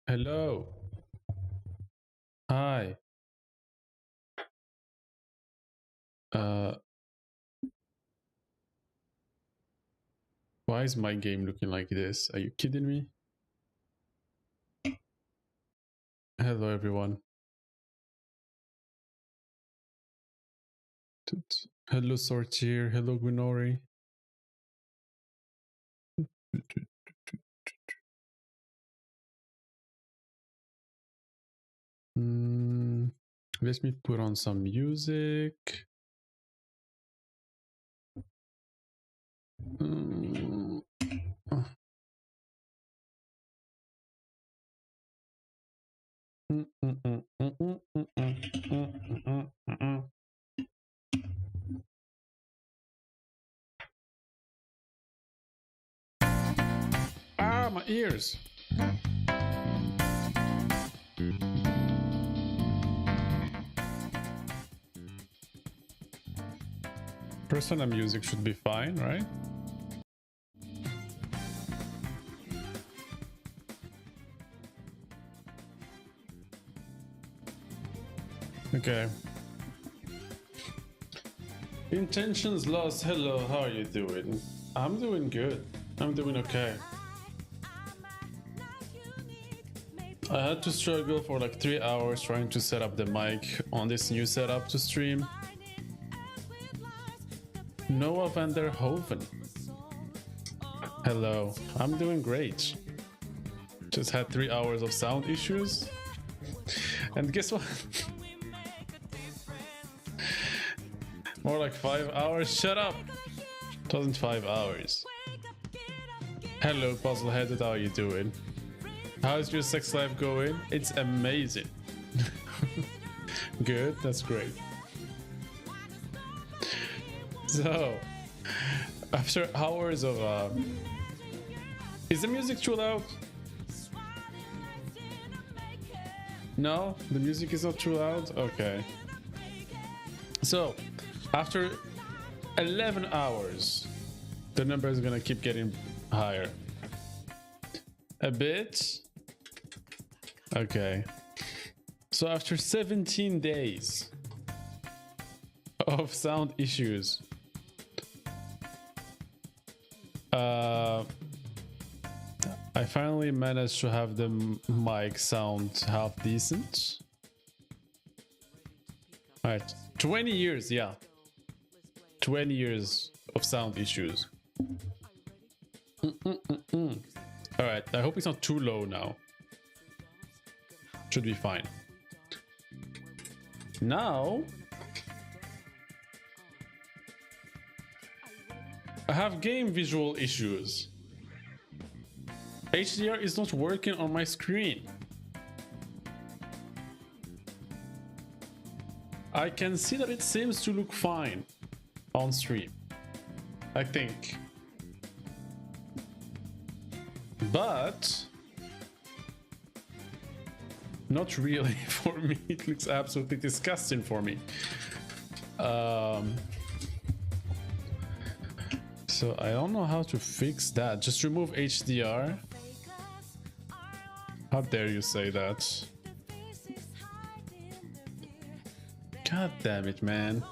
Hello. Hi. Uh, why is my game looking like this? Are you kidding me? Hello, everyone. Hello, Sortier. Hello, Gunori. Let me put on some music. Ah, my ears. Personal music should be fine, right? Okay. Intentions lost. Hello, how are you doing? I'm doing good. I'm doing okay. I had to struggle for like 3 hours trying to set up the mic on this new setup to stream. Noah van der Hoven. Hello, I'm doing great. Just had 3 hours of sound issues. And guess what? More like 5 hours. Shut up! It wasn't 5 hours. Hello, Puzzleheaded, how are you doing? How's your sex life going? It's amazing. Good, that's great. So, after hours of is the music too loud? No, the music is not too loud. Okay. So, after 11 hours, the number is gonna keep getting higher. A bit. Okay. So after 17 days of sound issues, I finally managed to have the mic sound half decent. All right, 20 years, yeah. 20 years of sound issues. All right, I hope it's not too low now. Should be fine. Now, I have game visual issues. HDR is not working on my screen. I can see that it seems to look fine on stream, I think. But not really for me. It looks absolutely disgusting for me. So I don't know how to fix that. Just remove HDR. How dare you say that? God damn it, man.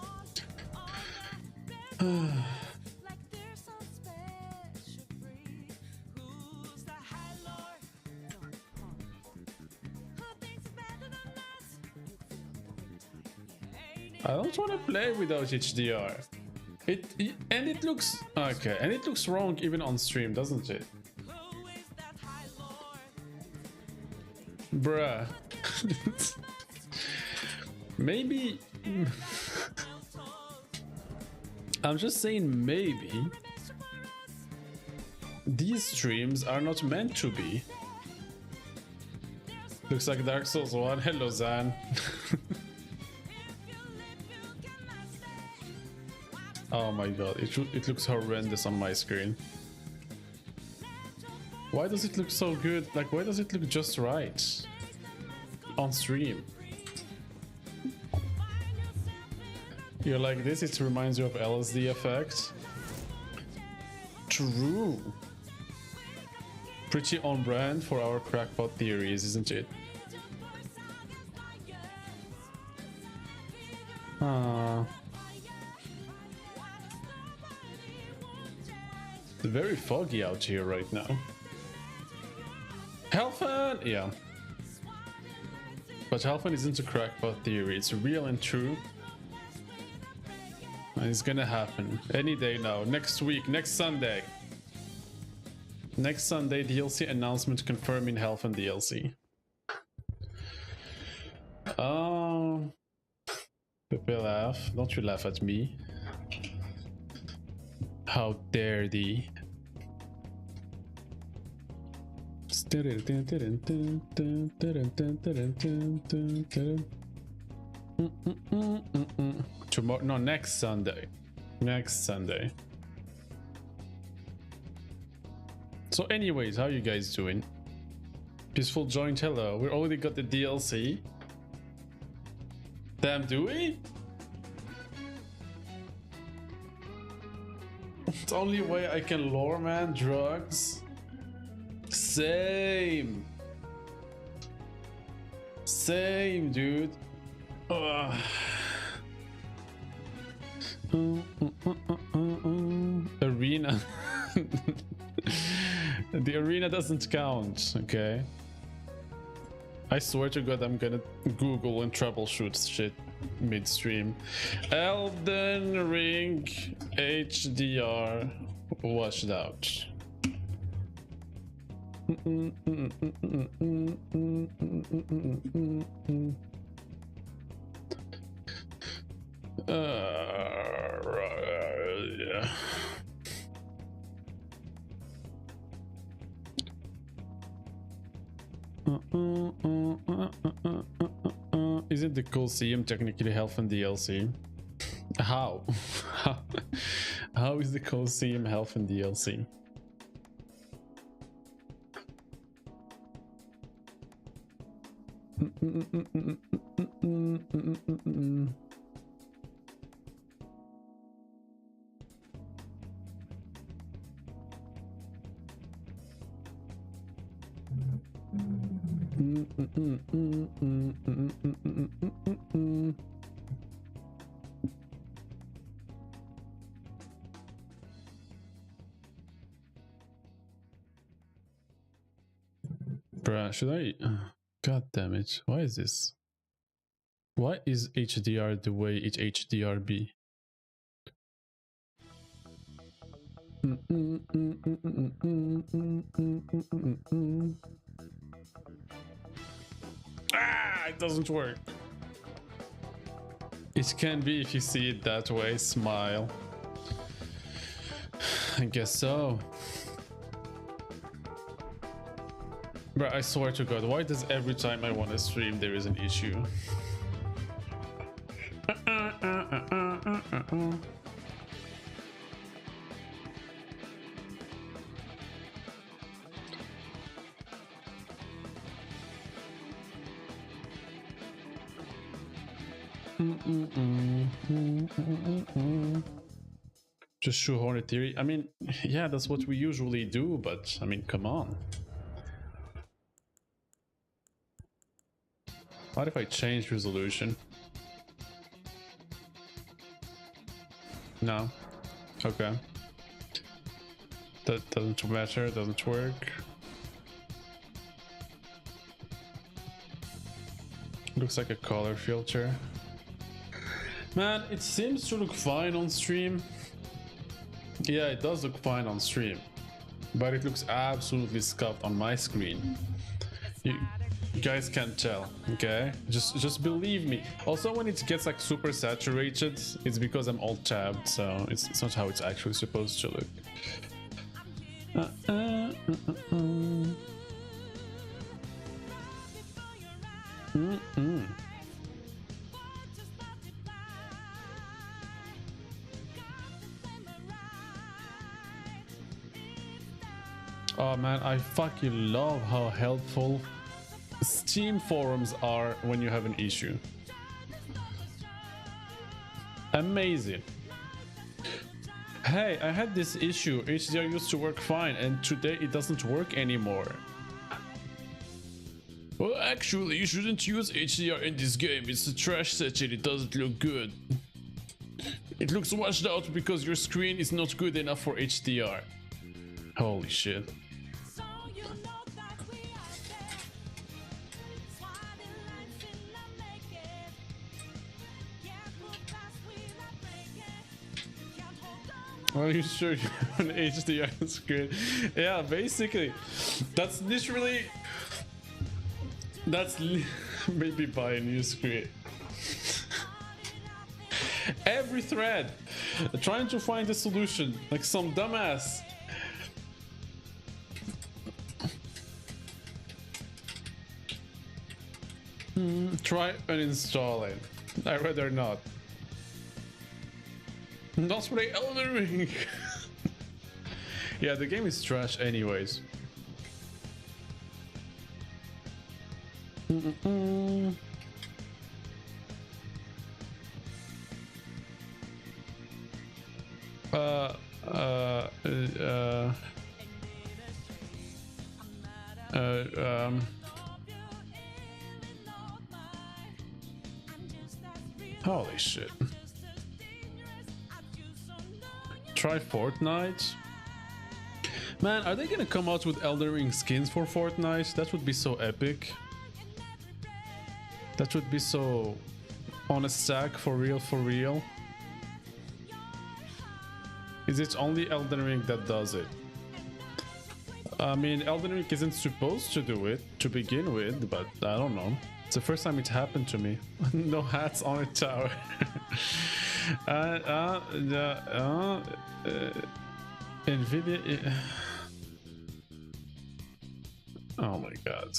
I don't want to play without HDR. It looks okay, and it looks wrong even on stream, doesn't it? Bruh. Maybe I'm just saying maybe these streams are not meant to be. Looks like Dark Souls 1. Hello, Zan. Oh my god, it looks horrendous on my screen. Why does it look so good? Like, why does it look just right on stream? You're like this, it reminds you of LSD effect. True. pretty on brand for our crackpot theories, isn't it? It's very foggy out here right now. Helfen! Yeah. But Helfen isn't a crackpot theory, it's real and true. And it's gonna happen any day now. Next week, next Sunday. Next Sunday, DLC announcement confirming Helfen DLC. Pepe laugh. Don't you laugh at me. How dare thee. Tomorrow, no, next Sunday. Next Sunday. So anyways, how you guys doing? Peaceful joint, hello. We already got the DLC. Damn, do we? It's the only way I can lore, man. Drugs. Same. Same, dude. Arena. The arena doesn't count, okay? I swear to God, I'm gonna Google and troubleshoot shit midstream. Elden Ring HDR washed out. Yeah. Isn't the Colosseum technically Helfen DLC? How? How is the Colosseum Helfen DLC? Bruh, should I? God damn it. Why is this? Why is HDR the way it HDR be? Ah, it doesn't work. It can be if you see it that way. Smile. I guess so. Bro, I swear to God, why does every time I want to stream there is an issue? Just shoehorn a theory. I mean, yeah, that's what we usually do, but I mean, come on. What if I change resolution? No. Okay. That doesn't matter, doesn't work. Looks like a color filter. Man, it seems to look fine on stream. Yeah, it does look fine on stream. But it looks absolutely scuffed on my screen. You guys can't tell, okay? Just believe me. Also, when it gets like super saturated, it's because I'm alt tabbed, so it's not how it's actually supposed to look. Oh man, I fucking love how helpful Steam forums are when you have an issue. Amazing. Hey, I had this issue. HDR used to work fine, and today it doesn't work anymore. Well, actually, you shouldn't use HDR in this game. It's a trash setting. It doesn't look good. It looks washed out because your screen is not good enough for HDR. Holy shit. Are you sure you have an HDR screen? Yeah, basically. That's literally... maybe buy a new screen. Every thread trying to find a solution, like some dumbass. Try uninstalling. I'd rather not. Not play Elden Ring. Yeah, the game is trash anyways. Holy shit. Try Fortnite? Man, are they gonna come out with Elden Ring skins for Fortnite? That would be so epic. That would be so on a stack for real, for real. Is it only Elden Ring that does it? I mean, Elden Ring isn't supposed to do it to begin with, but I don't know. It's the first time it's happened to me. No hats on a tower. Nvidia. Oh my god.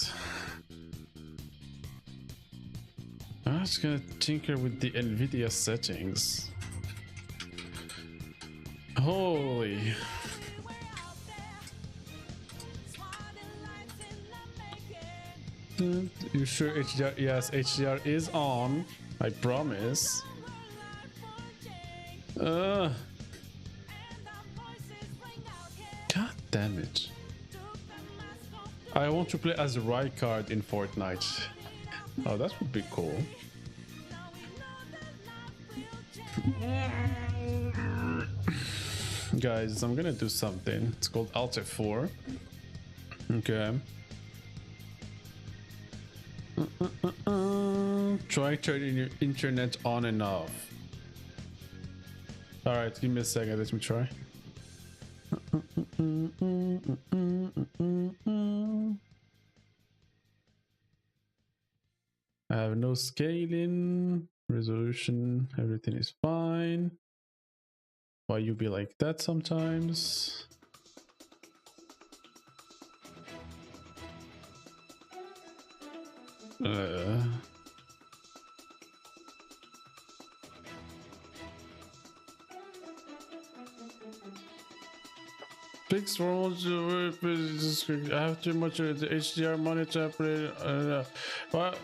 I'm just gonna tinker with the Nvidia settings. Holy. You sure HDR? Yes, HDR is on. I promise. God damn it. I want to play as Rykard in Fortnite. Oh, that would be cool. Guys, I'm gonna do something. It's called Alt F4. Okay. Try turning your internet on and off. Alright, give me a second, let me try. I have no scaling, resolution, everything is fine. Why you be like that sometimes? Fixed rolls. I have too much of the HDR monitor. What?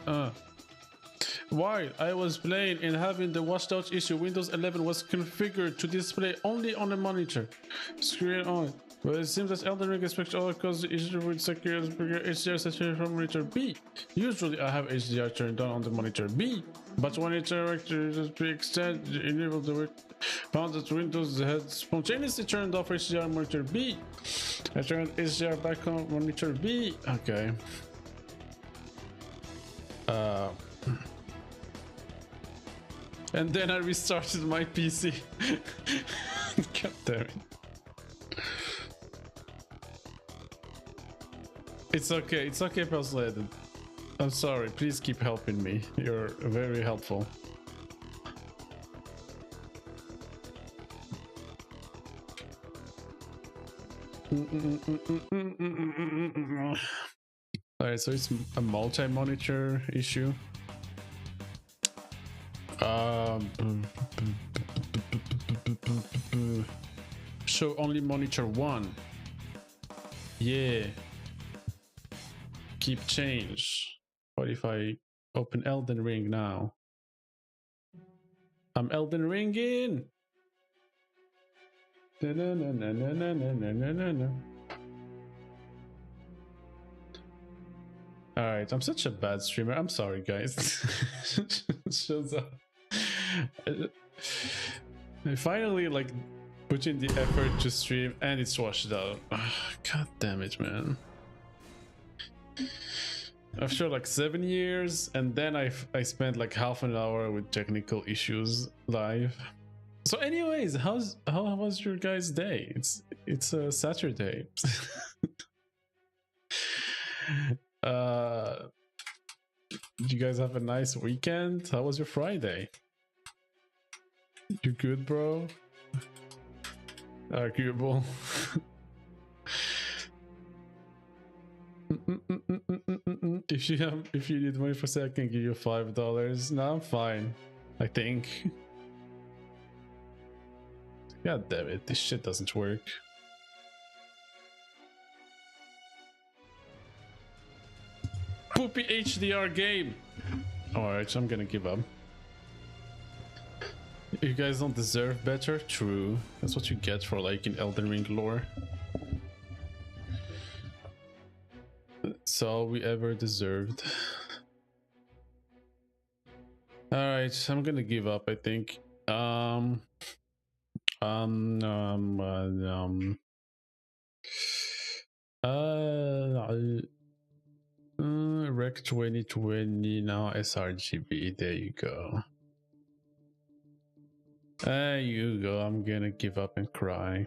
While I was playing and having the washed out issue, Windows 11 was configured to display only on a monitor. Screen on. But it seems that Elden Ring expects all cause the issue with secure HDR saturation from monitor B. Usually I have HDR turned on the monitor B, but when it just extend enable the found that Windows had spontaneously turned off HDR monitor B. I turned HDR back on monitor B. Okay. And then I restarted my PC. God damn it. It's okay, Puzzlehead. I'm sorry, please keep helping me. You're very helpful. Alright, so it's a multi-monitor issue. Show only monitor 1. Yeah. Keep change. What if I open Elden Ring now? I'm Elden Ringing. Alright, I'm such a bad streamer. I'm sorry, guys. Shows up. I finally like put in the effort to stream and it's washed out. God damn it, man. After like 7 years, and then I spent like half an hour with technical issues live. So anyways, how was your guys' day? It's a Saturday. Did you guys have a nice weekend? How was your Friday? You good, bro? Arguable. If you need money for a second, I can give you $5. No, I'm fine. I think. God damn it, this shit doesn't work. Poopy HDR game. Alright, so I'm gonna give up. You guys don't deserve better? True. That's what you get for liking Elden Ring lore. That's all we ever deserved. Alright, I'm gonna give up, I think. Rec 2020, now sRGB, there you go. There you go, I'm gonna give up and cry.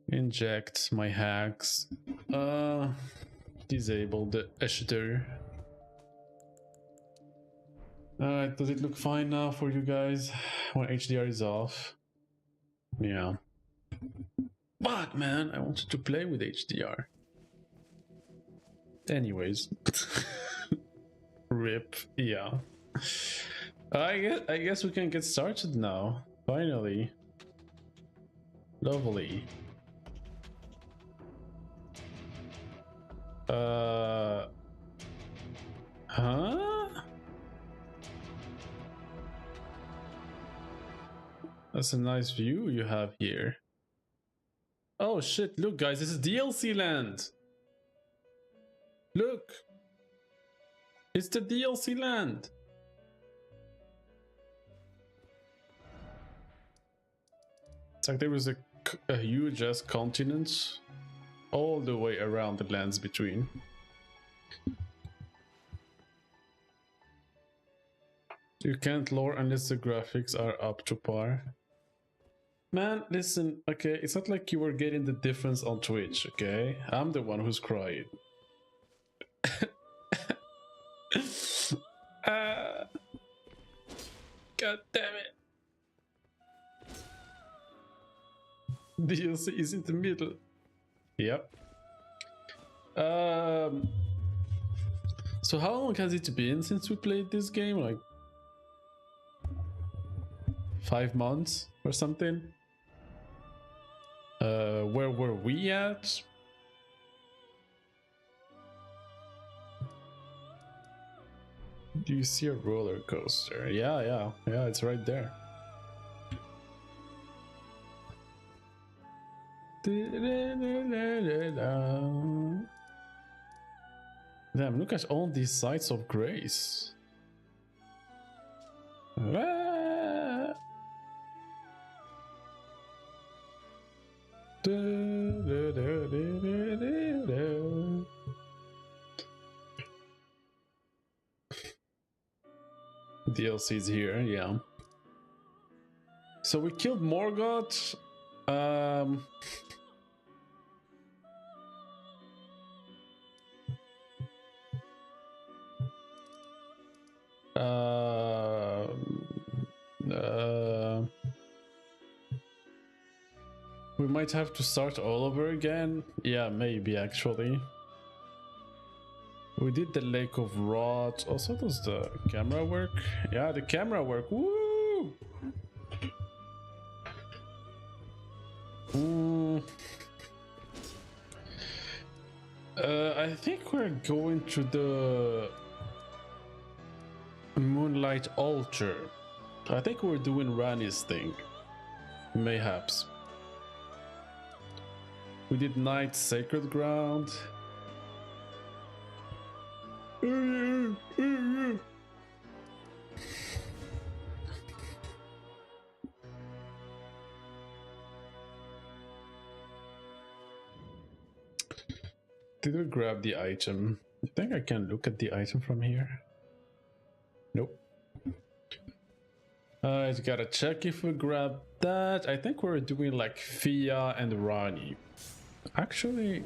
Inject my hacks. Disable the editor. Alright, does it look fine now for you guys when HDR is off? Yeah. Fuck, man, I wanted to play with HDR. Anyways. RIP, yeah. I guess we can get started now. Finally. Lovely. Huh? That's a nice view you have here. Oh shit, look guys, this is DLC land. Look. It's the DLC land. It's like there was a huge ass continent all the way around the lands between. You can't lore unless the graphics are up to par. Man, listen, okay, it's not like you were getting the difference on Twitch, okay? I'm the one who's crying. God damn it. DLC is in the middle. Yep. So how long has it been since we played this game? Like 5 months or something? Where were we at? Do you see a roller coaster? Yeah, it's right there. Damn, look at all these sites of grace. DLC's here, yeah. So we killed Morgoth. We might have to start all over again. Yeah, maybe actually. We did the Lake of Rot. Also, does the camera work? Yeah, the camera work. Woo! I think we're going to the Moonlight Altar. I think we're doing Rani's thing. Mayhaps. We did Night Sacred Ground. Did we grab the item? I think I can look at the item from here. Nope. I gotta check if we grab that. I think we're doing like Fia and Rani. Actually,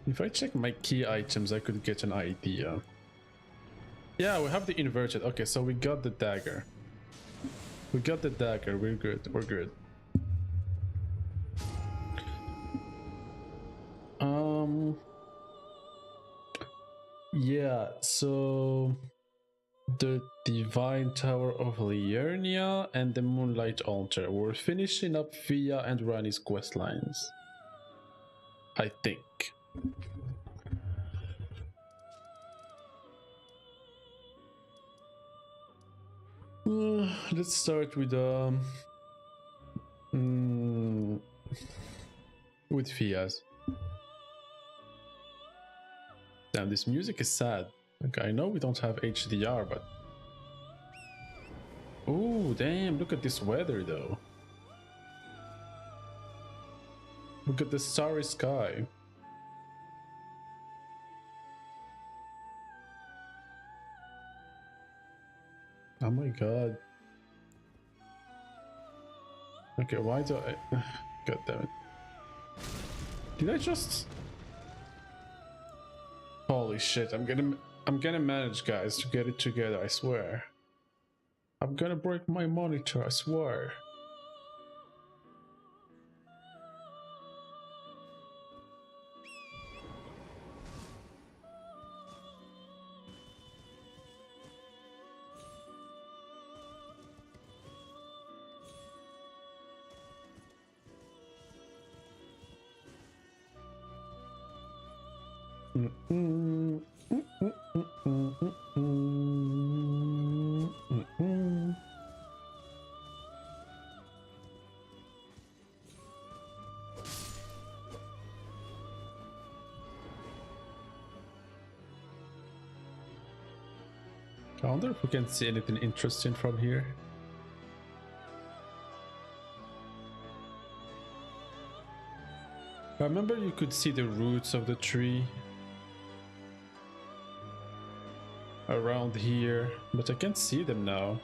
if I check my key items, I could get an idea. Yeah, we have the inverted. Okay, so we got the dagger. We got the dagger. We're good. We're good. Yeah, so the Divine Tower of Liurnia and the Moonlight Altar. We're finishing up Fia and Rani's quest lines, I think. Let's start with Fia's. Damn, this music is sad. Like, I know we don't have HDR, but... Oh, damn, look at this weather, though. Look at the starry sky. Oh my god. Okay, why do I... God damn it. Did I just... Holy shit, I'm gonna manage, guys, to get it together, I swear. I'm gonna break my monitor, I swear. I wonder if we can see anything interesting from here. I remember you could see the roots of the tree around here, but I can't see them now.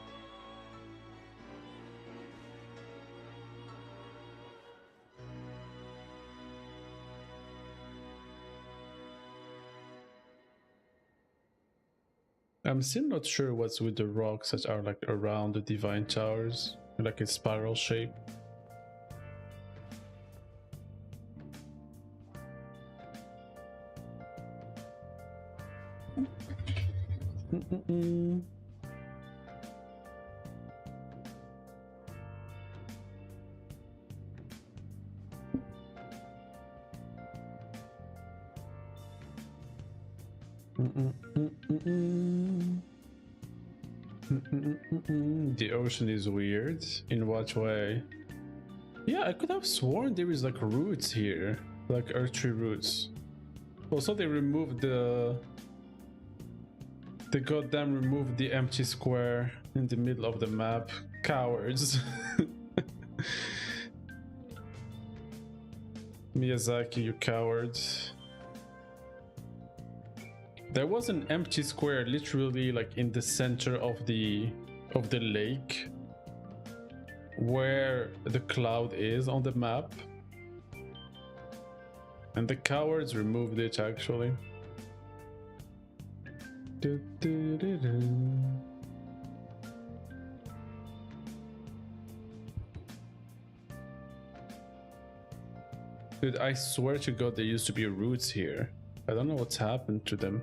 I'm still not sure what's with the rocks that are like around the Divine Towers, like a spiral shape. The ocean is weird. In what way? Yeah, I could have sworn there is like roots here, like archery roots. Also, they removed they goddamn removed the empty square in the middle of the map. Cowards. Miyazaki, you cowards. There was an empty square literally like in the center of the lake where the cloud is on the map, and the cowards removed it actually. Dude, I swear to god there used to be roots here. I don't know what's happened to them.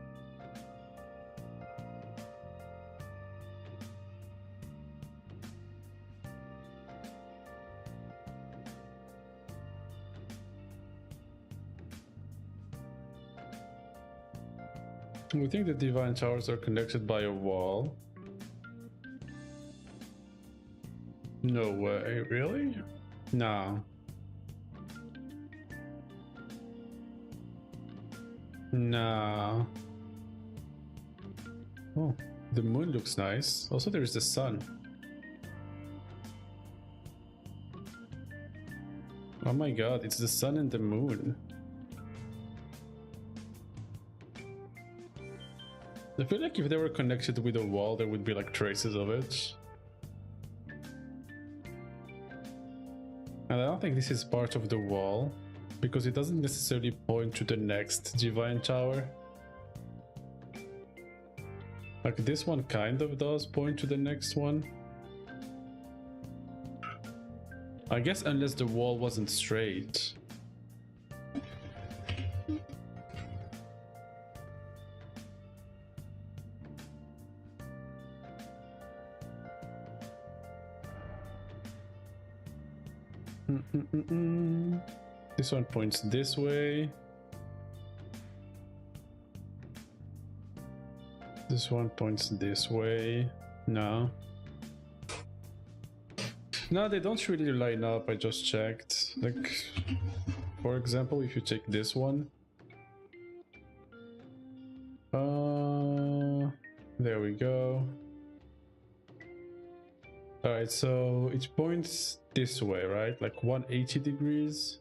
We think the Divine Towers are connected by a wall. No way, really? No. No. Oh, the moon looks nice. Also, there is the sun. Oh my god, it's the sun and the moon. I feel like if they were connected with a wall, there would be like traces of it. And I don't think this is part of the wall, because it doesn't necessarily point to the next divine tower. Like this one kind of does point to the next one. I guess unless the wall wasn't straight. This one points this way. This one points this way. No. No, they don't really line up. I just checked. Like, for example, if you take this one. There we go. Alright, so it points this way, right? Like 180 degrees.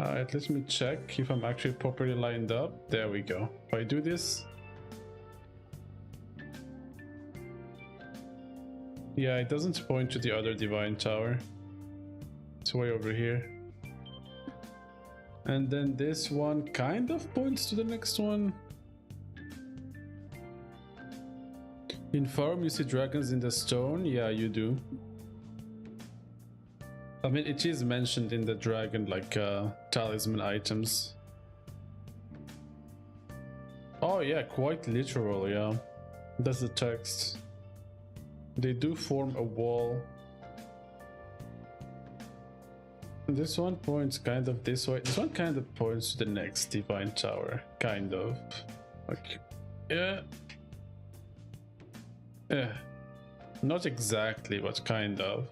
Alright, let me check if I'm actually properly lined up. There we go. If I do this. Yeah, it doesn't point to the other divine tower. It's way over here. And then this one kind of points to the next one. In farm, you see dragons in the stone. Yeah, you do. I mean, it is mentioned in the dragon, like, talisman items. Oh yeah, quite literal, yeah. That's the text. They do form a wall. This one points kind of this way. This one kind of points to the next divine tower. Kind of. Like, yeah. Yeah. Not exactly, but kind of.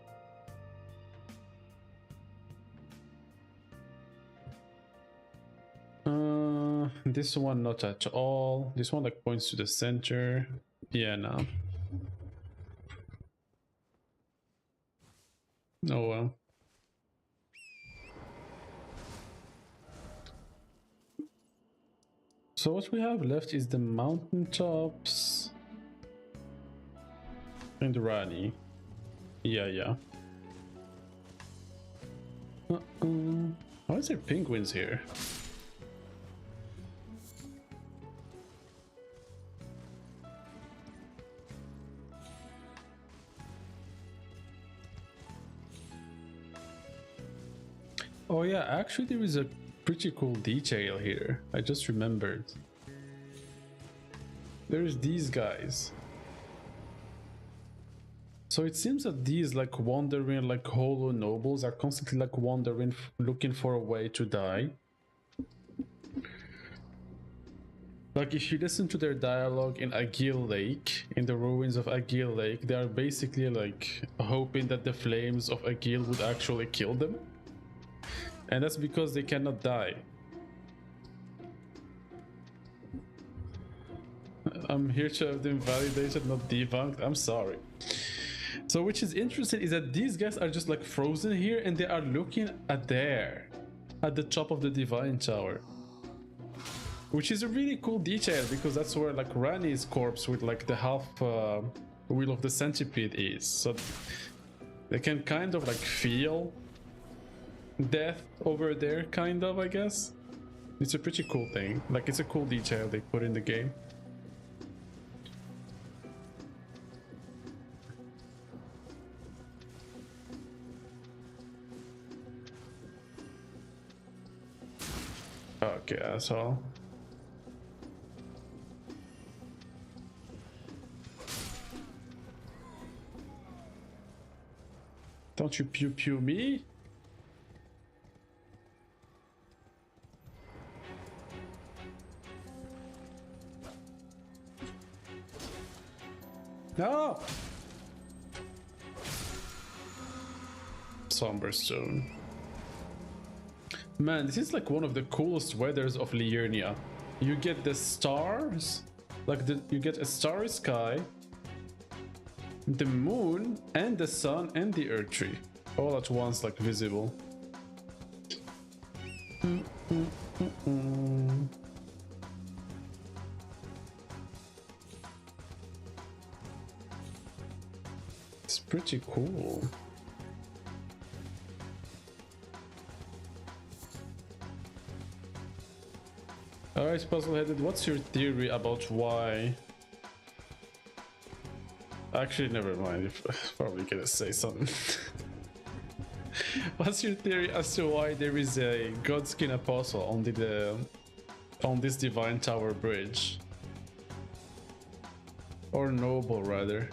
This one not at all. This one like points to the center. Yeah, no. Oh well. So what we have left is the mountaintops and Rani. Yeah. Why is there penguins here? Oh yeah, actually there is a pretty cool detail here. I just remembered. There's these guys. So it seems that these like wandering like hollow nobles are constantly like wandering, looking for a way to die. Like if you listen to their dialogue in Agil Lake, in the ruins of Agil Lake, they are basically like hoping that the flames of Agil would actually kill them. And that's because they cannot die. I'm here to have them validated, not debunked. I'm sorry. So which is interesting is that these guys are just like frozen here and they are looking at there, at the top of the divine tower. Which is a really cool detail because that's where like Rani's corpse with like the half wheel of the centipede is. So they can kind of like feel death over there, kind of, I guess. It's a pretty cool thing. Like, it's a cool detail they put in the game. Okay, asshole. Don't you pew pew me? No! Somber Stone. Man, this is like one of the coolest weathers of Liurnia. You get the stars, like you get a starry sky, the moon and the sun and the earth tree all at once, like visible. It's pretty cool. Alright, Puzzleheaded, what's your theory about why? Actually, never mind. You're probably gonna say something. What's your theory as to why there is a Godskin Apostle on this Divine Tower bridge? Or Noble, rather.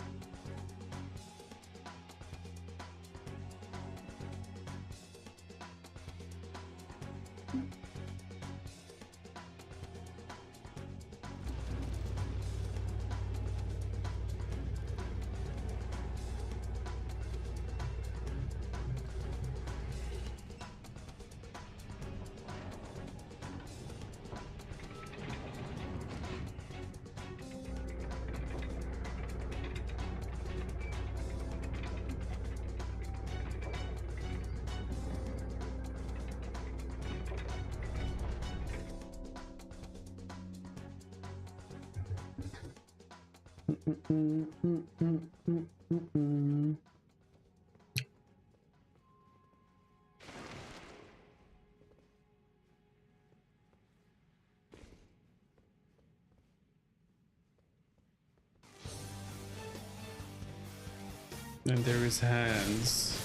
And there is hands.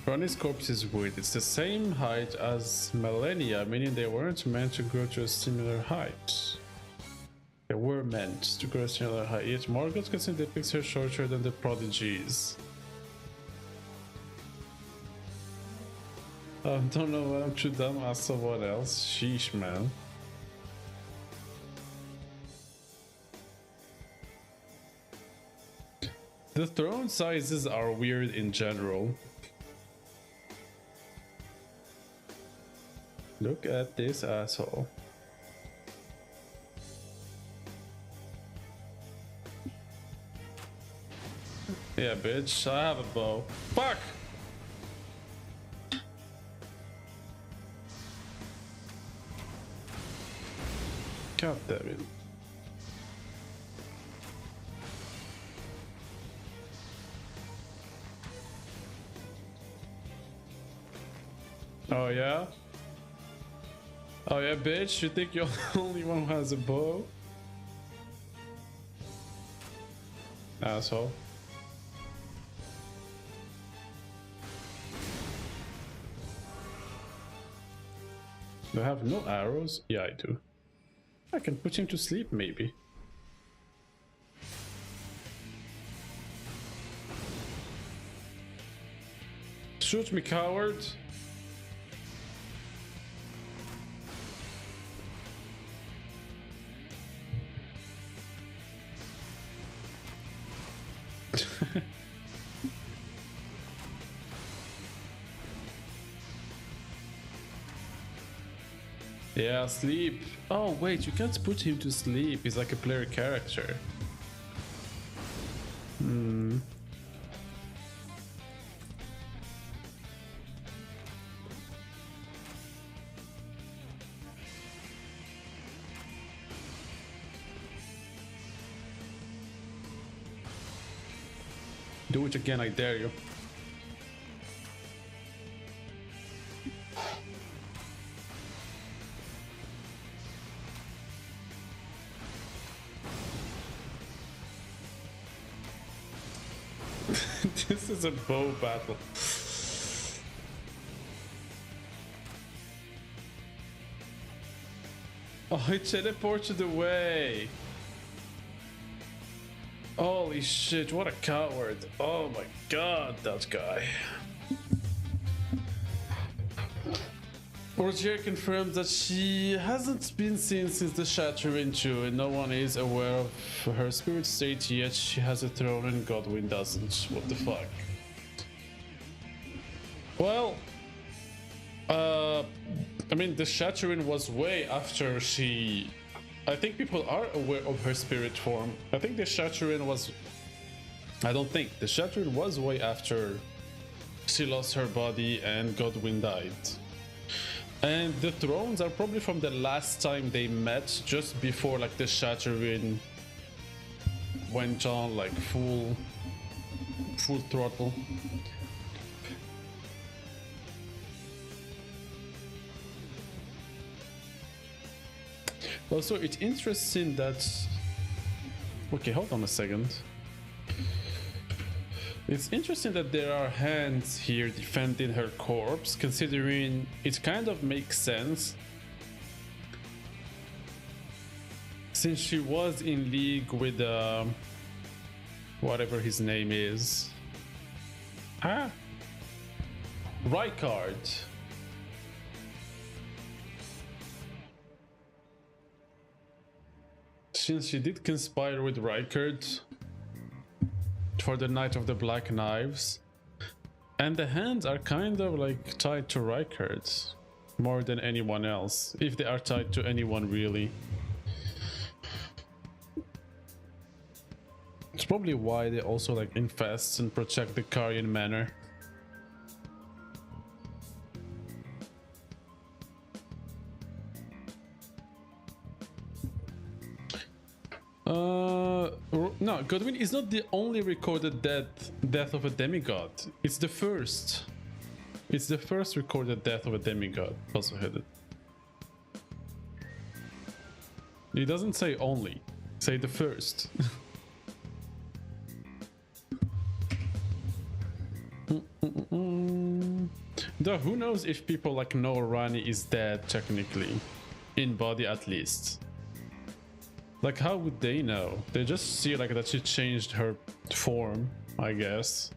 Ronnie's corpse is weird. It's the same height as Millennia, meaning they weren't meant to grow to a similar height. They were meant to grow a similar height, yet Margot considered depicts her shorter than the prodigies. I don't know why I'm too dumb. Ask someone else. Sheesh, man. The throne sizes are weird in general. Look at this asshole. Yeah, bitch, I have a bow. Fuck! God damn it. Oh yeah? Oh yeah, bitch, you think you're the only one who has a bow? Asshole. Do I have no arrows? Yeah, I do. I can put him to sleep, maybe. Shoot me, coward! Yeah, sleep. Oh wait, you can't put him to sleep. He's like a player character. Do it again, I dare you. This is a bow battle. Oh, he teleported away. Holy shit, what a coward. Oh my god, that guy. Roger confirmed that she hasn't been seen since the Shattering 2 and no one is aware of her spirit state yet. She has a throne and Godwin doesn't. What the fuck? Well, I mean, the Shattering was way after she... I think people are aware of her spirit form. I think the Shattering was... I don't think. The Shattering was way after she lost her body and Godwin died. And the thrones are probably from the last time they met, just before like the Shattering went on like full throttle. Also, it's interesting that... Okay, hold on a second. It's interesting that there are hands here defending her corpse, considering it kind of makes sense. Since she was in league with whatever his name is. Rykard. Since she did conspire with Rykard for the Night of the Black Knives, and the hands are kind of like tied to Rykard more than anyone else, if they are tied to anyone really. It's probably why they also like infest and protect the Carian Manor. No, Godwin is not the only recorded death of a demigod. It's the first. It's the first recorded death of a demigod, puzzle-headed. He doesn't say only, say the first. Though who knows if people like know Rani is dead technically, in body at least. Like, how would they know? They just see like that she changed her form, I guess.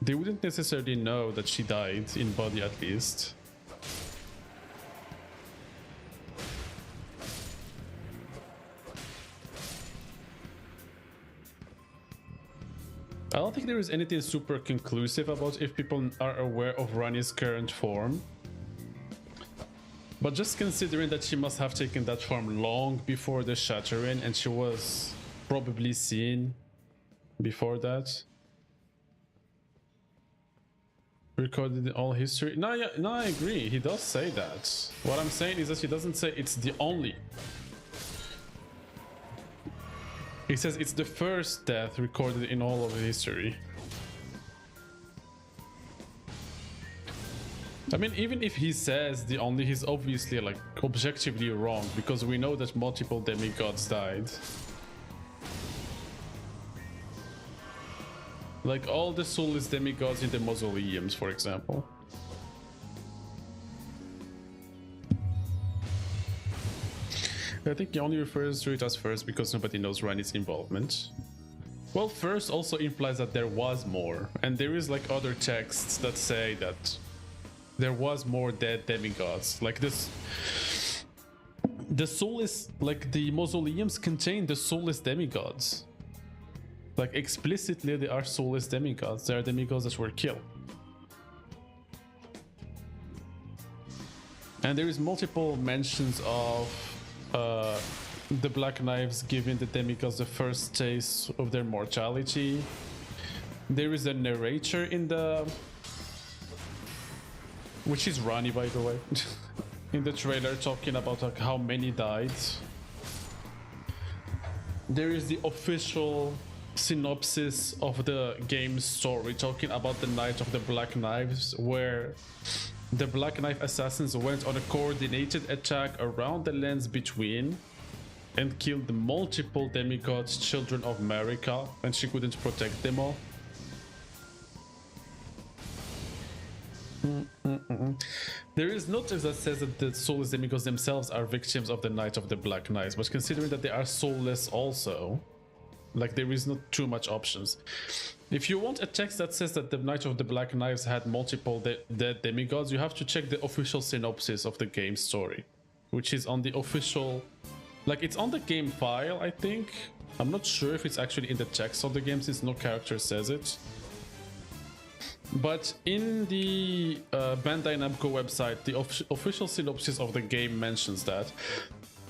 They wouldn't necessarily know that she died in body at least. I don't think there is anything super conclusive about if people are aware of Rani's current form. But just considering that she must have taken that form long before the Shattering, and she was probably seen before that. Recorded in all history. No, yeah, no, I agree. He does say that. What I'm saying is that he doesn't say it's the only. He says it's the first death recorded in all of history. I mean, even if he says the only, he's obviously like objectively wrong, because we know that multiple demigods died. Like all the soulless demigods in the mausoleums, for example. I think he only refers to it as first because nobody knows Rani's involvement. Well, first also implies that there was more, and there is like other texts that say that there was more dead demigods. Like this, the soulless, like the mausoleums contain the soulless demigods. Like explicitly, they are soulless demigods. They are demigods that were killed. And there is multiple mentions of the Black Knives giving the demigods the first taste of their mortality. There is a narrator in the... which is Rani, by the way. In the trailer talking about like how many died. There is the official synopsis of the game's story talking about the Night of the Black Knives, where the Black Knife assassins went on a coordinated attack around the lands between and killed multiple demigods, children of Marika, and she couldn't protect them all. There is notice that says that the soulless demigods themselves are victims of the Night of the Black Knives, but considering that they are soulless also, like there is not too much options. If you want a text that says that the Knight of the Black Knives had multiple dead demigods, you have to check the official synopsis of the game story, which is on the official, like it's on the game file, I think. I'm not sure if it's actually in the text of the game since no character says it. But in the Bandai Namco website, the official synopsis of the game mentions that,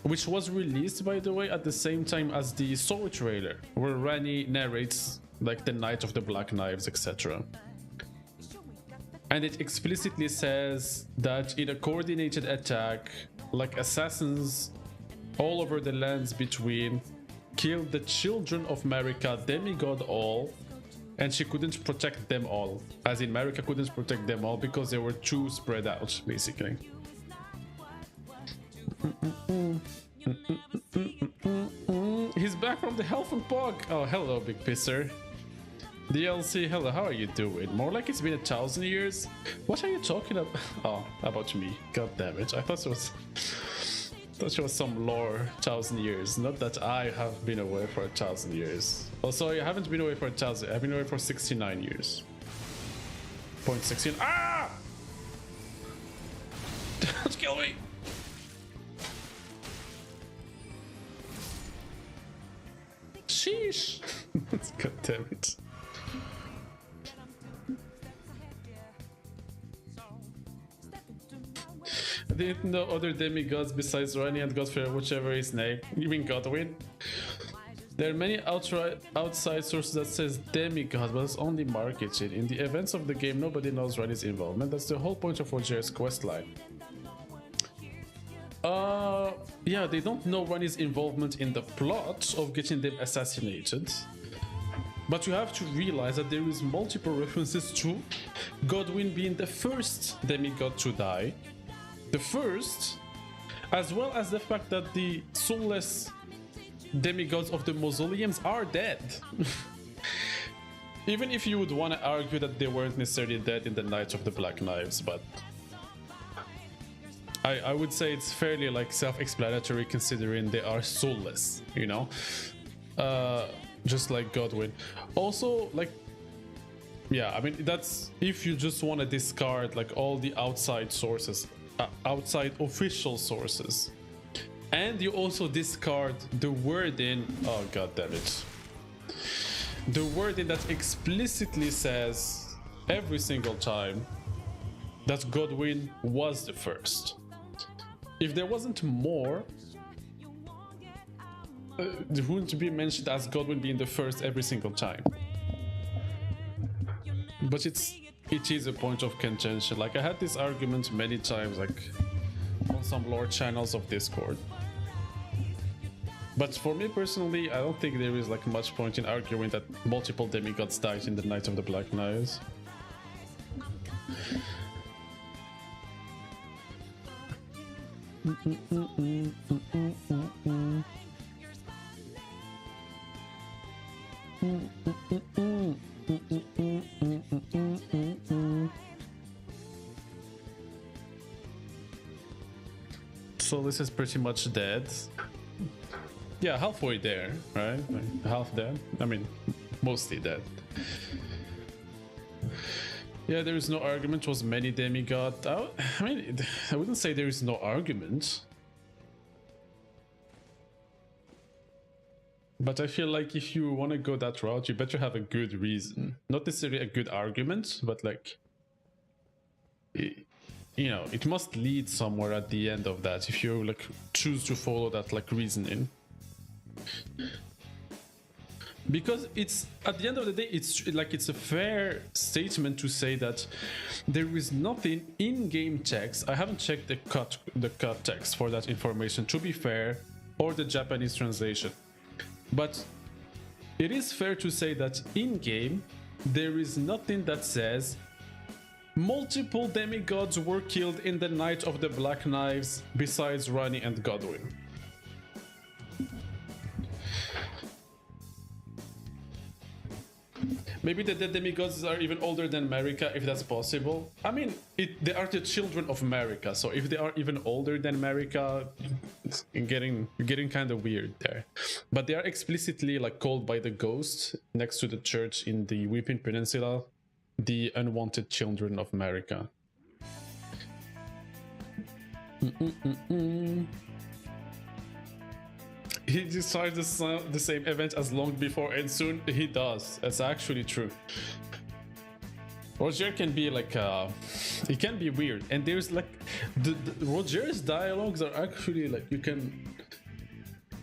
which was released, by the way, at the same time as the story trailer, where Rani narrates like the Knight of the Black Knives, etc. And it explicitly says that in a coordinated attack, like assassins all over the lands between killed the children of Marika, demigod all, and she couldn't protect them all. As in, Marika couldn't protect them all because they were too spread out, basically. He's back from the Health and Pog. Oh, hello, Big Pisser. DLC, hello, how are you doing? More like it's been 1,000 years? What are you talking about? Oh, about me. God damn it. I thought it was some lore 1,000 years. Not that I have been away for 1,000 years. Also, I haven't been away for 1,000. I've been away for 69 years. Point 16. Ah! Don't kill me! Sheesh! God damn it. I didn't know other demigods besides Rani and Godfrey, whichever his name. You mean Godwin? There are many outside sources that says demigod, but it's only marketed. In the events of the game, nobody knows Rani's involvement. That's the whole point of Roger's questline. Yeah, they don't know Rani's involvement in the plot of getting them assassinated. But you have to realize that there is multiple references to Godwin being the first demigod to die. The first, as well as the fact that the soulless demigods of the mausoleums are dead. Even if you would want to argue that they weren't necessarily dead in the Knights of the Black Knives, but I would say it's fairly like self-explanatory considering they are soulless, you know, just like Godwin. Also, like, yeah, I mean, that's if you just want to discard like all the outside sources, outside official sources, and you also discard the wording. Oh god damn it, the wording that explicitly says every single time that Godwin was the first. If there wasn't more, it wouldn't be mentioned as Godwin being the first every single time. But it is a point of contention. Like, I had this argument many times, like on some lore channels of Discord. But for me personally, I don't think there is like much point in arguing that multiple demigods died in the Knights of the Black Knives. So this is pretty much dead. Yeah, halfway there, right? Like half dead. I mean, mostly dead. Yeah, there is no argument. Was many demigod. I mean, I wouldn't say there is no argument. But I feel like if you want to go that route, you better have a good reason. Not necessarily a good argument, but like, you know, it must lead somewhere at the end of that if you like choose to follow that like reasoning. Because it's at the end of the day, it's like it's a fair statement to say that there is nothing in-game text. I haven't checked the cut text for that information, to be fair, or the Japanese translation. But it is fair to say that in-game there is nothing that says multiple demigods were killed in the Night of the Black Knives besides Rani and Godwin. Maybe the dead demigods are even older than America, if that's possible. I mean, they are the children of America, so if they are even older than America, it's getting kind of weird there. But they are explicitly like called by the ghost next to the church in the Weeping Peninsula, the unwanted children of America. He decides the same event as long before, and soon he does. That's actually true. Roger can be like he can be weird, and there's like the Roger's dialogues are actually like you can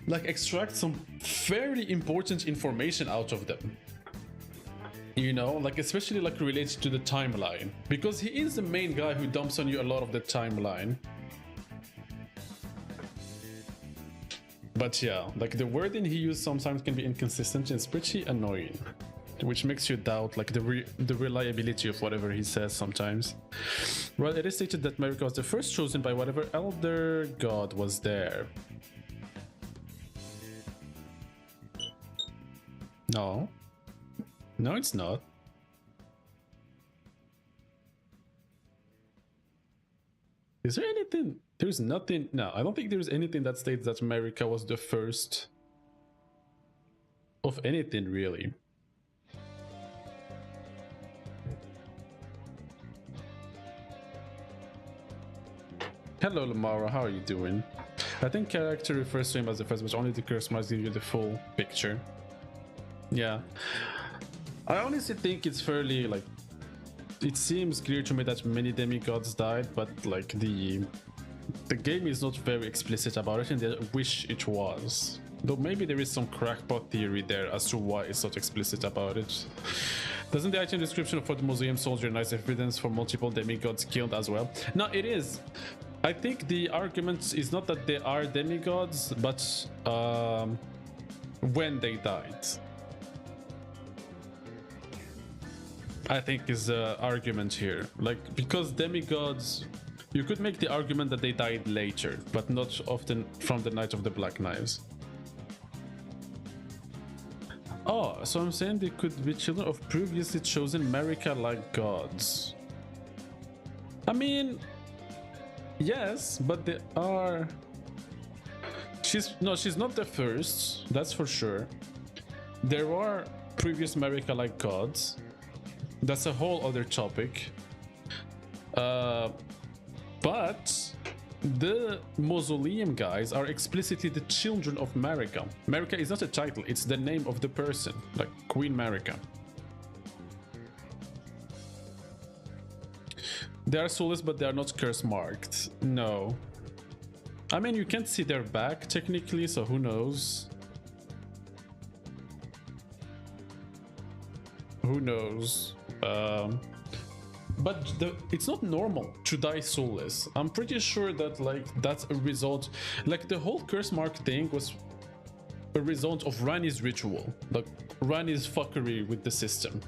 like extract some very important information out of them, you know, like especially like related to the timeline, because he is the main guy who dumps on you a lot of the timeline. But yeah, like the wording he used sometimes can be inconsistent and it's pretty annoying, which makes you doubt like the reliability of whatever he says sometimes. Well, it is stated that America was the first chosen by whatever elder god was there. No. No, it's not. Is there anything? There's nothing. No, I don't think there's anything that states that America was the first of anything, really. Hello, Lamara, how are you doing? I think character refers to him as the first, but only the curse marks give you the full picture. Yeah. I honestly think it's fairly, like, it seems clear to me that many demigods died, but, like, the game is not very explicit about it, and I wish it was. Though maybe there is some crackpot theory there as to why it's not explicit about it. Doesn't the item description for the museum soldier nice evidence for multiple demigods killed as well? No, it is. I think the argument is not that they are demigods, but when they died. I think is the argument here. Like, because demigods, you could make the argument that they died later, but not often from the Night of the Black Knives. Oh, so I'm saying they could be children of previously chosen America-like gods. I mean, yes, but they are... She's not the first, that's for sure. There are previous America-like gods. That's a whole other topic. But the mausoleum guys are explicitly the children of America. America is not a title, it's the name of the person, like Queen America. They are soulless, but they are not curse marked. No. I mean, you can't see their back technically, so who knows? Who knows? But it's not normal to die soulless. I'm pretty sure that like that's a result, like the whole curse mark thing was a result of Rani's ritual, like Rani's fuckery with the system.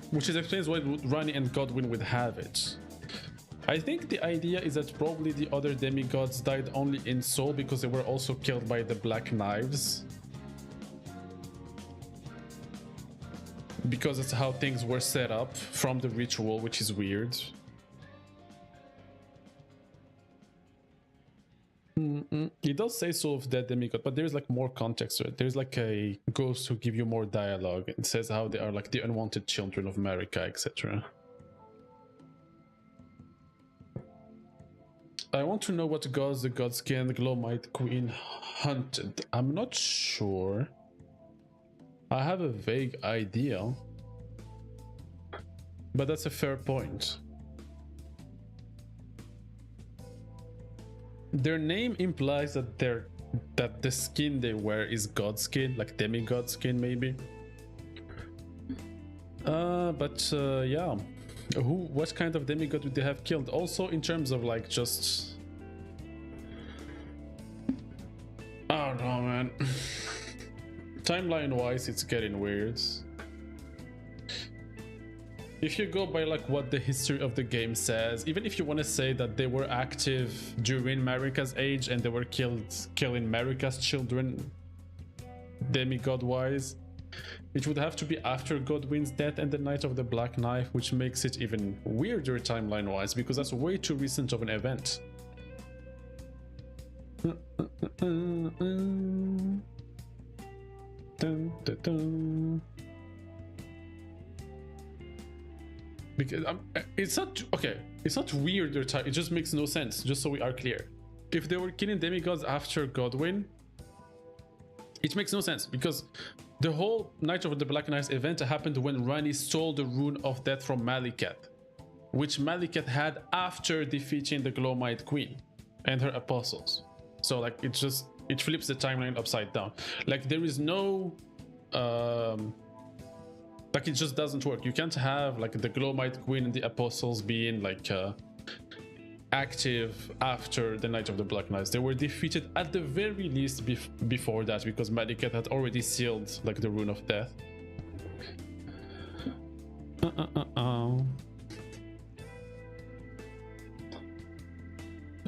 Which explains why Rani and Godwin would have it. I think the idea is that probably the other demigods died only in soul because they were also killed by the Black Knives. Because that's how things were set up from the ritual, which is weird. It does say soul of dead demigod, but there's like more context to it. There's like a ghost who give you more dialogue. It says how they are like the unwanted children of America, etc. I want to know what gods the Godskin Glowmite Queen hunted. I'm not sure. I have a vague idea, but that's a fair point. Their name implies that the skin they wear is god skin, like demigod skin maybe. Yeah, what kind of demigod would they have killed? Also in terms of like just, I don't know, man. Timeline wise, it's getting weird. If you go by like what the history of the game says, even if you want to say that they were active during Marika's age and they were killing Marika's children, demigod wise. It would have to be after Godwin's death and the Night of the Black Knife, which makes it even weirder timeline wise because that's way too recent of an event. Dun, dun, dun. Because it's not okay. It's not weird or it just makes no sense. Just so we are clear, if they were killing demigods after Godwin, it makes no sense because the whole Night of the Black Knight event happened when Rani stole the Rune of Death from Malikat, which Malikat had after defeating the Glowmite Queen and her apostles. So like it flips the timeline upside down. Like there is no like it just doesn't work. You can't have like the Glowmite Queen and the apostles being like active after the Night of the Black Knights. They were defeated at the very least before that because Malikat had already sealed like the Rune of Death.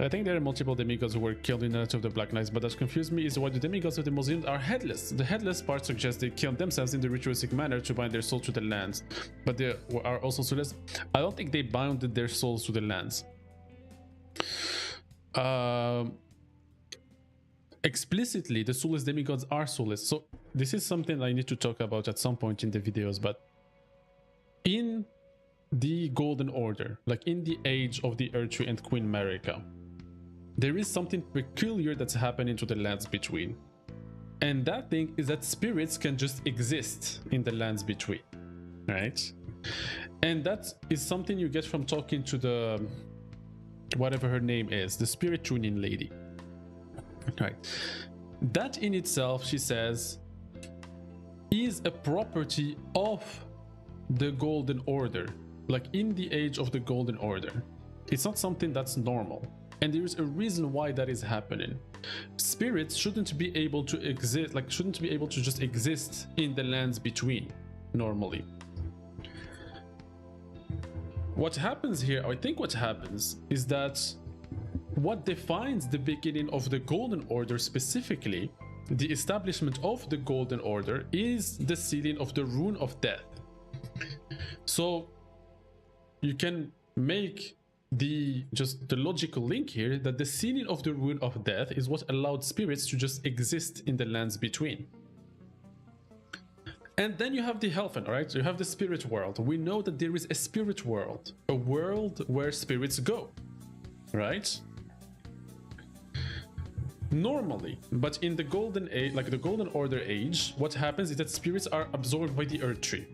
I think there are multiple demigods who were killed in the Night of the Black Knights, but what confused me is why the demigods of the museum are headless. The headless part suggests they killed themselves in the ritualistic manner to bind their soul to the lands, but they are also soulless. I don't think they bounded their souls to the lands. Explicitly, the soulless demigods are soulless. So this is something I need to talk about at some point in the videos, but in the Golden Order, like in the age of the Erdtree and Queen Marika, there is something peculiar that's happening to the lands between. And that thing is that spirits can just exist in the lands between, right? And that is something you get from talking to the whatever her name is, the spirit tuning lady, right? That in itself, she says, is a property of the Golden Order. Like in the age of the Golden Order, it's not something that's normal, and there is a reason why that is happening. Spirits shouldn't be able to exist, like shouldn't be able to just exist in the lands between normally. What happens here, I think what happens is that what defines the beginning of the Golden Order specifically, the establishment of the Golden Order, is the sealing of the Rune of Death. So you can make the logical link here that the sealing of the Rune of Death is what allowed spirits to just exist in the lands between. And then you have the Helfen, right? So you have the spirit world. We know that there is a spirit world, a world where spirits go, right? Normally, but in the Golden Age, like the Golden Order age, what happens is that spirits are absorbed by the Erdtree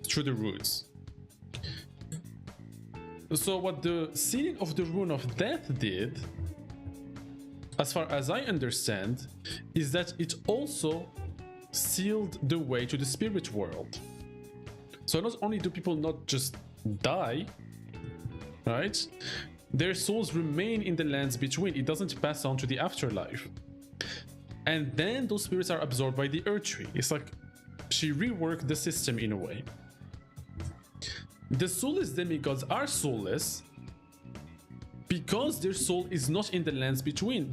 through the roots. So what the sealing of the Rune of Death did, as far as I understand, is that it also sealed the way to the spirit world. So not only do people not just die, right? Their souls remain in the lands between. It doesn't pass on to the afterlife. And then those spirits are absorbed by the Erdtree. It's like she reworked the system in a way. The soulless demigods are soulless because their soul is not in the lands between.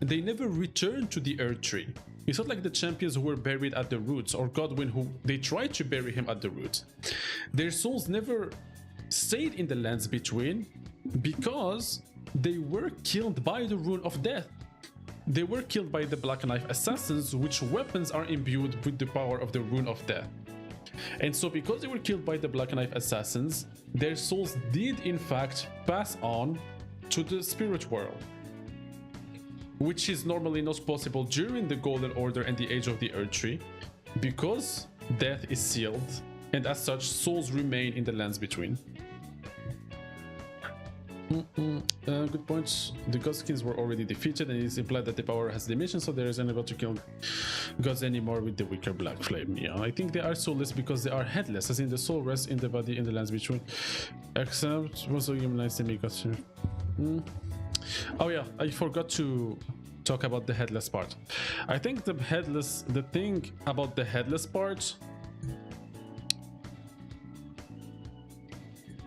They never returned to the Erdtree. It's not like the champions who were buried at the roots, or Godwin who they tried to bury him at the roots. Their souls never stayed in the lands between because they were killed by the Rune of Death. They were killed by the Black Knife assassins, which weapons are imbued with the power of the Rune of Death. And so because they were killed by the Black Knife assassins, their souls did in fact pass on to the spirit world, which is normally not possible during the Golden Order and the Age of the Erdtree, because death is sealed, and as such souls remain in the lands between. Good points. The godskins were already defeated, and it is implied that the power has diminished, so there is unable to kill gods anymore with the weaker black flame. Yeah, I think they are soulless because they are headless, as in the soul rests in the body in the lands between. Except also humanize the gods. Oh yeah, I forgot to talk about the headless part. I think the thing about the headless part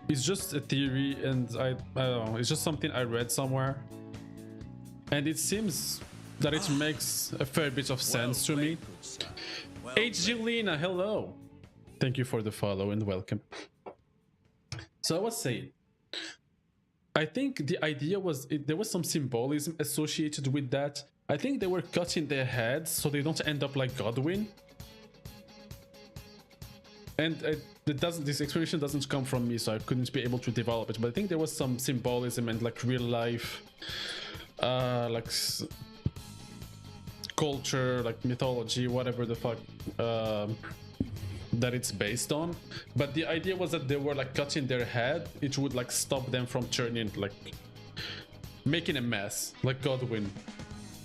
is just a theory, and I don't know, it's just something I read somewhere, and it seems that it makes a fair bit of sense to me. HG Lena, hello. Thank you for the follow and welcome. So I was saying, I think the idea was there was some symbolism associated with that. I think they were cutting their heads so they don't end up like Godwin. And this explanation doesn't come from me, so I couldn't be able to develop it. But I think there was some symbolism and like real life, like culture, like mythology, whatever the fuck, that it's based on. But the idea was that they were like cutting their head. It would like stop them from turning, like making a mess, like Godwin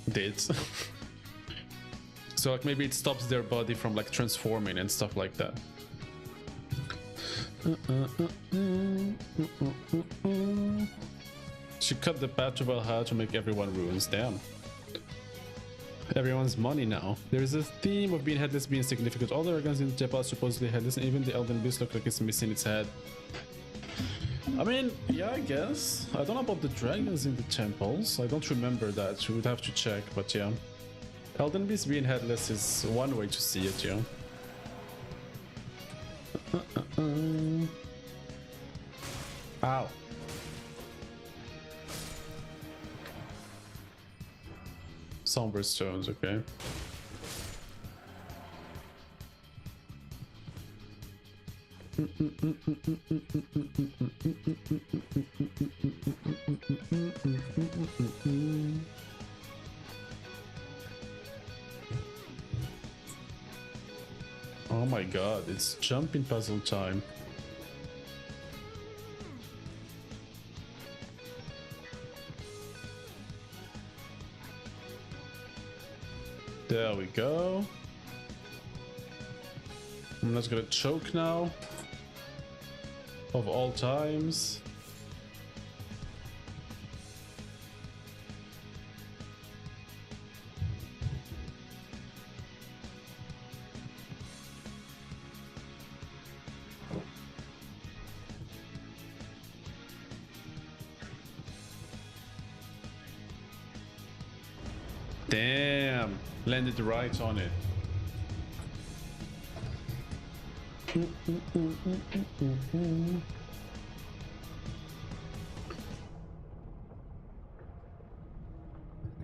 did. So like maybe it stops their body from like transforming and stuff like that. She cut the path to Valhalla to make everyone ruins. Damn. Everyone's money now. There's a theme of being headless being significant. All the dragons in Japan are supposedly headless, and even the Elden Beast look like it's missing its head. I mean, yeah, I guess. I don't know about the dragons in the temples. I don't remember that. We would have to check, but yeah. Elden Beast being headless is one way to see it, yeah. Ow. Somber stones, okay. Oh my god, it's jumping puzzle time. There we go. I'm not gonna choke now. Of all times. Damn, landed right on it.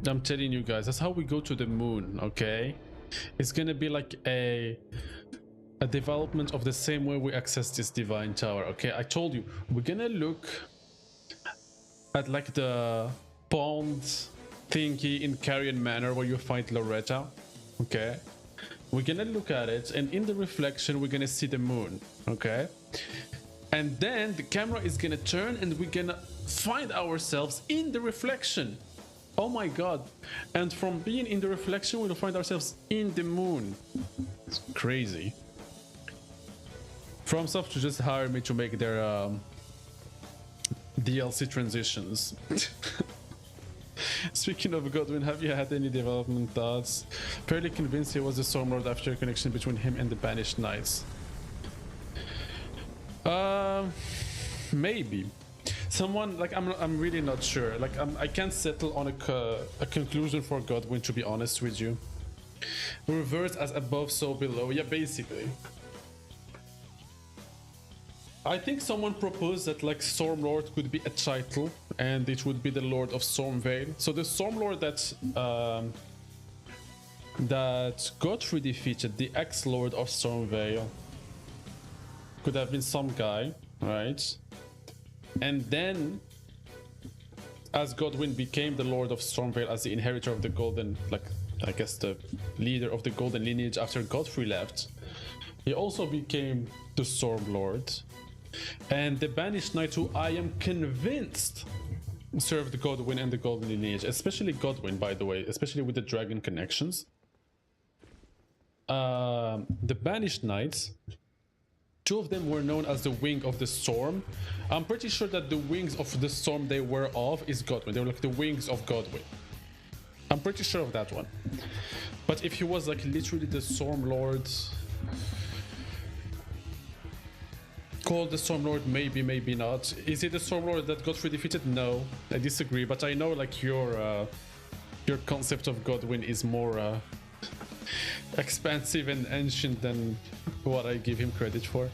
I'm telling you guys, that's how we go to the moon, okay? It's gonna be like a development of the same way we access this divine tower, okay? I told you, we're gonna look at like the pond thingy in Carrion Manor where you find Loretta, okay? We're gonna look at it, and in the reflection we're gonna see the moon, okay? And then the camera is gonna turn and we're gonna find ourselves in the reflection. Oh my god. And from being in the reflection we'll find ourselves in the moon. It's crazy. FromSoft to just hire me to make their DLC transitions. Speaking of Godwin, have you had any development thoughts? Fairly convinced he was the Stormlord after a connection between him and the Banished Knights. Maybe. Someone, like, I'm really not sure. Like, I can't settle on a conclusion for Godwin, to be honest with you. Reverse as above, so below. Yeah, basically. I think someone proposed that like Stormlord could be a title and it would be the Lord of Stormvale. So the Stormlord that Godfrey defeated, the ex-Lord of Stormvale, could have been some guy, right? And then as Godwin became the Lord of Stormvale, as the inheritor of the golden, like I guess the leader of the golden lineage after Godfrey left, he also became the Stormlord. And the Banished Knight, who I am convinced served Godwin and the golden lineage, especially Godwin, by the way, especially with the dragon connections. The Banished Knights, two of them were known as the Wing of the Storm. I'm pretty sure that the Wings of the Storm they were of is Godwin. They were like the Wings of Godwin. I'm pretty sure of that one. But if he was like literally the Stormlord, called the Stormlord, maybe, maybe not. Is it the Stormlord that Godfrey defeated? No, I disagree. But I know like your Your concept of Godwin is more expansive and ancient than what I give him credit for.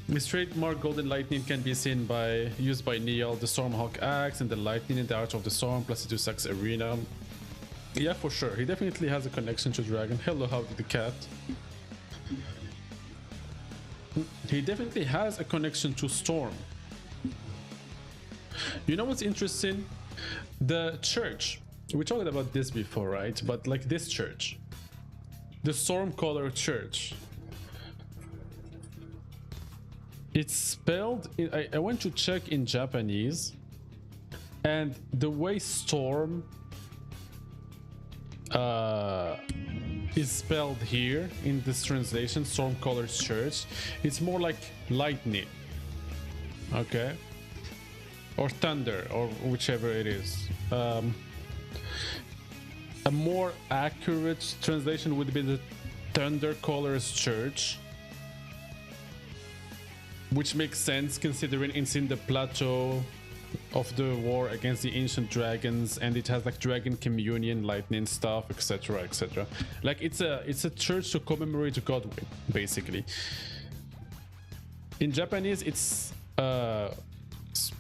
His trademark Golden Lightning can be seen used by Neil, the Stormhawk Axe, and the Lightning in the Art of the Storm, plus the Sax Arena. Yeah, for sure. He definitely has a connection to Dragon. Hello, Howdy the Cat. He definitely has a connection to Storm. You know what's interesting? The church. We talked about this before, right? But like this church. The Stormcaller Church. It's spelled... I went to check in Japanese. And the way Storm... is spelled here in this translation, Stormcaller's Church, it's more like lightning, okay, or thunder, or whichever it is. A more accurate translation would be the Thundercaller's Church, which makes sense considering it's in the plateau of the war against the ancient dragons, and it has like dragon communion, lightning stuff, etc, etc. Like it's a church to commemorate Godwin, basically. In Japanese it's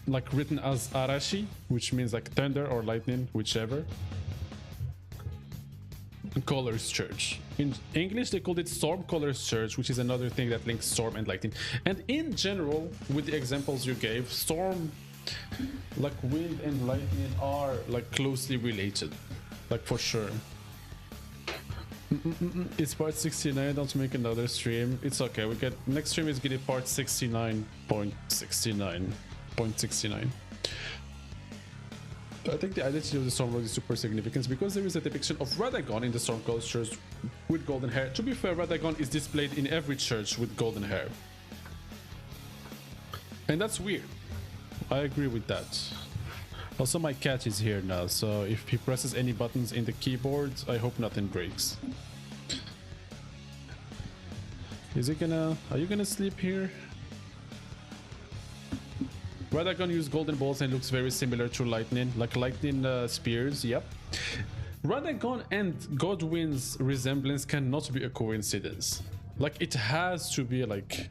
like written as arashi, which means like thunder or lightning, whichever. Caller's Church. In English they called it Stormcaller's Church, which is another thing that links storm and lightning. And in general, with the examples you gave, storm, like wind and lightning, are like closely related, like for sure. It's part 69. Don't make another stream. It's okay. We get next stream is getting part 69.69. I think the identity of the Stormlord is super significant because there is a depiction of Radagon in the Stormcaller's Church with golden hair. To be fair, Radagon is displayed in every church with golden hair, and that's weird. I agree with that. Also, my cat is here now, so if he presses any buttons in the keyboard, I hope nothing breaks. Is it gonna... Are you gonna sleep here? Radagon used golden balls and looks very similar to lightning, like lightning spears, yep. Radagon and Godwin's resemblance cannot be a coincidence. Like, it has to be like...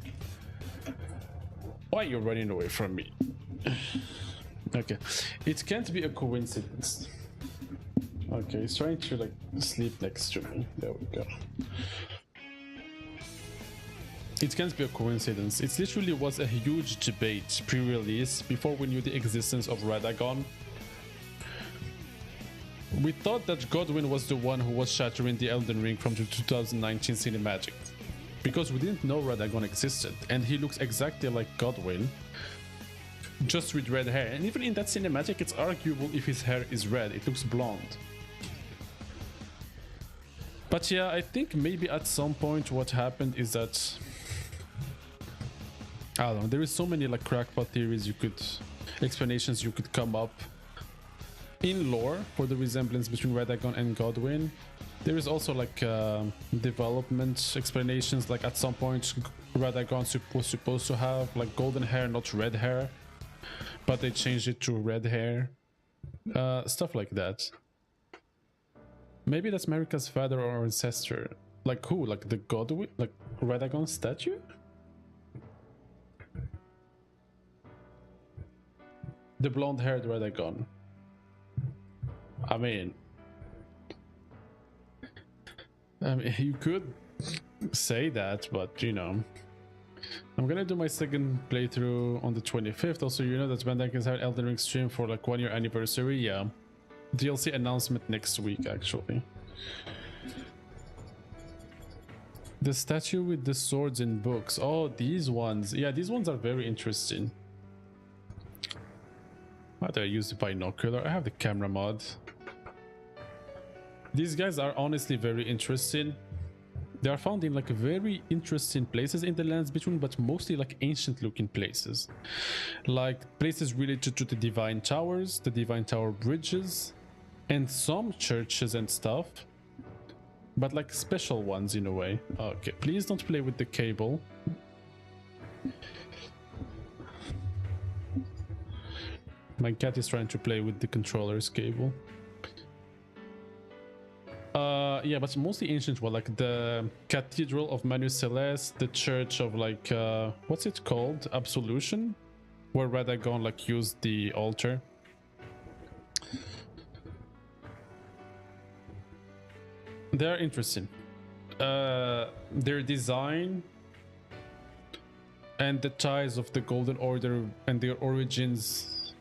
Why are you running away from me? Okay, it can't be a coincidence. Okay, he's trying to like sleep next to me. There we go. It can't be a coincidence. It literally was a huge debate pre-release before we knew the existence of Radagon. We thought that Godwin was the one who was shattering the Elden Ring from the 2019 cinematic, because we didn't know Radagon existed, and he looks exactly like Godwin, just with red hair. And even in that cinematic, it's arguable if his hair is red. It looks blonde. But yeah, I think maybe at some point what happened is that... I don't know, there is so many like crackpot theories explanations you could come up in lore for the resemblance between Radagon and Godwin. There is also like development explanations, like at some point Radagon was supposed to have like golden hair, not red hair, but they changed it to red hair. Stuff like that. Maybe that's Marika's father or ancestor. Like who? Like the Godwin? Like Radagon statue? The blonde-haired Radagon. I mean, you could say that, but you know, I'm gonna do my second playthrough on the 25th. Also, you know that Bandai is having Elden Ring stream for like 1 year anniversary. Yeah, DLC announcement next week actually. The statue with the swords in books. Oh, these ones. Yeah, these ones are very interesting. Why do I use the binocular? I have the camera mod. These guys are honestly very interesting. They are found in like very interesting places in the lands between, but mostly like ancient looking places. Like places related to the Divine Towers, the Divine Tower bridges, and some churches and stuff. But like special ones in a way. Okay, please don't play with the cable. My cat is trying to play with the controller's cable. Yeah, but mostly ancient one, like the Cathedral of Manu Celeste, the Church of like what's it called? Absolution, where Radagon like used the altar. They're interesting. Their design and the ties of the Golden Order and their origins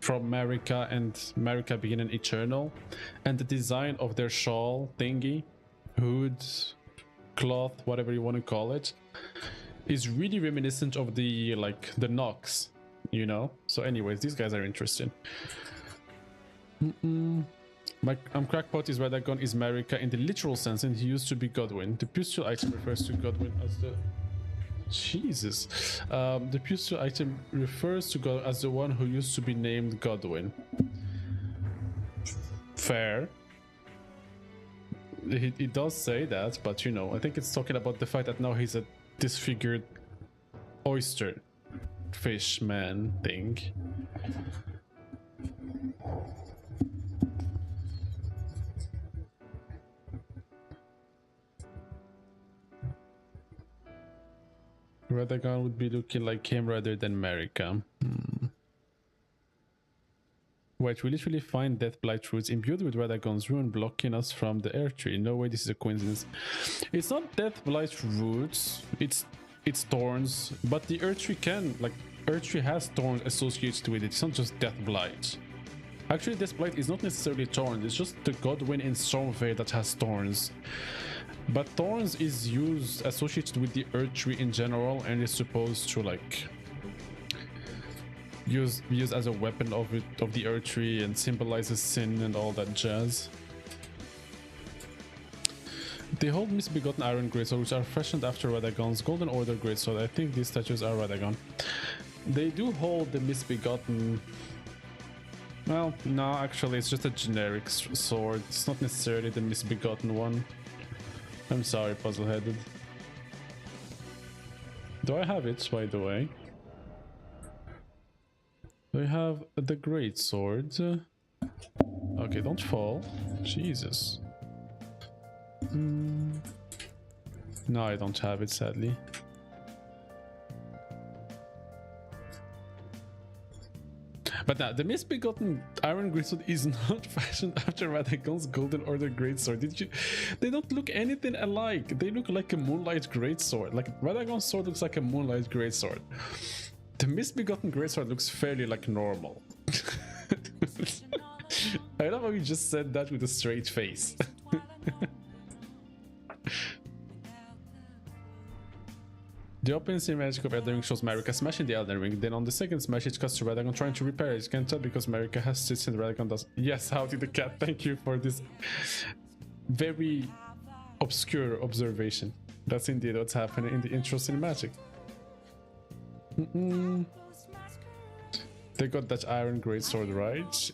from Marika and Marika being an eternal, and the design of their shawl thingy, hood, cloth, whatever you want to call it, is really reminiscent of the like the Nox, you know. So anyways, these guys are interesting. Crackpot is Radagon is Marika in the literal sense, and he used to be Godwin. The pustule item refers to Godwin as the Jesus. The pustule item refers to God as the one who used to be named Godwin. Fair. It does say that, but you know, I think it's talking about the fact that now he's a disfigured oyster fish man thing. Radagon would be looking like him rather than Marika. Wait, we literally find Deathblight roots imbued with Radagon's rune blocking us from the air tree. No way this is a coincidence. It's not Deathblight roots, it's thorns, but the earth tree can, like, earth tree has thorns associated with it. It's not just Deathblight. Actually, Deathblight is not necessarily thorns, it's just the Godwin in Stormveil that has thorns. But thorns is used associated with the earth tree in general, and is supposed to like used as a weapon of the earth tree and symbolizes sin and all that jazz. They hold misbegotten iron greatsword, which are fashioned after Radagon's Golden Order greatsword. I think these statues are Radagon. They do hold the misbegotten. Well, no, actually, it's just a generic sword. It's not necessarily the misbegotten one. I'm sorry, puzzle-headed. Do I have it, by the way? Do I have the great sword? Okay, don't fall. Jesus. No, I don't have it, sadly. But now, the misbegotten iron greatsword is not fashioned after Radagon's Golden Order greatsword. Did you? They don't look anything alike. They look like a Moonlight greatsword. Like Radagon's sword looks like a Moonlight greatsword. The misbegotten greatsword looks fairly like normal. I love how you just said that with a straight face. The open cinematic of Elden Ring shows Marika smashing the Elden Ring, then on the second smash it cuts to Radagon trying to repair it. You can tell because Marika has sits and Radagon does. Yes, Howdy the Cat, thank you for this very obscure observation. That's indeed what's happening in the intro cinematic. They got that iron greatsword right.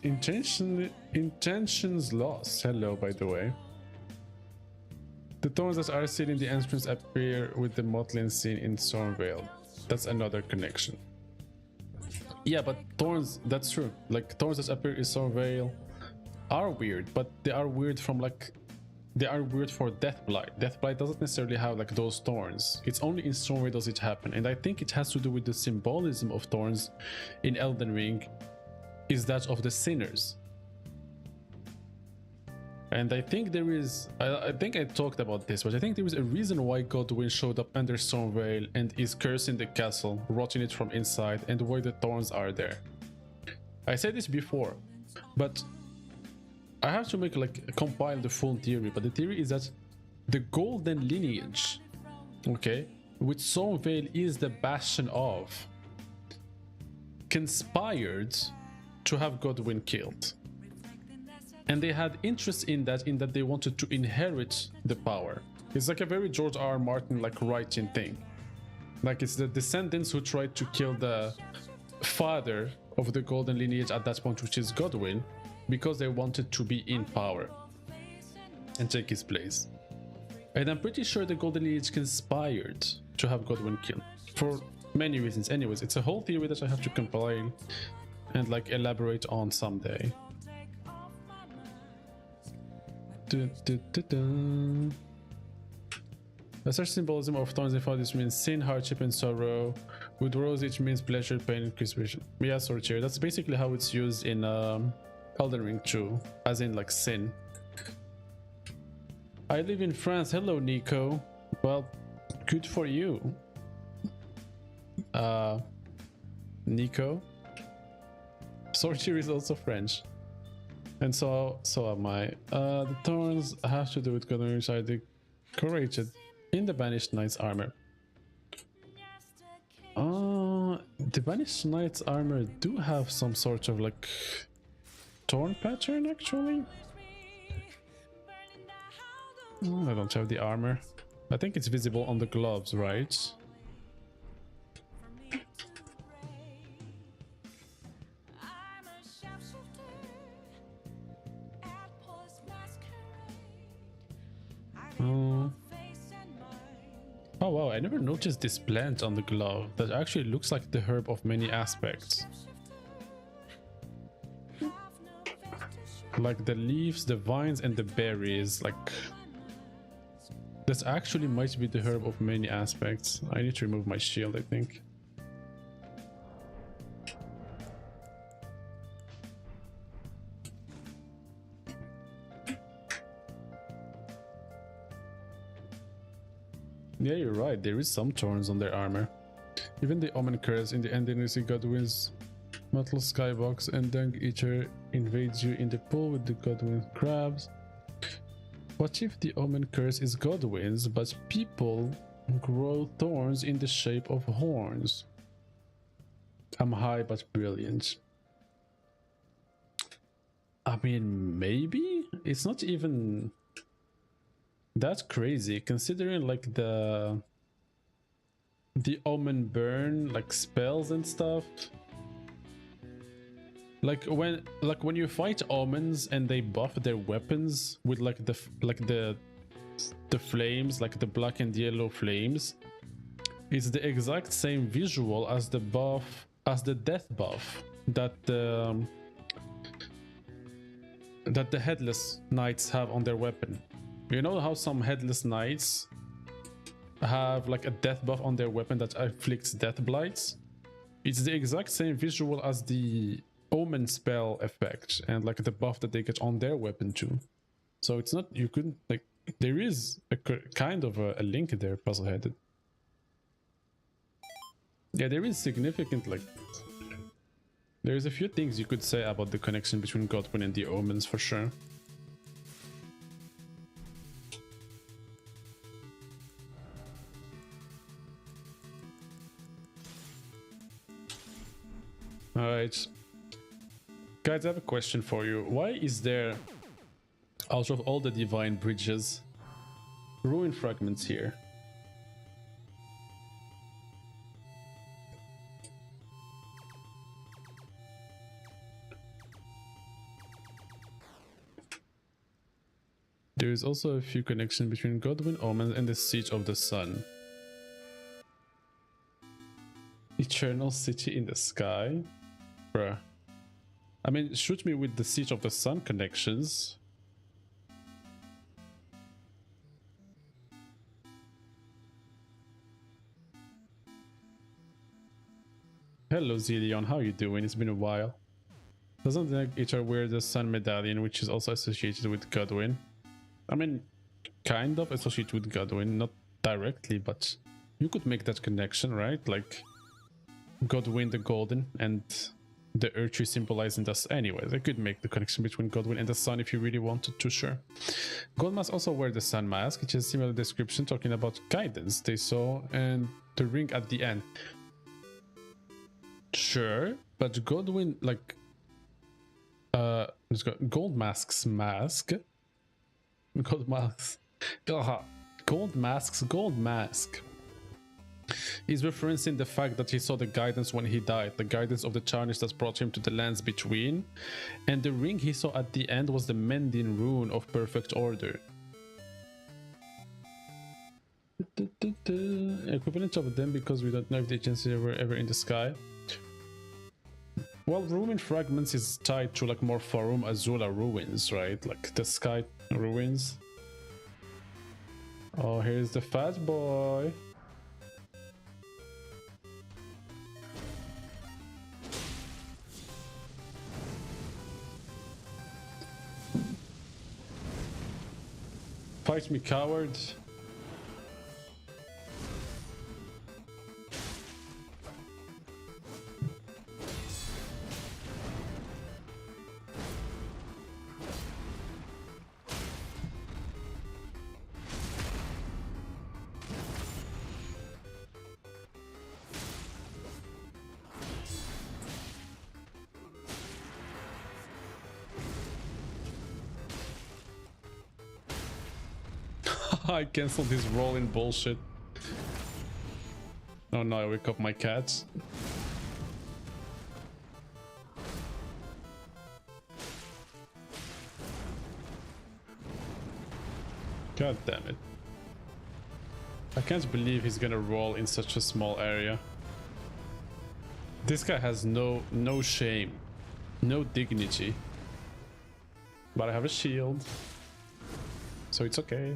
Intentions lost. Hello, by the way. The thorns that are seen in the entrance appear with the Motlin scene in Stormveil. That's another connection. Yeah, but thorns, that's true. Like, thorns that appear in Stormveil are weird, but they are weird from like... They are weird for Deathblight. Deathblight doesn't necessarily have like those thorns. It's only in Stormveil does it happen. And I think it has to do with the symbolism of thorns in Elden Ring is that of the sinners. And I think there is, I think I talked about this, but I think there is a reason why Godwin showed up under Stormveil and is cursing the castle, rotting it from inside, and why the thorns are there. I said this before, but I have to make like compile the full theory. But the theory is that the golden lineage, okay, which Stormveil is the bastion of, conspired to have Godwin killed. And they had interest in that they wanted to inherit the power. It's like a very George R.R. Martin like writing thing. Like it's the descendants who tried to kill the father of the golden lineage at that point, which is Godwin, because they wanted to be in power and take his place. And I'm pretty sure the golden lineage conspired to have Godwin killed for many reasons. Anyways, it's a whole theory that I have to compile and like elaborate on someday. The such symbolism of thorns and fathers means sin, hardship, and sorrow. With rose, it means pleasure, pain, and crucifixion. Yeah, sorry, cheer. That's basically how it's used in Elden Ring 2, as in like sin. I live in France. Hello, Nico. Well, good for you. Nico. Sorcerer is also French. And so am I. The thorns have to do with God inside the decorated in the Banished Knight's armor. The Banished Knight's armor do have some sort of like torn pattern actually. I don't have the armor. I think it's visible on the gloves, right? Oh wow, I never noticed this plant on the glove that actually looks like the herb of many aspects. Like the leaves, the vines, and the berries, like this actually might be the herb of many aspects. I need to remove my shield, I think. Yeah, you're right, there is some thorns on their armor. Even the Omen Curse in the ending, you see Godwin's metal skybox and Dung Eater invades you in the pool with the Godwin crabs. What if the Omen Curse is Godwin's, but people grow thorns in the shape of horns? I'm high but brilliant. I mean, maybe? It's not even that's crazy, considering like the Omen Burn, like spells and stuff. Like when you fight omens and they buff their weapons with like the flames, like the black and yellow flames, it's the exact same visual as the death buff that the headless knights have on their weapon. You know how some headless knights have like a death buff on their weapon that inflicts death blights? It's the exact same visual as the Omen spell effect and like the buff that they get on their weapon too. So it's not, you couldn't like, there is a kind of a link there, puzzle-headed. Yeah, there is significant, like, there's a few things you could say about the connection between Godwin and the Omens for sure. Alright. Guys, I have a question for you. Why is there, out of all the divine bridges, ruin fragments here? There is also a few connections between Godwin, Omen, and the Siege of the Sun. Eternal City in the Sky? Bruh. I mean, shoot me with the Siege of the Sun connections. Hello Zillion, how you doing? It's been a while. Doesn't like Ichar wear the Sun Medallion, which is also associated with Godwin? I mean, kind of associated with Godwin, not directly, but you could make that connection, right? Like Godwin the Golden and the Earth Tree symbolizing us. Anyways, I could make the connection between Godwin and the Sun if you really wanted to, sure. Goldmask also wear the Sun Mask, which is a similar description talking about guidance they saw and the ring at the end. Sure, but Godwin, like, let's go. Goldmask's mask. Gold mask. Gold mask's gold mask. He's referencing the fact that he saw the guidance when he died, the guidance of the Charnish that brought him to the lands between, and the ring he saw at the end was the Mending Rune of Perfect Order. Equivalent of them because we don't know if the agencies were ever in the sky. Well, Ruin Fragments is tied to like more Forum Azula ruins, right? Like the Sky ruins. Oh, here's the fat boy. Fight me, coward. I cancelled his rolling bullshit. Oh no, I wake up my cats. God damn it. I can't believe he's gonna roll in such a small area. This guy has no shame, no dignity. But I have a shield, so it's okay.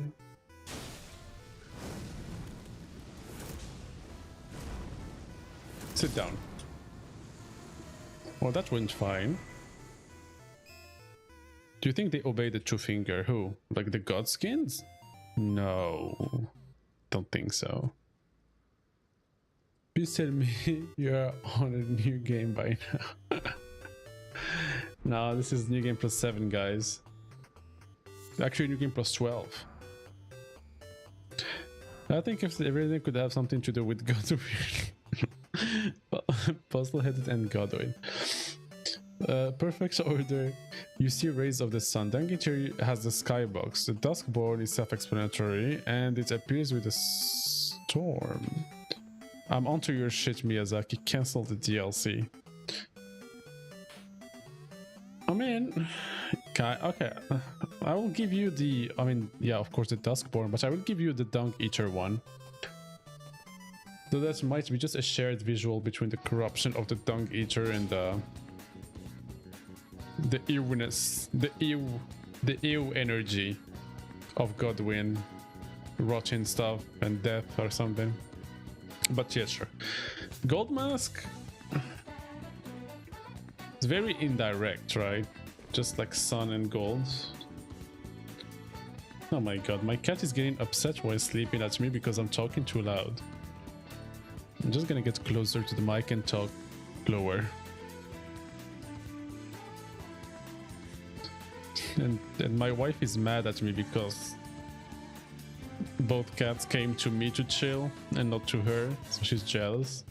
Sit down. Well, that went fine. Do you think they obey the two finger? Who? Like the Godskins? No. Don't think so. Please tell me you're on a new game by now. No, this is new game plus 7, guys. Actually, new game plus 12. I think if everything could have something to do with Godwin. Puzzle-headed and Godwin. Perfect order. You see rays of the sun. Dangitary has the skybox. The Duskborn is self-explanatory, and it appears with a storm. I'm onto your shit, Miyazaki. Cancel the DLC. I mean, okay. I will give you the. I mean, yeah, of course, the Duskborn, but I will give you the Dung Eater one. So that might be just a shared visual between the corruption of the Dung Eater and the ewness, the ew energy of Godwin, rotting stuff and death or something. But yeah, sure. Gold Mask. It's very indirect, right? Just like sun and gold. Oh my god, my cat is getting upset while sleeping at me because I'm talking too loud. I'm just gonna get closer to the mic and talk lower. And my wife is mad at me because both cats came to me to chill and not to her, so she's jealous.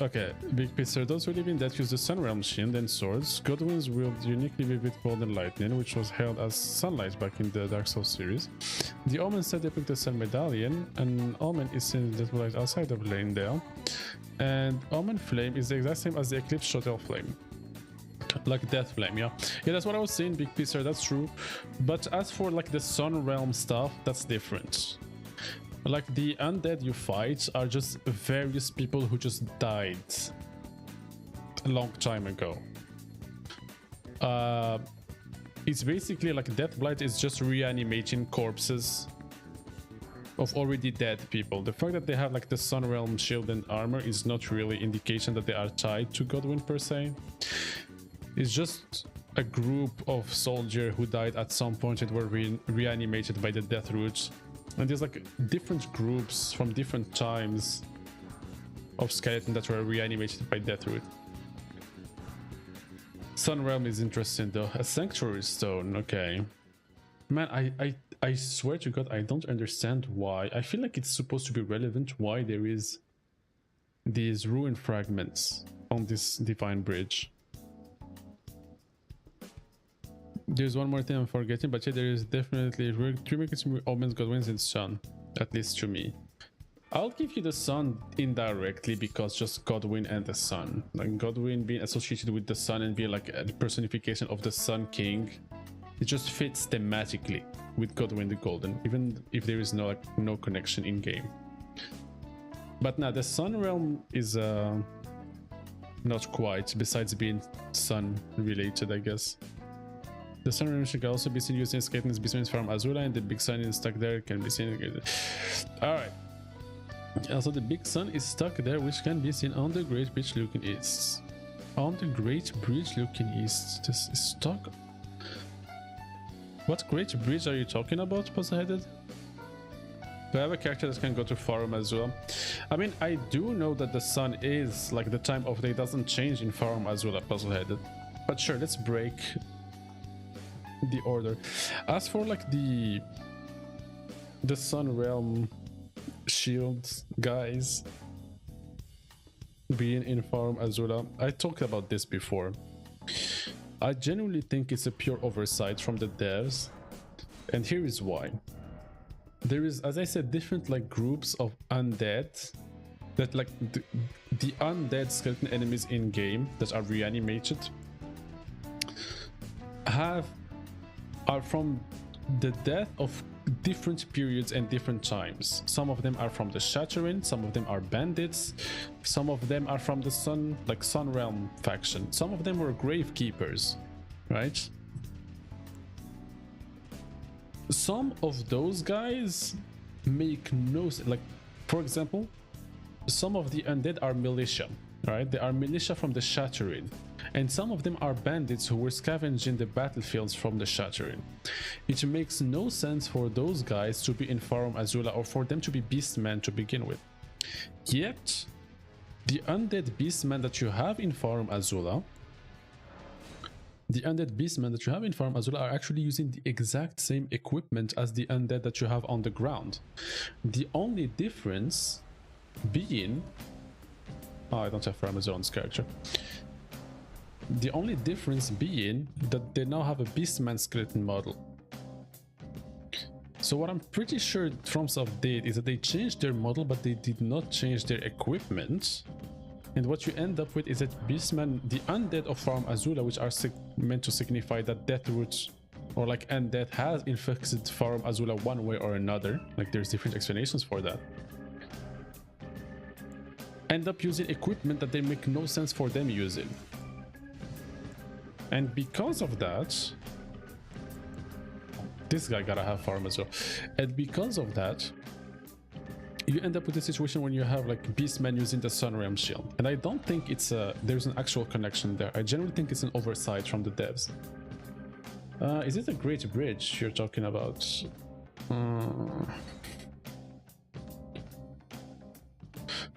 Okay, big picture. Those who live in that use the Sun Realm shield and swords. Godwin's wield uniquely vivid golden lightning, which was held as sunlight back in the Dark Souls series. The Omen set depict the Sun Medallion, and Omen is seen that light outside of Lanedale. And Omen Flame is the exact same as the Eclipse Shuttle Flame. Like Death Flame, yeah. Yeah, that's what I was saying, big picture, that's true. But as for like the Sun Realm stuff, that's different. Like the undead you fight are just various people who just died a long time ago. It's basically like Deathblight is just reanimating corpses of already dead people. The fact that they have like the Sun Realm shield and armor is not really indication that they are tied to Godwin per se. It's just a group of soldiers who died at some point and were reanimated by the Death Root. And there's like different groups from different times of skeleton that were reanimated by Deathroot. Sun Realm is interesting though. A Sanctuary Stone, okay. Man, I swear to God, I don't understand why. I feel like it's supposed to be relevant why there is these ruin fragments on this Divine Bridge. There's one more thing I'm forgetting, but yeah, there is definitely three Omens, Godwins, and Sun, at least to me. I'll give you the Sun indirectly because just Godwin and the Sun. Like Godwin being associated with the Sun and being like a personification of the Sun King, it just fits thematically with Godwin the Golden, even if there is no connection in game. But now the Sun Realm is not quite, besides being sun related, I guess. The Sun Realm can also be seen using Skaten's Beastman's Farm Azula, and the Big Sun is stuck there, can be seen. Alright. Also, the Big Sun is stuck there, which can be seen on the Great Bridge looking east. On the Great Bridge looking east. This is stuck. What Great Bridge are you talking about, Puzzleheaded? Do I have a character that can go to Farum Azula? I mean, I do know that the sun is, like, the time of day doesn't change in Farum Azula, Puzzleheaded. But sure, let's break the order. As for, like, the Sun Realm shield guys being in Farum Azula, I talked about this before. I genuinely think it's a pure oversight from the devs, and here is why. There is, as I said, different like groups of undead that like the undead skeleton enemies in game that are reanimated are from the death of different periods and different times. Some of them are from the Shatterin, some of them are bandits, some of them are from the Sun Realm faction, some of them were Gravekeepers, right? Some of those guys make no sense. Like, for example, some of the undead are militia, right? They are militia from the Shatterin, and some of them are bandits who were scavenging the battlefields from the Shatterin. It makes no sense for those guys to be in Farum Azula or for them to be beastmen to begin with. Yet, the undead beastmen that you have in Farum Azula, are actually using the exact same equipment as the undead that you have on the ground. The only difference being... Oh, I don't have Farum Azula's character. The only difference being that they now have a Beastman skeleton model. So what I'm pretty sure FromSoft did is that they changed their model, but they did not change their equipment. And what you end up with is that Beastman, the undead of Farum Azula, which are meant to signify that Deathroot or like undead has infected Farum Azula one way or another, like there's different explanations for that, end up using equipment that they make no sense for them using. And because of that, this guy gotta have Farum Azula. And because of that, you end up with a situation when you have like Beastmen using the Sun Realm shield. And I don't think it's there's an actual connection there. I generally think it's an oversight from the devs. Is it a Great Bridge you're talking about?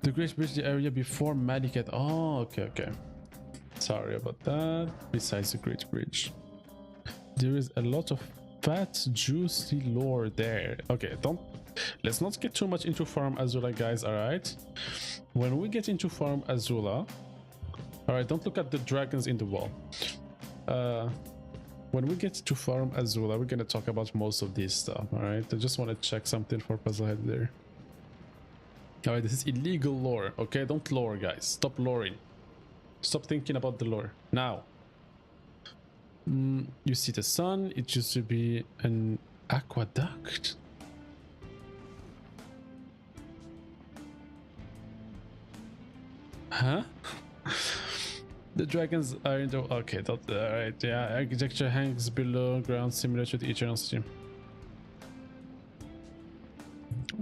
The Great Bridge, the area before Malikat. Oh, okay. Sorry about that. Besides the Great Bridge, there is a lot of fat, juicy lore there. Okay, let's not get too much into Farum Azula, guys, alright? When we get into Farum Azula... Alright, don't look at the dragons in the wall. When we get to Farum Azula, we're gonna talk about most of this stuff, alright? I just want to check something for Puzzlehead there. Alright, this is illegal lore, okay? Don't lore, guys. Stop loring. Stop thinking about the lore. Now. You see the sun, it used to be an aqueduct. Huh? The dragons are in the... Okay, alright, yeah. Architecture hangs below ground similar to the Eternal City.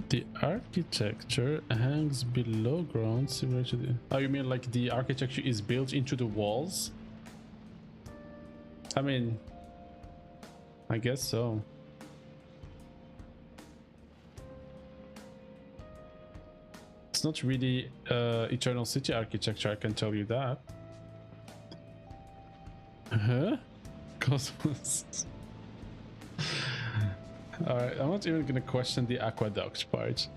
The architecture hangs below ground similar to the... Oh, you mean like the architecture is built into the walls? I mean... I guess so. It's not really Eternal City architecture, I can tell you that. Huh? Cosmos. Alright, I'm not even gonna question the aqueduct part.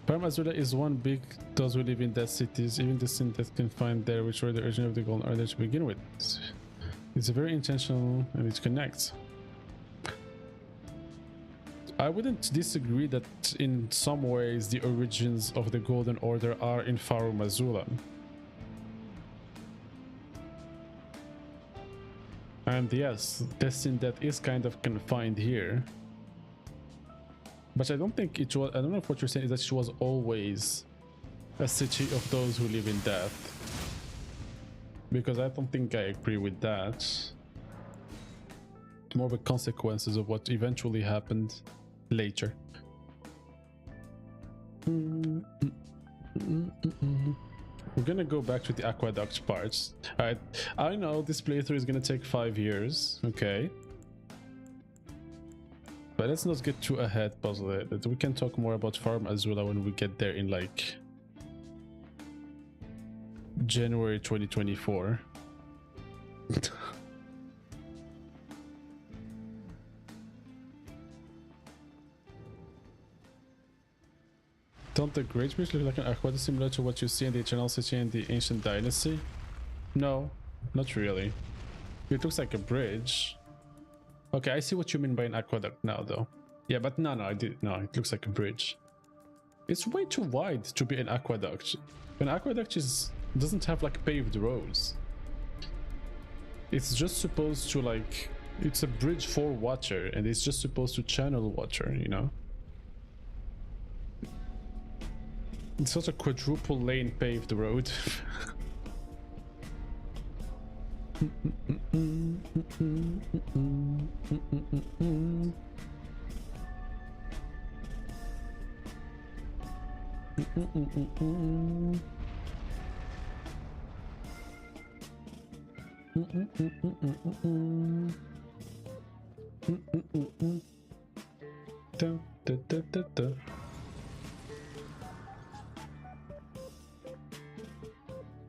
Farum Azula is one big those who live in dead cities, even the sin that can find there, which were the origin of the Golden Order to begin with. It's very intentional and it connects. I wouldn't disagree that in some ways the origins of the Golden Order are in Farum Azula. And yes, Destin that is kind of confined here. But I don't think it was, I don't know if what you're saying is that it was always a city of those who live in death. Because I don't think I agree with that. More the consequences of what eventually happened later. We're gonna go back to the aqueduct parts. Alright, I know this playthrough is gonna take 5 years, okay. But let's not get too ahead, puzzle. We can talk more about Farm Azula when we get there in like January 2024. Don't the Great Bridge look like an aqueduct similar to what you see in the Eternal City and the Ancient Dynasty? No, not really. It looks like a bridge. Okay, I see what you mean by an aqueduct now, though. Yeah, but no, it looks like a bridge. It's way too wide to be an aqueduct. An aqueduct doesn't have like paved roads. It's just supposed to like, it's a bridge for water, and it's just supposed to channel water, you know? It's not a quadruple lane paved road.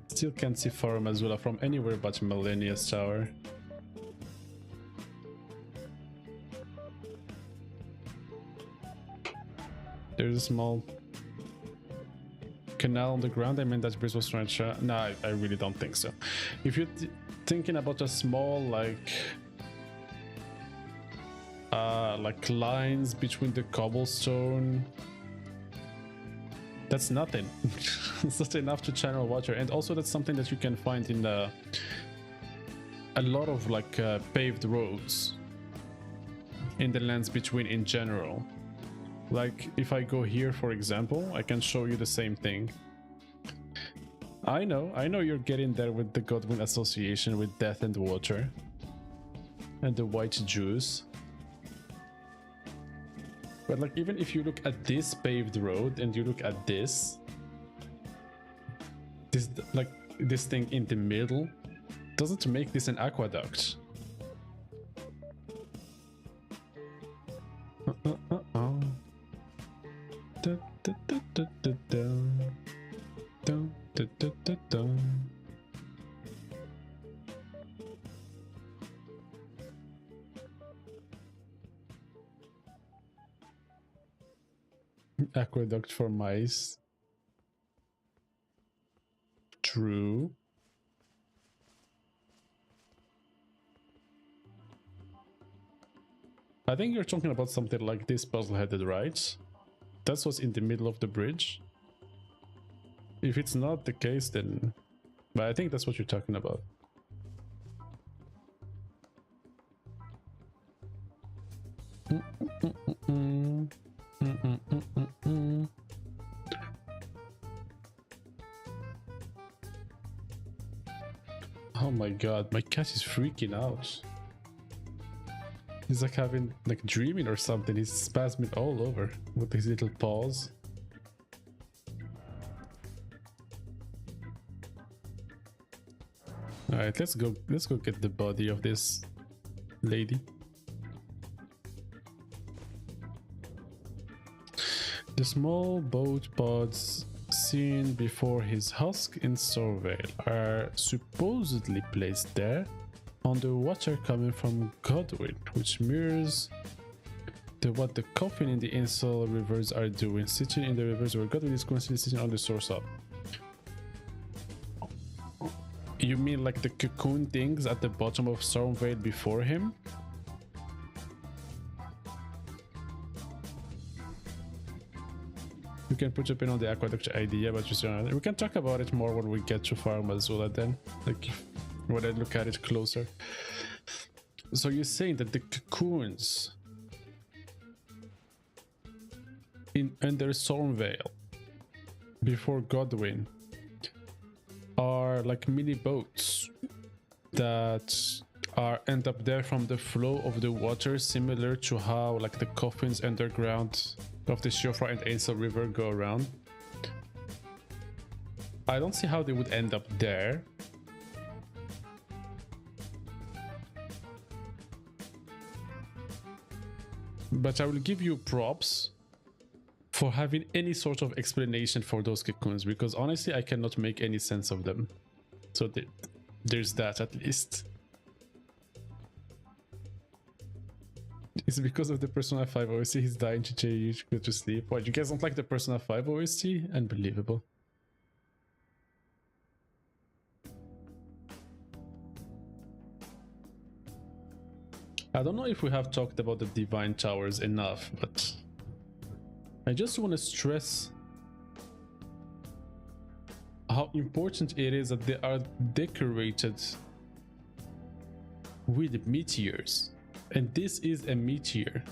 Still can't see Farm Azula from anywhere but Millennia's Tower. There's a small canal on the ground. I mean, that bridge was trying to... No, I really don't think so. If you're thinking about a small, like lines between the cobblestone, that's nothing. It's not enough to channel water. And also that's something that you can find in a lot of like paved roads in the lands between in general. Like if I go here, for example, I can show you the same thing. I know you're getting there with the Godwin association with death and water and the white juice. But like even if you look at this paved road and you look at this like this thing in the middle, doesn't make this an aqueduct. Aqueduct for mice. True. I think you're talking about something like this puzzle-headed, right? That's what's in the middle of the bridge. If it's not the case, then... But I think that's what you're talking about. Oh my god, my cat is freaking out. He's like having, like dreaming or something. He's spasming all over with his little paws. Alright, let's go get the body of this lady. The small boat pods seen before his husk in Sorvale are supposedly placed there on the water coming from Godwin, which mirrors what the coffin in the Insel rivers are doing, sitting in the rivers where Godwin is constantly sitting on the source of. You mean like the cocoon things at the bottom of Stormvale before him? We can put a pin on the aqueduct idea, but we can talk about it more when we get to Farm Azula then, like when I look at it closer. So you're saying that the cocoons in under Stormvale before Godwin are like mini boats that end up there from the flow of the water, similar to how like the coffins underground of the Shofar and Ainsel River go around. I don't see how they would end up there. But I will give you props for having any sort of explanation for those cocoons, because honestly I cannot make any sense of them. So there's that at least. It's because of the Persona 5 OST he's dying to change, go to sleep. What, you guys don't like the Persona 5 OST? Unbelievable. I don't know if we have talked about the Divine Towers enough, but I just want to stress how important it is that they are decorated with meteors. And this is a meteor.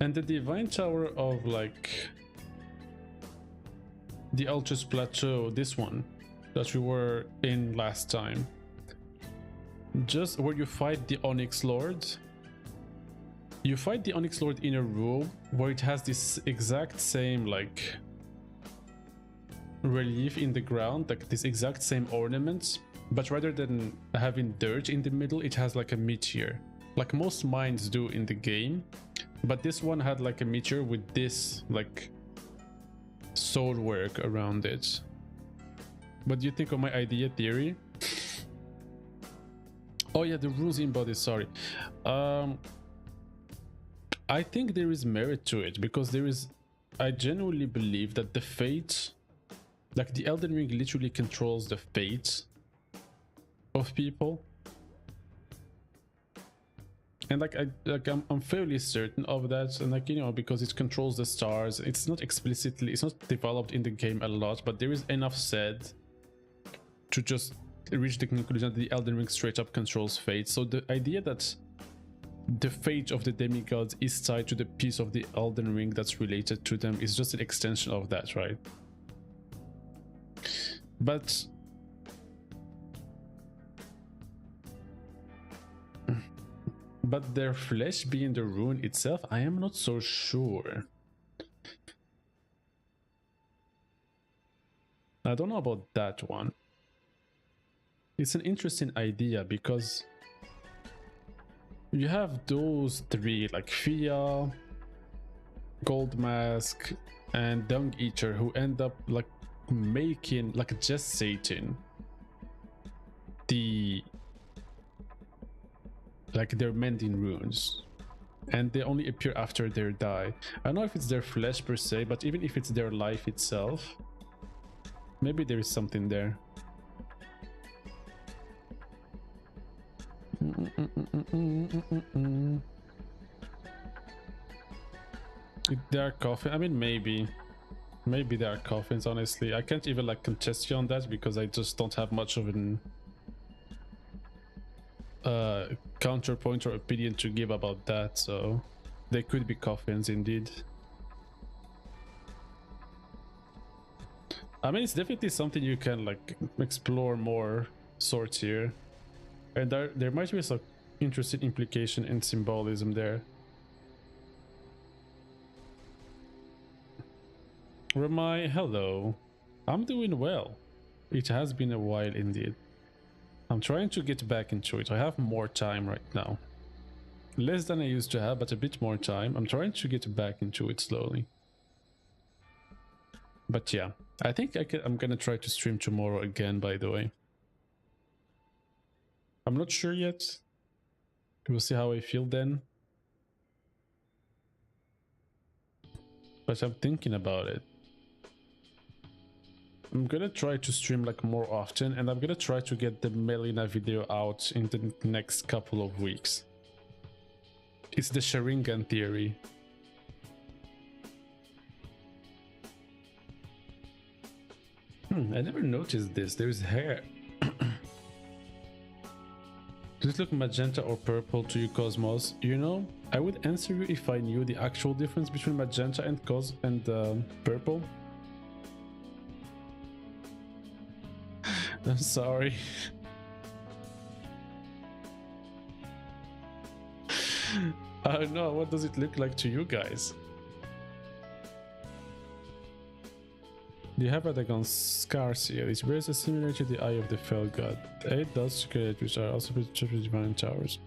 And the Divine Tower of like the Ultra's Plateau, this one that we were in last time, just where you fight the Onyx Lord. You fight the Onyx Lord in a room where it has this exact same like relief in the ground, like this exact same ornaments, but rather than having dirt in the middle, it has like a meteor, like most mines do in the game. But this one had like a meteor with this like sword work around it. What do you think of my idea theory? Oh yeah, the rules in body, sorry. I think there is merit to it, because I genuinely believe that the fate, like the Elden Ring literally controls the fate of people. And like I'm fairly certain of that, and like, you know, because it controls the stars. It's not developed in the game a lot, but there is enough said to just reach the conclusion that the Elden Ring straight up controls fate. So the idea that the fate of the demigods is tied to the piece of the Elden Ring that's related to them is just an extension of that, right? But their flesh being the rune itself, I am not so sure. I don't know about that one. It's an interesting idea, because you have those three, like Fia, Gold Mask, and Dung Eater, who end up like making, like gestating they're mending runes, and they only appear after they die. I don't know if it's their flesh per se, but even if it's their life itself, maybe there is something there. They are coffins. I mean, maybe they are coffins. Honestly, I can't even like contest you on that, because I just don't have much of an counterpoint or opinion to give about that. So they could be coffins indeed. I mean, it's definitely something you can like explore more sorts here, and there might be some interesting implication and symbolism there. Ramai, hello. I'm doing well. It has been a while indeed. I'm trying to get back into it. I have more time right now. Less than I used to have, but a bit more time. I'm trying to get back into it slowly. But yeah, I think I'm gonna try to stream tomorrow again, by the way. I'm not sure yet. We'll see how I feel then. But I'm thinking about it. I'm gonna try to stream like more often, and I'm gonna try to get the Melina video out in the next couple of weeks. It's the Sharingan theory. I never noticed this. There's hair Does it look magenta or purple to you, Cosmos? You know, I would answer you if I knew the actual difference between magenta and purple. I'm sorry. I don't know, what does it look like to you guys? Do you have Radagon's scars here? It wears a similar to the Eye of the Fell God. 8 dots create, which are also divine towers.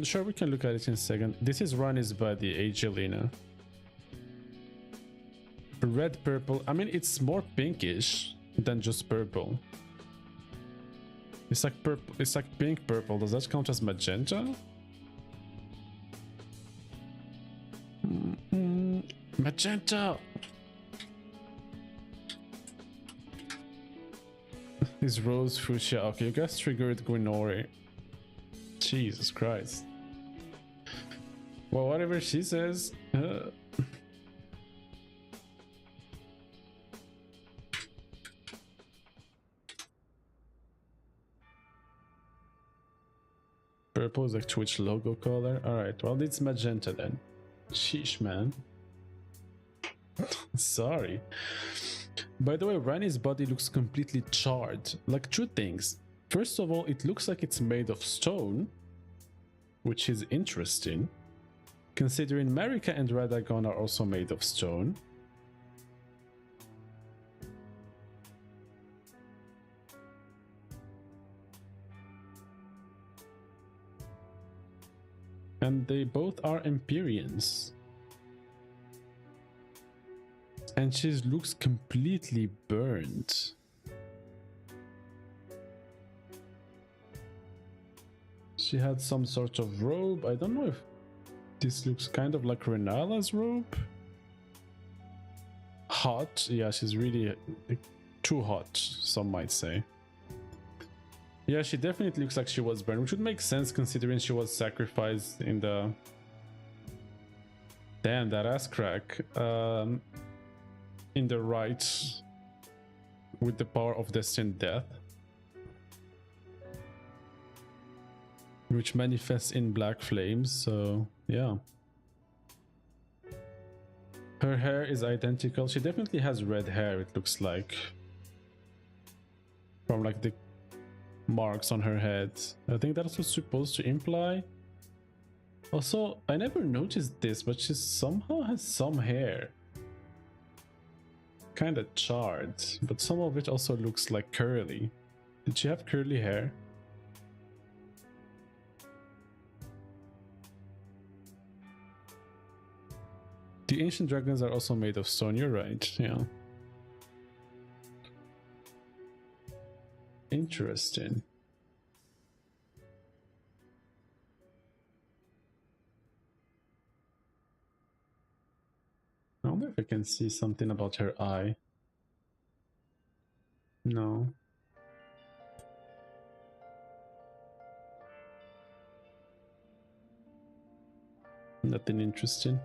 Sure, we can look at it in a second. This is Ronnie's body, Angelina. Red, purple. I mean, it's more pinkish than just purple. It's like purple. It's like pink purple. Does that count as magenta? Magenta. Is rose fuchsia. Okay, you guys triggered Gwynori. Jesus Christ. Well, whatever she says. Purple is like Twitch logo color. Alright, well, it's magenta then. Sheesh, man. Sorry. By the way, Rani's body looks completely charred. Like, two things. First of all, it looks like it's made of stone, which is interesting, considering Marika and Radagon are also made of stone. And they both are Empyreans. And she looks completely burned. She had some sort of robe. I don't know if this looks kind of like Renala's robe. Hot. Yeah, she's really too hot, some might say. Yeah, she definitely looks like she was burned, which would make sense considering she was sacrificed in the... Damn, that ass crack. In the rite with the power of destined death, which manifests in black flames. So yeah, her hair is identical. She definitely has red hair, it looks like, from like the marks on her head. I think that's what's supposed to imply. Also, I never noticed this, but she somehow has some hair. Kind of charred, but some of it also looks like curly. Did she have curly hair? The ancient dragons are also made of stone, you're right, yeah. Interesting. I wonder if I can see something about her eye. No. Nothing interesting.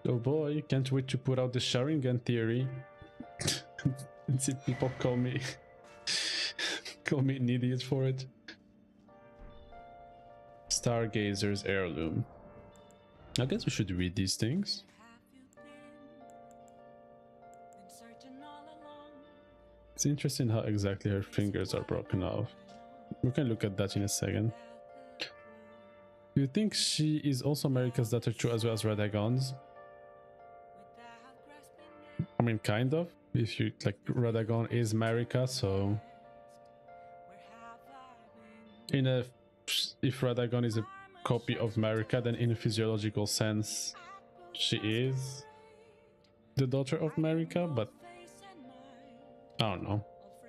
Oh boy, can't wait to put out the Sharingan theory. And see people call me an idiot for it. Stargazer's heirloom. I guess we should read these things. It's interesting how exactly her fingers are broken off. We can look at that in a second. Do you think she is also Marika's daughter too, as well as Radagon's? I mean, kind of. If you like, Radagon is Marika, so if Radagon is a copy of Marika, then in a physiological sense she is the daughter of Marika, but I don't know.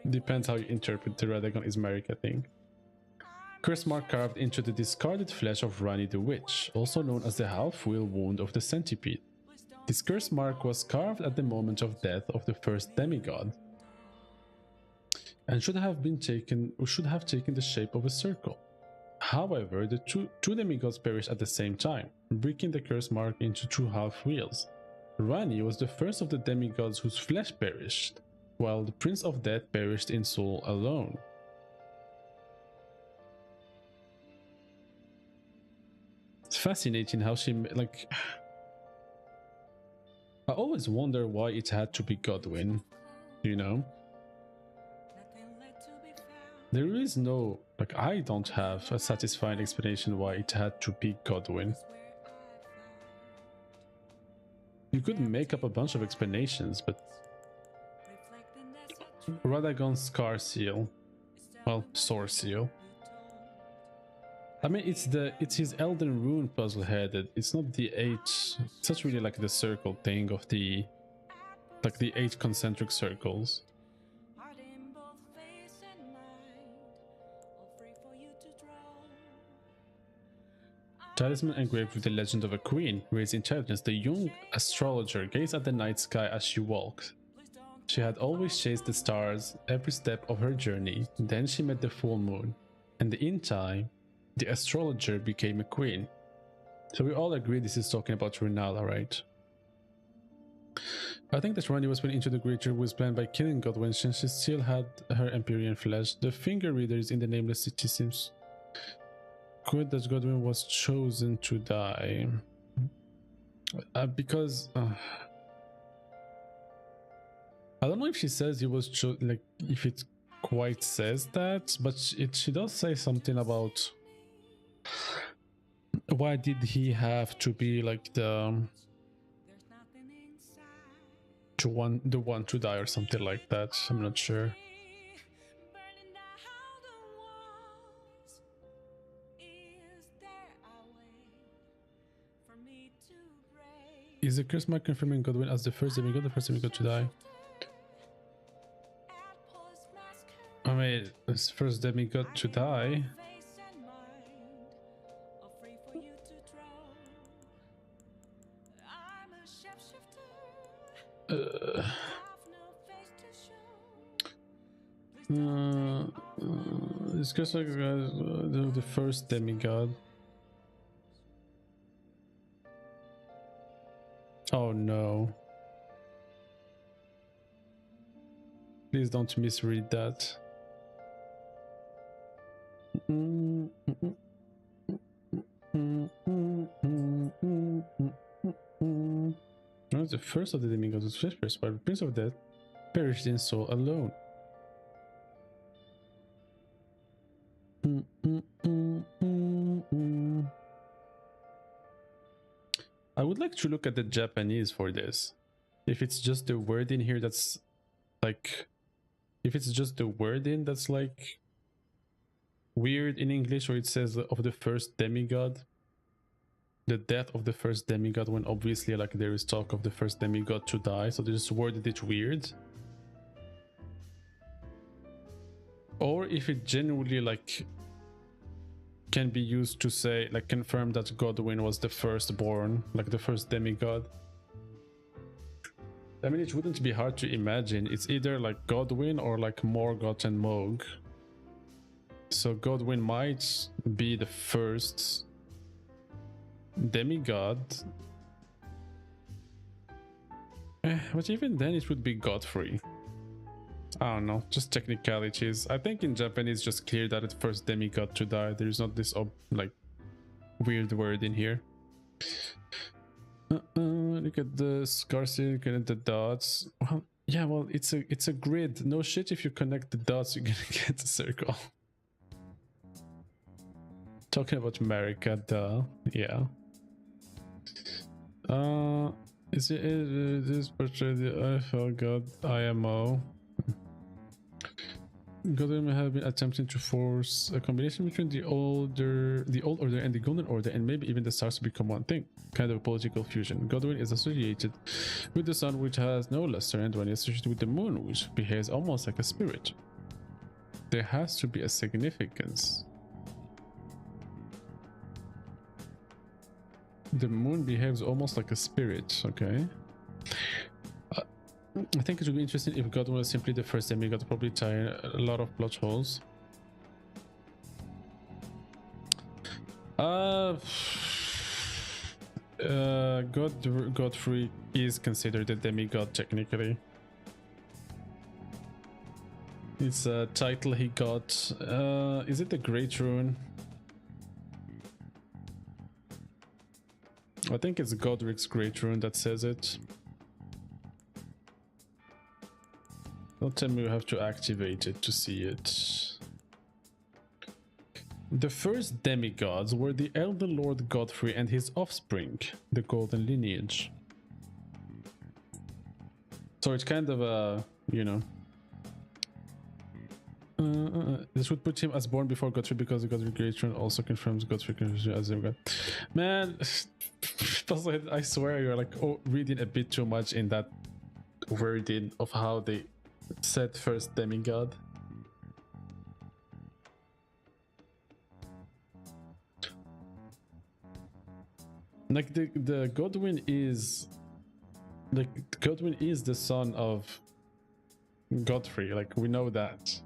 Depends how you interpret the Radagon is Marika thing. Curse mark carved into the discarded flesh of Rani the Witch, also known as the half-wheel wound of the centipede. This curse mark was carved at the moment of death of the first demigod, and should have taken the shape of a circle. However, the two demigods perished at the same time, breaking the curse mark into two half-wheels. Rani was the first of the demigods whose flesh perished, while the Prince of Death perished in soul alone. It's fascinating how she like. I always wonder why it had to be Godwin, you know? There is no, like, I don't have a satisfying explanation why it had to be Godwin. You could make up a bunch of explanations, but Radagon's Scar Seal, well, Sword Seal. I mean, it's his Elden Rune puzzle headed. It's not the 8. It's not really like the circle thing of the, like the 8 concentric circles. Talisman engraved with the legend of a queen. Raised intelligence, the young astrologer gazed at the night sky as she walked. She had always chased the stars every step of her journey. Then she met the full moon, and in time, the astrologer became a queen. So we all agree this is talking about Renala, right? I think that Randy was put into the creature was planned by killing Godwin since she still had her Empyrean flesh. The finger readers in the Nameless City seems good that Godwin was chosen to die. Because I don't know if she says he was chosen, like if it quite says that, but she does say something about why did he have to be like the one to die or something like that. I'm not sure. Is the curse mark confirming Godwin as the first demigod, the first demigod to die? I mean, it's first demigod to die. It's just like the first demigod. Oh no. Please don't misread that. No, the first of the demigods was first, but the Prince of Death perished in soul alone. I would like to look at the Japanese for this. If it's just the word in here that's like, if it's just the wording that's like weird in English, or it says of the first demigod, the death of the first demigod, when obviously like there is talk of the first demigod to die, so they just worded it weird. Or if it genuinely like can be used to say, like, confirm that Godwin was the firstborn, like the first demigod. I mean, it wouldn't be hard to imagine. It's either like Godwin or like Morgoth and Mohg. So Godwin might be the first demigod. But even then it would be Godfrey. I don't know, just technicalities. I think in Japanese it's just clear that it's first demigod to die. There's not this like weird word in here. Look at the scarcity, look at the dots. Well, yeah, well, it's a grid. No shit, if you connect the dots, you're gonna get a circle. Talking about America, duh. Yeah. Is this portrait the oh god, IMO? Godwin may have been attempting to force a combination between the old order and the golden order, and maybe even the stars to become one thing, kind of a political fusion. Godwin is associated with the sun, which has no luster, and when it's associated with the moon, which behaves almost like a spirit. There has to be a significance. The moon behaves almost like a spirit, okay? I think it would be interesting if Godwin was simply the first demigod, probably tie a lot of plot holes. Godfrey is considered a demigod technically. It's a title he got. Is it the Great Rune? I think it's Godric's Great Rune that says it. Don't tell me you have to activate it to see it. The first demigods were the Elder Lord Godfrey and his offspring, the Golden Lineage. So it's kind of a, you know... this would put him as born before Godfrey because the Godfrey Great Rune also confirms Godfrey as a god. Man, I swear you're like reading a bit too much in that wording of how they said first demigod. Like the Godwyn is the son of Godfrey, like we know that.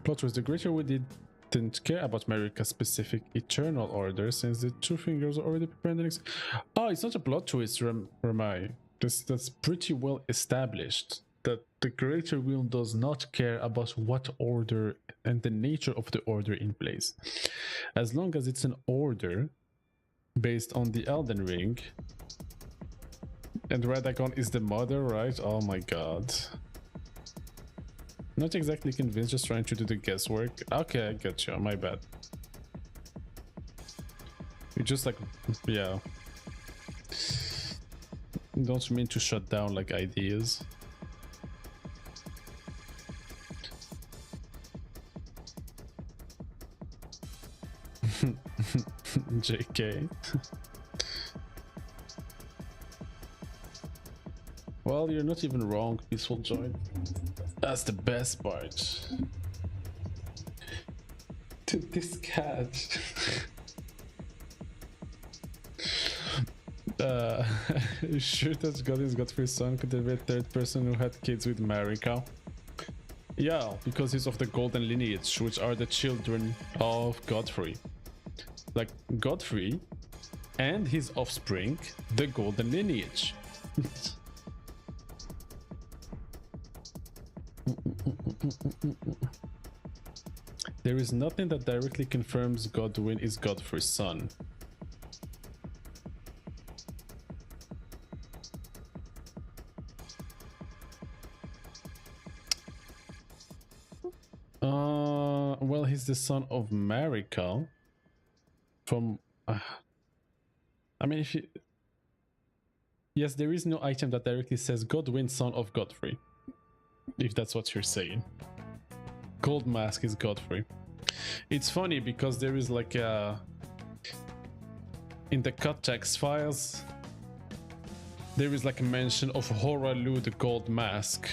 Plot twist: the Greater we didn't care about Marika's specific eternal order since the two fingers are already prepared the next. Oh, it's not a plot twist, Ramai. That's pretty well established. That the Greater Will does not care about what order and the nature of the order in place. As long as it's an order based on the Elden Ring, and Radagon is the mother, right? Oh my god. Not exactly convinced, just trying to do the guesswork. Okay, I get you, my bad. You just like, yeah. Don't mean to shut down like ideas. JK. Well, you're not even wrong, Peaceful Joy. That's the best part. Dude, this cat. Sure that Godwyn's Godfrey's son could have been a third person who had kids with Marika. Yeah, because he's of the Golden Lineage, which are the children of Godfrey. Like Godfrey and his offspring, the Golden Lineage. There is nothing that directly confirms Godwyn is Godfrey's son. Well, he's the son of Marika. From, I mean, if you... Yes, there is no item that directly says Godwyn, son of Godfrey. If that's what you're saying. Gold Mask is Godfrey. It's funny because there is like a... In the cut text files, there is like a mention of Horalu the Gold Mask.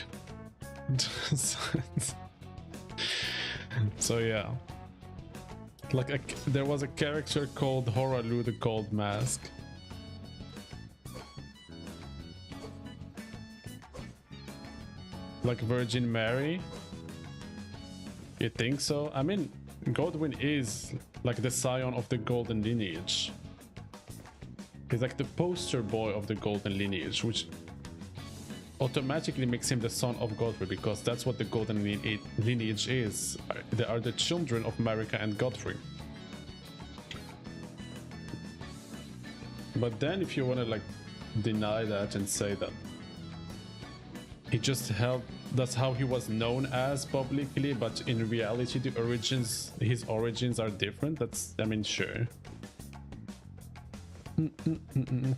So yeah. Like there was a character called Horalu the Gold Mask. Like Virgin Mary? You think so? I mean, Godwyn is like the scion of the Golden Lineage. He's like the poster boy of the Golden Lineage, which automatically makes him the son of Godfrey, because that's what the Golden Lineage is. They are the children of Marika and Godfrey. But then if you want to like deny that and say that he just held, that's how he was known as publicly, but in reality the origins, his origins are different, that's, I mean, sure.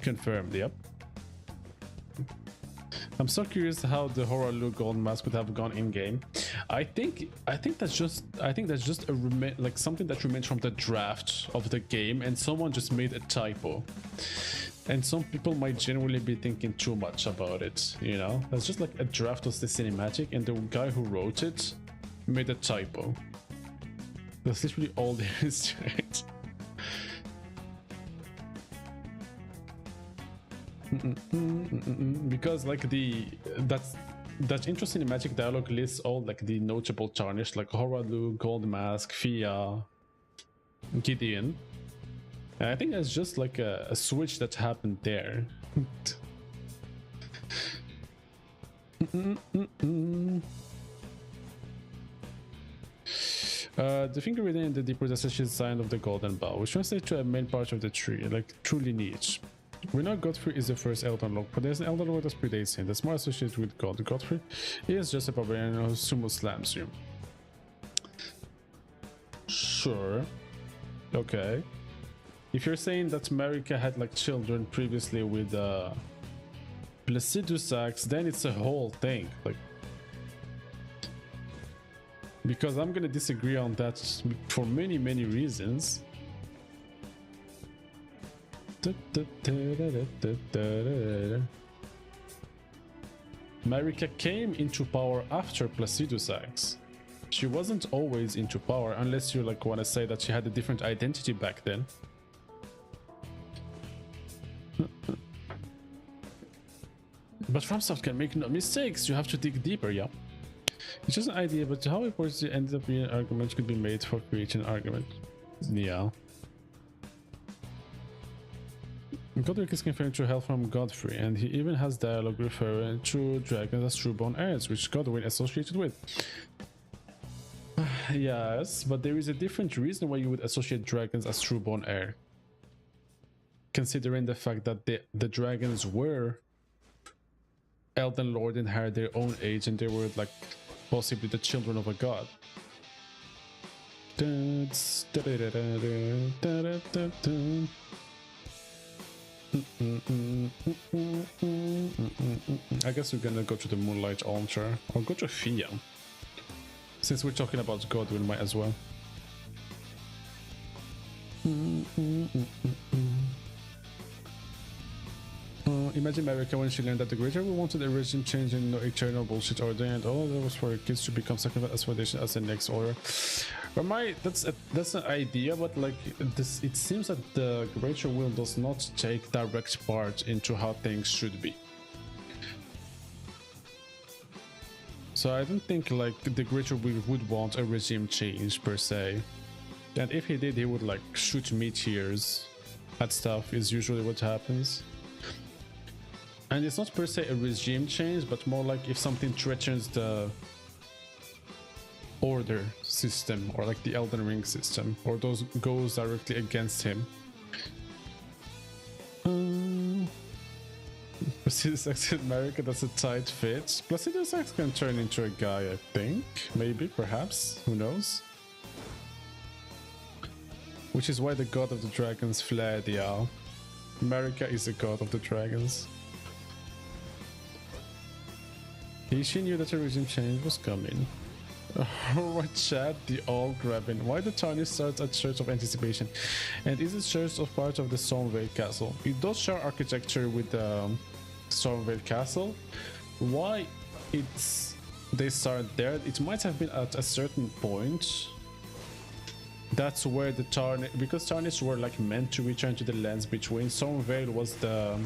Confirmed, yep. I'm so curious how the Horalu Gold Mask would have gone in game. I think that's just a like something that remains from the draft of the game, and someone just made a typo. And some people might genuinely be thinking too much about it, you know? That's just like a draft of the cinematic, and the guy who wrote it made a typo. That's literally all there is to it. Because like that intro cinematic dialogue lists all like the notable tarnish, like Horalu, Gold Mask, Fia, Gideon. And I think that's just like a switch that happened there. The finger written in the deeper associated sign of the golden bow, which translates to a main part of the tree, like true lineage. We know Godfrey is the first Elden Lord, but there's an Elden Lord that predates him that's more associated with God. Godfrey is just a barbarian who sumo slams you. Sure. Okay. If you're saying that Marika had like children previously with Placidusax, then it's a whole thing. Like, because I'm gonna disagree on that for many reasons. Marika came into power after Placidusax. She wasn't always into power, unless you like want to say that she had a different identity back then. But FromSoft can make no mistakes. You have to dig deeper, yeah. It's just an idea, but how important it ended up being an argument could be made for creating an argument. Yeah. Godric is confirmed to help from Godfrey, and he even has dialogue referring to dragons as trueborn heirs, which Godwin associated with. Yes, but there is a different reason why you would associate dragons as trueborn heir. Considering the fact that the dragons were Elden Lord and had their own age, and they were like possibly the children of a god. I guess we're gonna go to the Moonlight Altar, or go to Fia. Since we're talking about Godwin, might as well. Imagine Marika when she learned that the Greater Will wanted a regime change and no eternal bullshit order, and all that was for her kids to become sacrificed as foundation as the next order. But that's an idea, but like this, it seems that the Greater Will does not take direct part into how things should be. So I don't think like the Greater Will would want a regime change per se. And if he did, he would like shoot meteors at stuff, is usually what happens. And it's not per se a regime change, but more like if something threatens the order system, or like the Elden Ring system, or those goes directly against him. Placidusax in America, that's a tight fit. Placidusax can turn into a guy, I think. Maybe, perhaps, who knows? Which is why the god of the dragons fled, yeah. America is the god of the dragons. She knew that a regime change was coming. Alright chat, the all grabbing. Why the Tarnish starts at Church of Anticipation? And is it Church of part of the Stormveil Castle? It does share architecture with the Stormveil Castle. Why they start there? It might have been at a certain point. That's where the Tarnish, because Tarnish were like meant to return to the lands between. Stormveil was the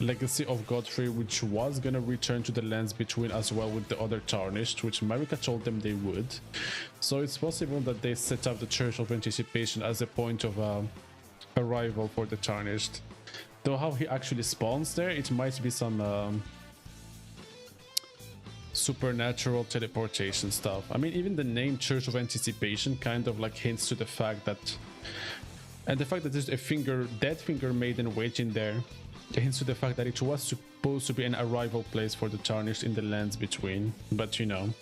legacy of Godfrey, which was gonna return to the lands between as well with the other Tarnished, which Marika told them they would. So it's possible that they set up the Church of Anticipation as a point of arrival for the Tarnished. Though how he actually spawns there, it might be some supernatural teleportation stuff. I mean, even the name Church of Anticipation kind of like hints to the fact that, and the fact that there's a dead finger maiden waiting there, hints to the fact that it was supposed to be an arrival place for the Tarnished in the lands between. But you know,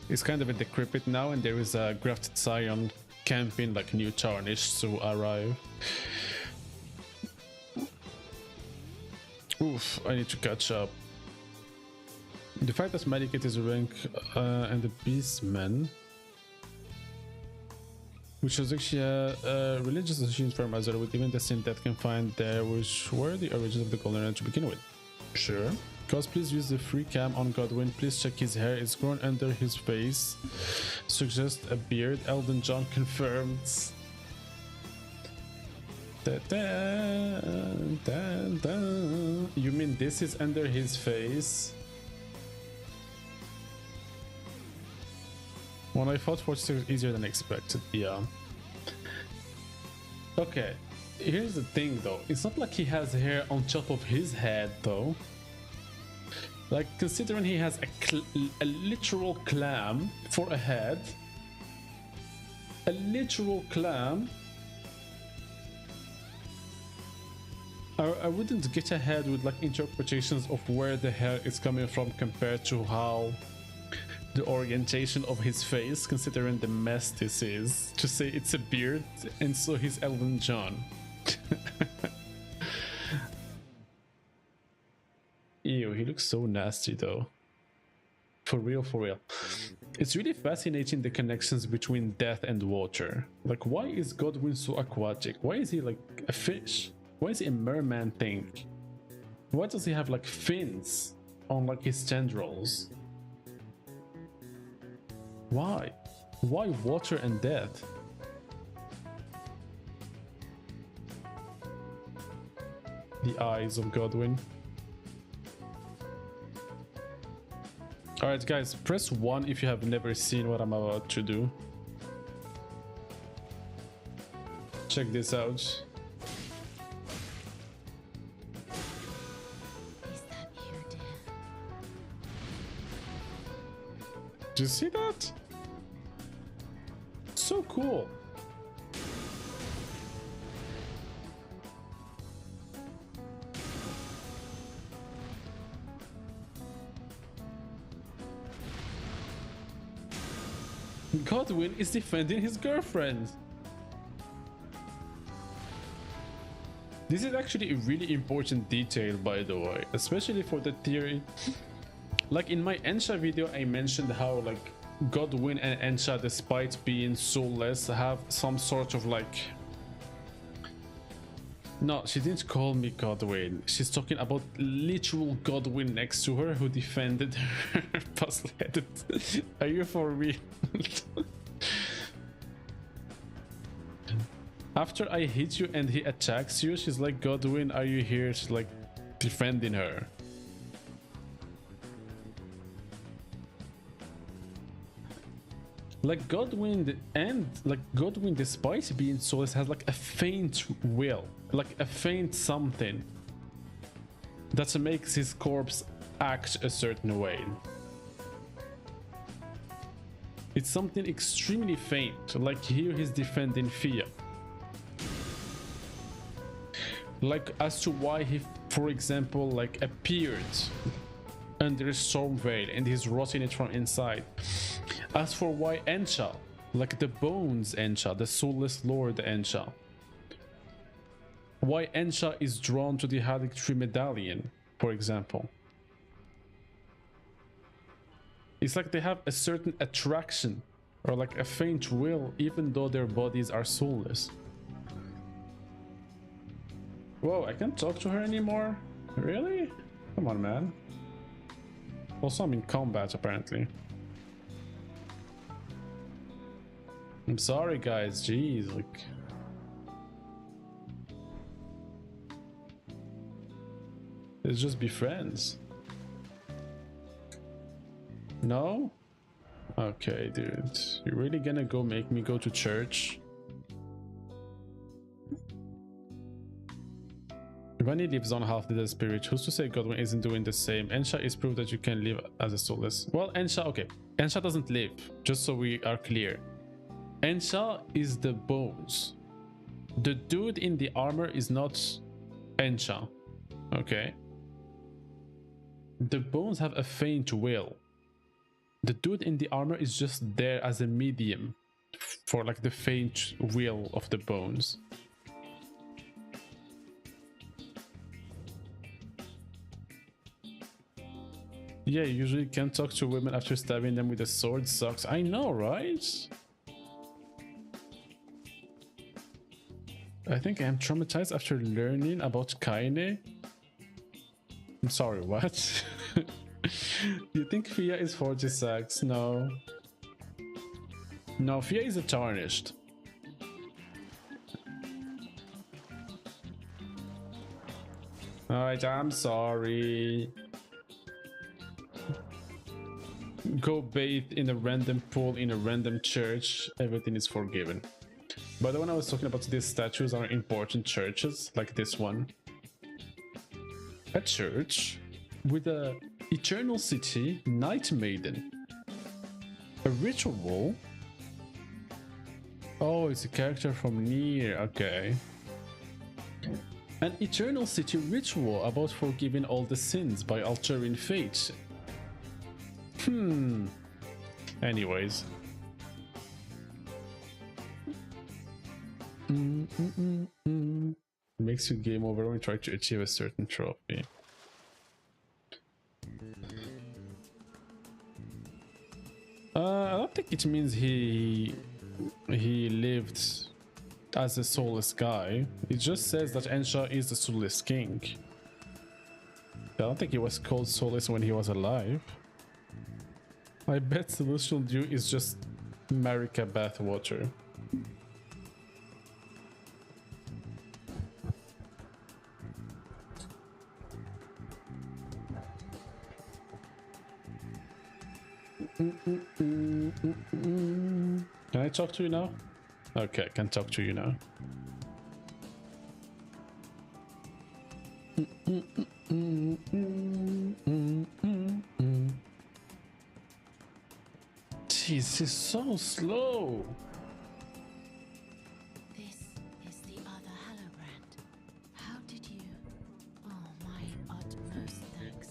it's kind of decrepit now, and there is a Grafted Scion camping like new Tarnished to arrive. Oof, I need to catch up. The fact that Medicate is a rank and the Beastman, which was actually a religious association from Azure with even the sin that can find there, which were the origins of the Golden Age to begin with. Sure. Cause please use the free cam on Godwin. Please check his hair. It's grown under his face. Suggest a beard. Elden John confirms. Da, da, da, da. You mean this is under his face? When I thought 46 was easier than expected, yeah. Okay, here's the thing though. It's not like he has hair on top of his head though. Like, considering he has a literal clam for a head. A literal clam. I wouldn't get ahead with like interpretations of where the hair is coming from compared to how the orientation of his face, considering the mess this is. To say it's a beard and so he's Elton John. Ew, he looks so nasty though. For real, for real. It's really fascinating, the connections between death and water. Like, why is Godwin so aquatic? Why is he like a fish? Why is he a merman thing? Why does he have like fins on like his tendrils? Why? Why water and death? The eyes of Godwin. Alright guys, press 1 if you have never seen what I'm about to do. Check this out. Do you see that? So cool. Godwin is defending his girlfriend. This is actually a really important detail, by the way, especially for the theory. Like in my Ensha video, I mentioned how like Godwin and Ensha, despite being soulless, have some sort of like... No, she didn't call me Godwin. She's talking about literal Godwin next to her who defended her puzzle-headed. Are you for real? After I hit you and he attacks you, she's like, Godwin, are you here? She's like defending her. Like Godwin, and like Godwin, despite being soulless, has like a faint will, like a faint something that makes his corpse act a certain way. It's something extremely faint, like here he's defending Fia. Like as to why he, for example, like appeared under a storm veil and he's rotting it from inside. As for why Ensha, like the bones Ensha, the soulless lord Ensha, why Ensha is drawn to the Haddock Tree medallion, for example. It's like they have a certain attraction or like a faint will even though their bodies are soulless. Whoa, I can't talk to her anymore? Really? Come on, man. Also, I'm in combat apparently. I'm sorry guys, jeez, like... Let's just be friends. No? Okay, dude. You're really gonna go make me go to church? Bunny lives on half the spirit. Who's to say Godwin isn't doing the same? Ensha is proof that you can live as a soulless. Well, Ensha, okay. Ensha doesn't live, just so we are clear. Ensha is the bones. The dude in the armor is not Ensha. Okay? The bones have a faint will. The dude in the armor is just there as a medium for like the faint will of the bones. Yeah, you usually can't talk to women after stabbing them with a sword. Sucks. I know, right? I think I'm traumatized after learning about Kaine. I'm sorry, what? You think Fia is 46? No. No, Fia is a tarnished. Alright, I'm sorry. Go bathe in a random pool in a random church. Everything is forgiven. But when I was talking about these statues are important churches, like this one. A church with a Eternal City, Night Maiden. A ritual? Oh, it's a character from Nier, okay. An Eternal City ritual about forgiving all the sins by altering fate. Anyways. Makes you game over when try to achieve a certain trophy. I don't think it means he lived as a soulless guy. It just says that Ensha is the soulless king. I don't think he was called soulless when he was alive. I bet Celestial Dew is just Marika bathwater. Can I talk to you now? Okay, I can talk to you now. Jeez, he's so slow. This is the other Hallowbrand. How did you? Oh, my utmost thanks.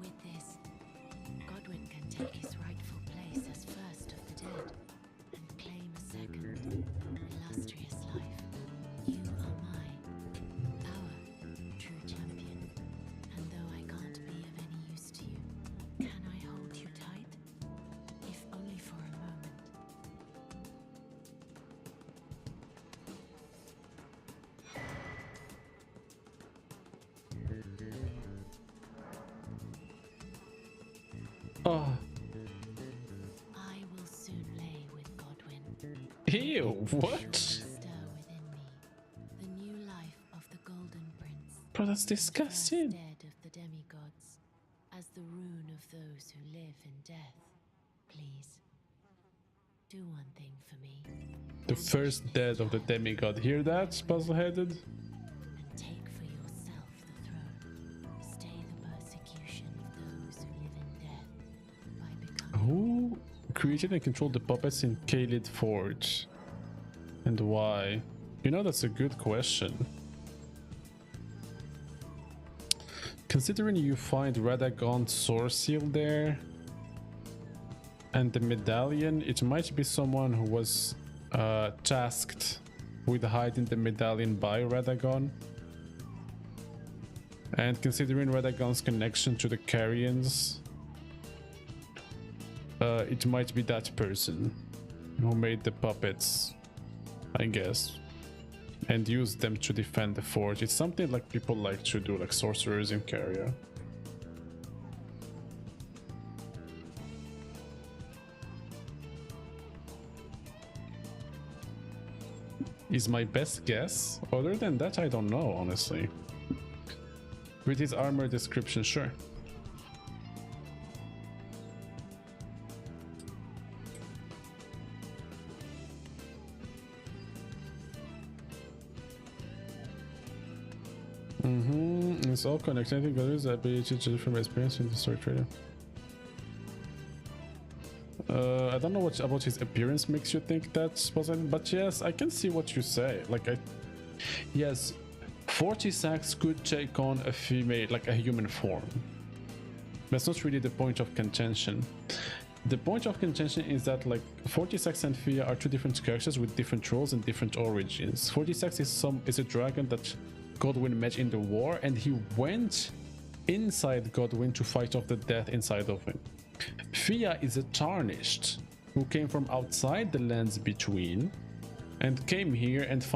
With this, Godwin can take his rightful place as first of the dead and claim a second, illustrious life. You are our true champion. And though I can't be of any use to you, can I hold you tight? If only for a moment. Oh, I will soon lay with Godwin. ew, what? Stir within me the new life of the Golden Prince. Bro, that's First disgusting. dead of the demigods, as the rune of those who live in death. Please, do one thing for me. The first dead of the demigod. Hear that, puzzle-headed? And take for yourself the throne. Stay the persecution of those who live in death by becoming. Who created and controlled the puppets in Kaled Forge? And why? You know, that's a good question. Considering you find Radagon's sword seal there and the medallion, it might be someone who was tasked with hiding the medallion by Radagon. And considering Radagon's connection to the Carians, it might be that person who made the puppets, I guess, and used them to defend the forge. It's something like people like to do, like sorcerers in Caria. Is my best guess. Other than that, I don't know, honestly. With his armor description, sure. It's all connected. I think there is the ability to different experience in the story trader. I don't know what about his appearance makes you think that's possible, but yes, I can see what you say. Like, yes, 40 sacks could take on a female, like a human form. That's not really the point of contention. The point of contention is that, like, 46 and Fia are two different characters with different roles and different origins. 46 is a dragon that Godwin met in the war, and he went inside Godwin to fight off the death inside of him. Fia is a tarnished who came from outside the lands between and came here and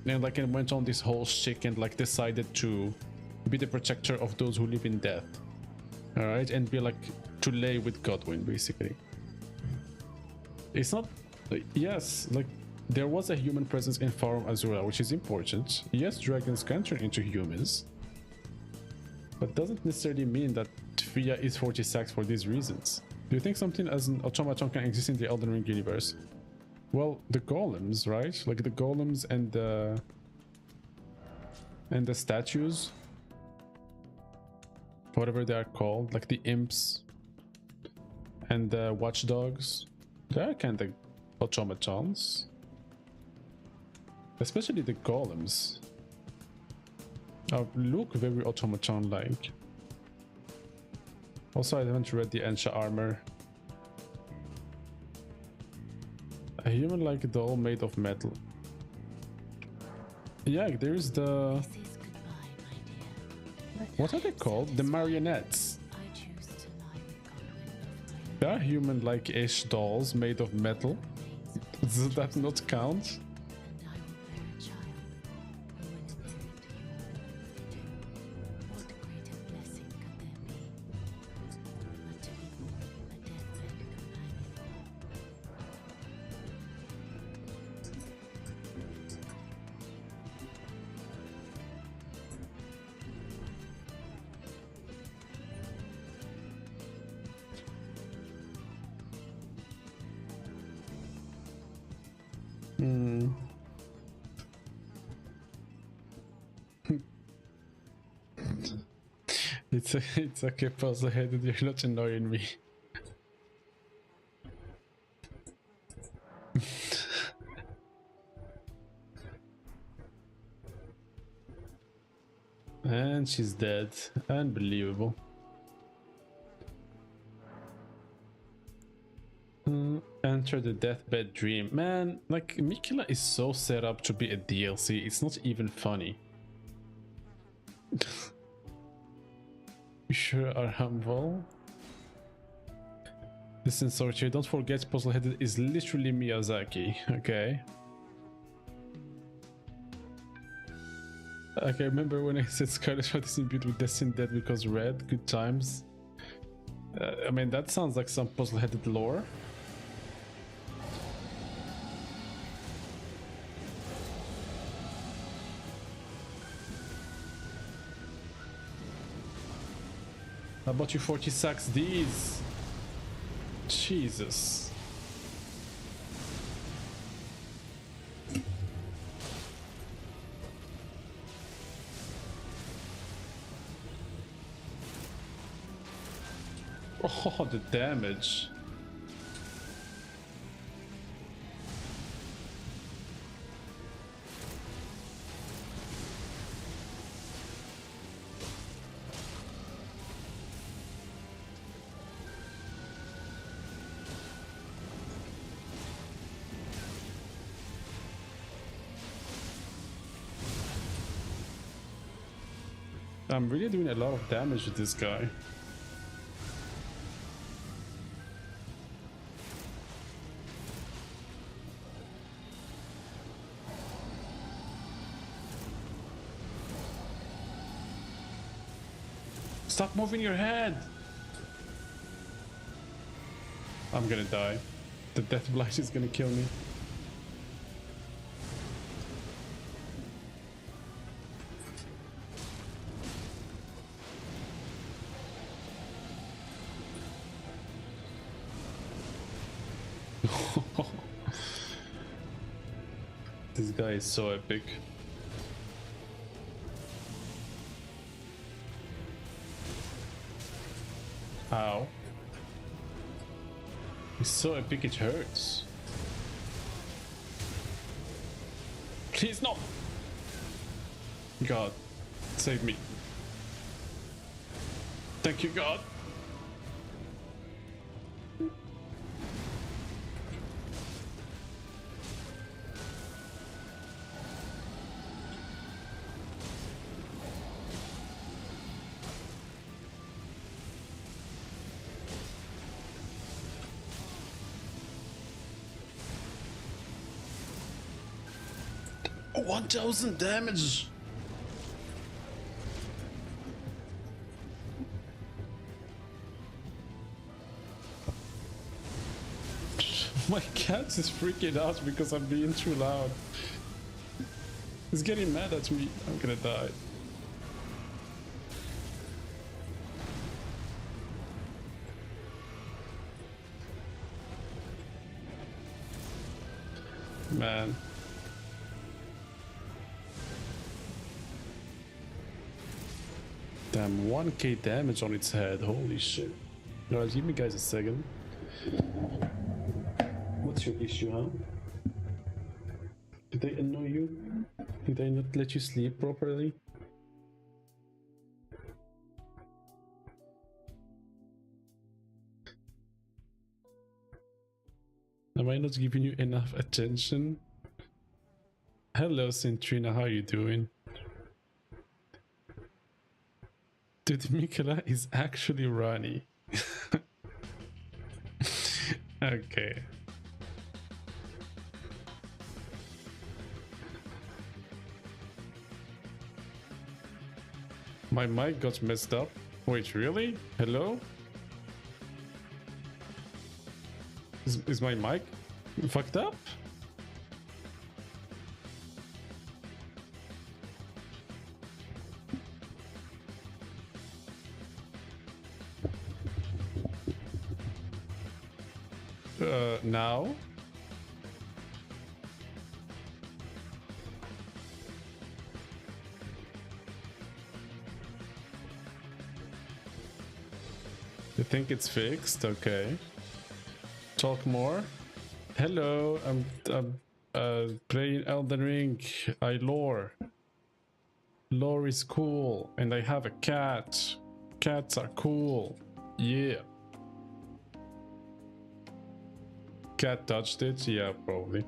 and went on this whole shtick and like decided to be the protector of those who live in death. All right, and be like to lay with Godwin, basically. It's not, yes, like there was a human presence in Farum Azura, which is important. Yes, dragons can turn into humans, but doesn't necessarily mean that Fia is 40 sacks for these reasons. Do you think something as an automaton can exist in the Elden Ring universe? Well, the golems, right? Like the golems and the statues. whatever they are called, like the imps and the watchdogs. They're kind of automatons, especially the golems. Look very automaton-like. Also, I haven't read the Ensha armor. A human-like doll made of metal. Yeah, there's the... This is goodbye, my dear. But What I are they am called? The marionettes. I choose to lie with Godwin of my They are human-like-ish dolls made of metal. remains, Does that not count? and I will bear a child who will inherit your What greater blessing could there be? But to be born a deathbed companion. It's okay, puzzle-headed, you're not annoying me. And she's dead. Unbelievable. Enter the deathbed dream. Man, like, Mikela is so set up to be a DLC, it's not even funny. You sure are humble. Listen, Sorche, don't forget Puzzleheaded is literally Miyazaki, okay? Okay, remember when I said Scarlet Heart is imbued with Destiny Dead because red? Good times. I mean, that sounds like some Puzzleheaded lore. How about you 40 sacks these? Jesus. Oh, the damage. I'm really doing a lot of damage with this guy. Stop moving your head! I'm gonna die. The death blight is gonna kill me. This guy is so epic. Ow. He's so epic it hurts. Please no! God, save me. Thank you, God. Oh, 1000 damage. My cat is freaking out because I'm being too loud. He's getting mad at me. I'm gonna die. Man. Damn, 1k damage on its head. Holy shit. Alright, give me guys a second. What's your issue, huh? Did they annoy you? Did they not let you sleep properly? Am I not giving you enough attention? Hello, Centrina, how are you doing? Dude, Mikola is actually Rani. Okay. My mic got messed up. Wait, really? Hello? Is my mic fucked up? Now? You think it's fixed? Okay. Talk more. Hello, I'm playing Elden Ring. I lore. Lore is cool, and I have a cat. Cats are cool. Yeah. Cat touched it? Yeah, probably.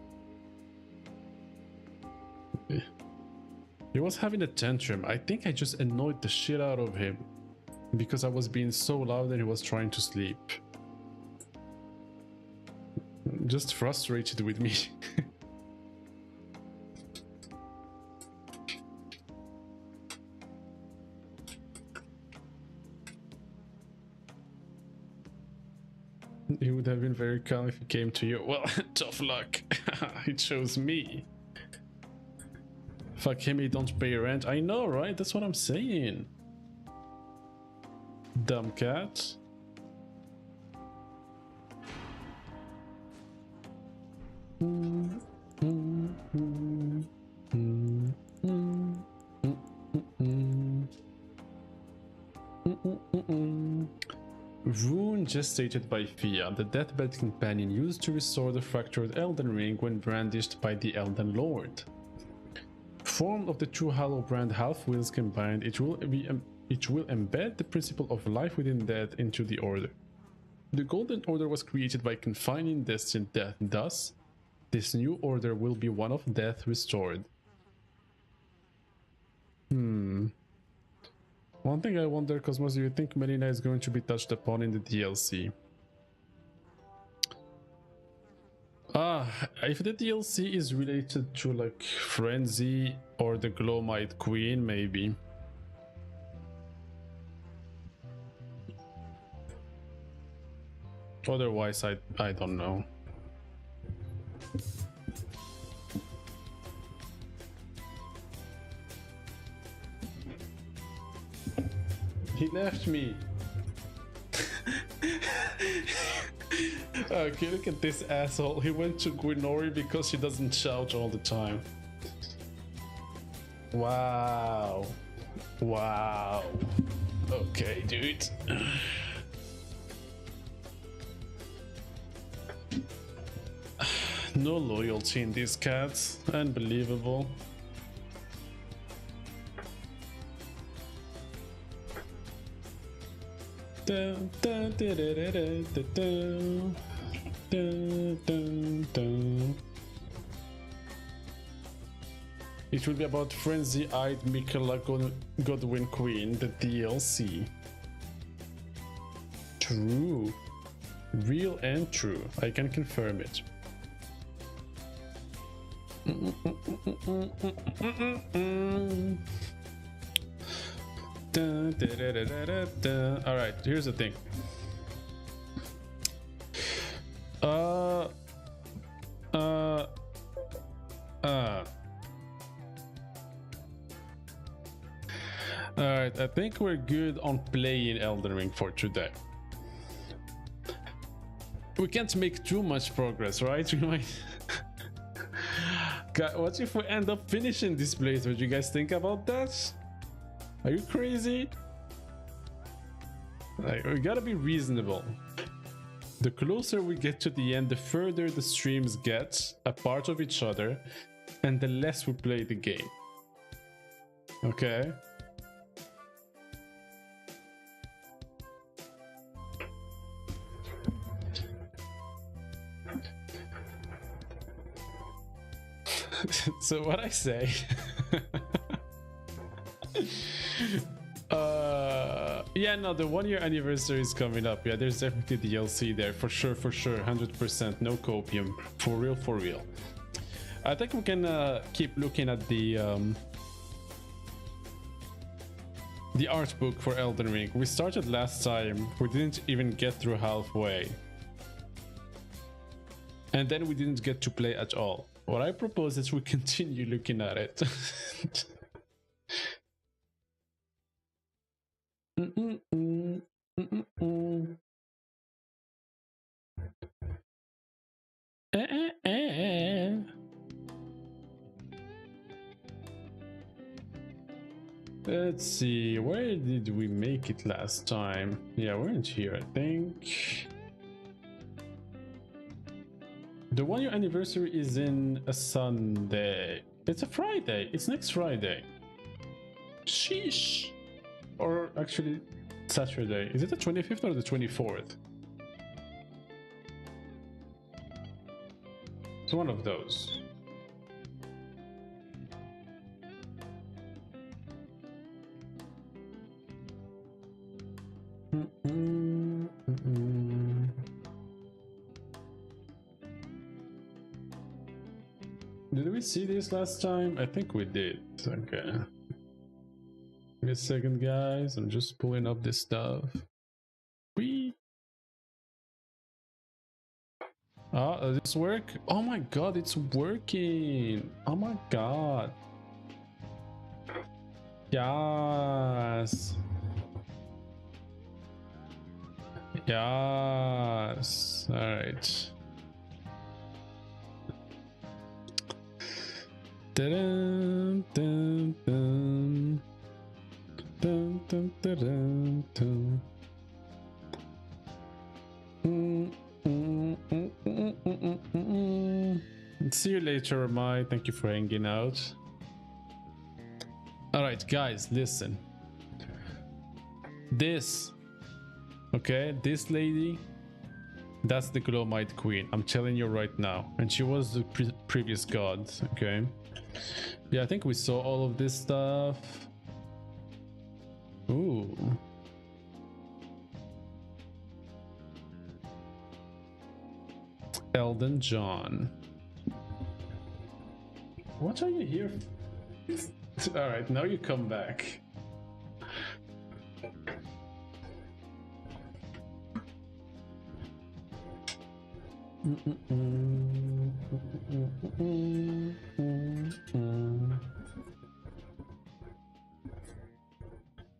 He was having a tantrum. I think I just annoyed the shit out of him because I was being so loud and he was trying to sleep. Just frustrated with me. He would have been very calm if he came to you. Well, tough luck. He chose me. Fuck him, he don't pay rent. I know, right? That's what I'm saying. Dumb cat. Rune gestated by Fia, the deathbed companion used to restore the fractured Elden Ring when brandished by the Elden Lord. Formed of the two Hollow Brand half-wheels combined, it will embed the principle of life within death into the Order. The Golden Order was created by confining destined death, thus, this new order will be one of death restored. One thing I wonder, Cosmos, do you think Melina is going to be touched upon in the DLC? If the DLC is related to like Frenzy or the Glowmite Queen, maybe. Otherwise, I don't know. He left me. Okay, look at this asshole. He went to Gwynori because she doesn't shout all the time. Wow. Wow. Okay, dude. No loyalty in these cats. Unbelievable. Dun, dun, dun, dun, dun, dun, dun, dun, dun, dun. It will be about frenzy-eyed Mikola Godwin Queen, the DLC. True. Real and true. I can confirm it. Alright, here's the thing. Alright, I think we're good on playing Elden Ring for today. We can't make too much progress, right? We might... God, what if we end up finishing this playthrough? Do you guys think about that? Are you crazy? Like, we gotta be reasonable. The closer we get to the end, the further the streams get apart of each other, and the less we play the game. Okay? So what I say yeah, no, the 1 year anniversary is coming up. Yeah, there's definitely DLC there for sure, 100%. No copium, for real. I think we can keep looking at the art book for Elden Ring. We started last time, we didn't even get through halfway, and then we didn't get to play at all. What I propose is we continue looking at it. Let's see, where did we make it last time? Yeah, we weren't here, I think. The 1 year anniversary is in a Sunday. It's a Friday. It's next Friday. Sheesh. Or actually, Saturday. Is it the 25th or the 24th? It's one of those. Did we see this last time? I think we did. Okay. Give me a second, guys. I'm just pulling up this stuff. Whee! Oh, does this work? Oh my god, it's working! Oh my god. Yes. Yes. Alright. Dun, dun, dun. Dun, dun, dun, dun, dun. See you later, Mai. Thank you for hanging out. Alright, guys, listen. This, okay, this lady, that's the Glowmite Queen. I'm telling you right now. And she was the previous god, okay? Yeah, I think we saw all of this stuff. Ooh. Elden John. What are you here for? Alright, now you come back.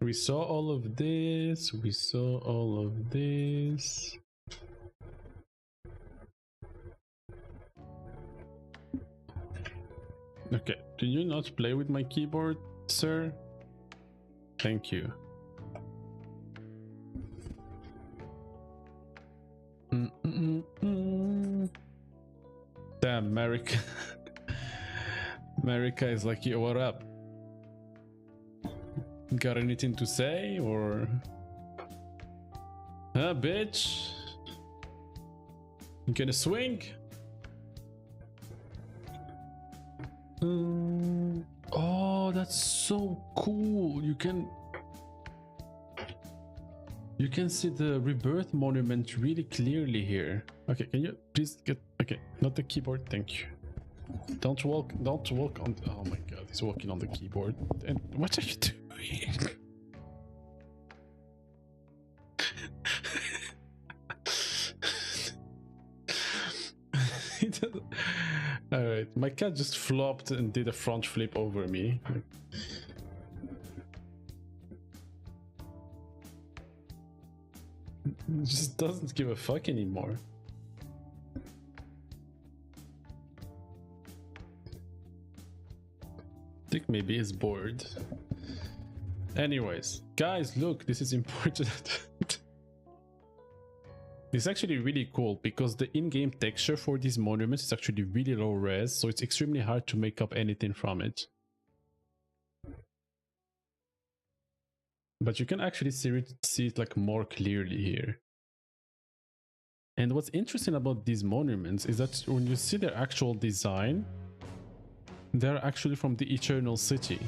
We saw all of this. We saw all of this. Okay, do you not play with my keyboard, sir? Thank you. Damn, America. America is like, yo, what up? Got anything to say, or... Huh, bitch? You gonna swing? Oh, that's so cool. You can see the rebirth monument really clearly here. Okay, can you please get... Okay, not the keyboard, thank you. Don't walk on... Oh my god, he's walking on the keyboard. And what are you doing? Alright, my cat just flopped and did a front flip over me. Just doesn't give a fuck anymore. I think maybe he's bored. Anyways, guys, look, this is important. It's actually really cool because the in-game texture for these monuments is actually really low res, so it's extremely hard to make up anything from it. But you can actually see it like more clearly here. And what's interesting about these monuments is that when you see their actual design, they're actually from the Eternal City.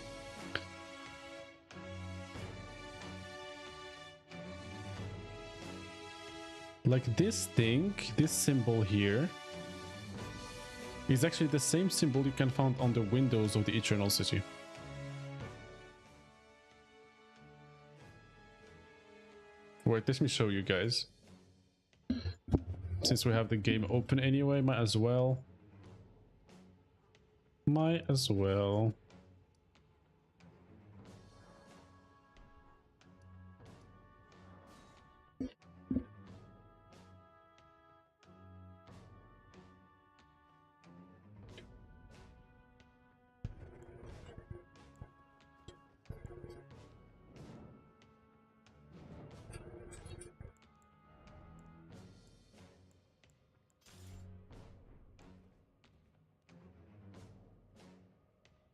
Like this thing, this symbol here, is actually the same symbol you can find on the windows of the Eternal City. Wait, let me show you guys. Since we have the game open anyway, might as well. Might as well.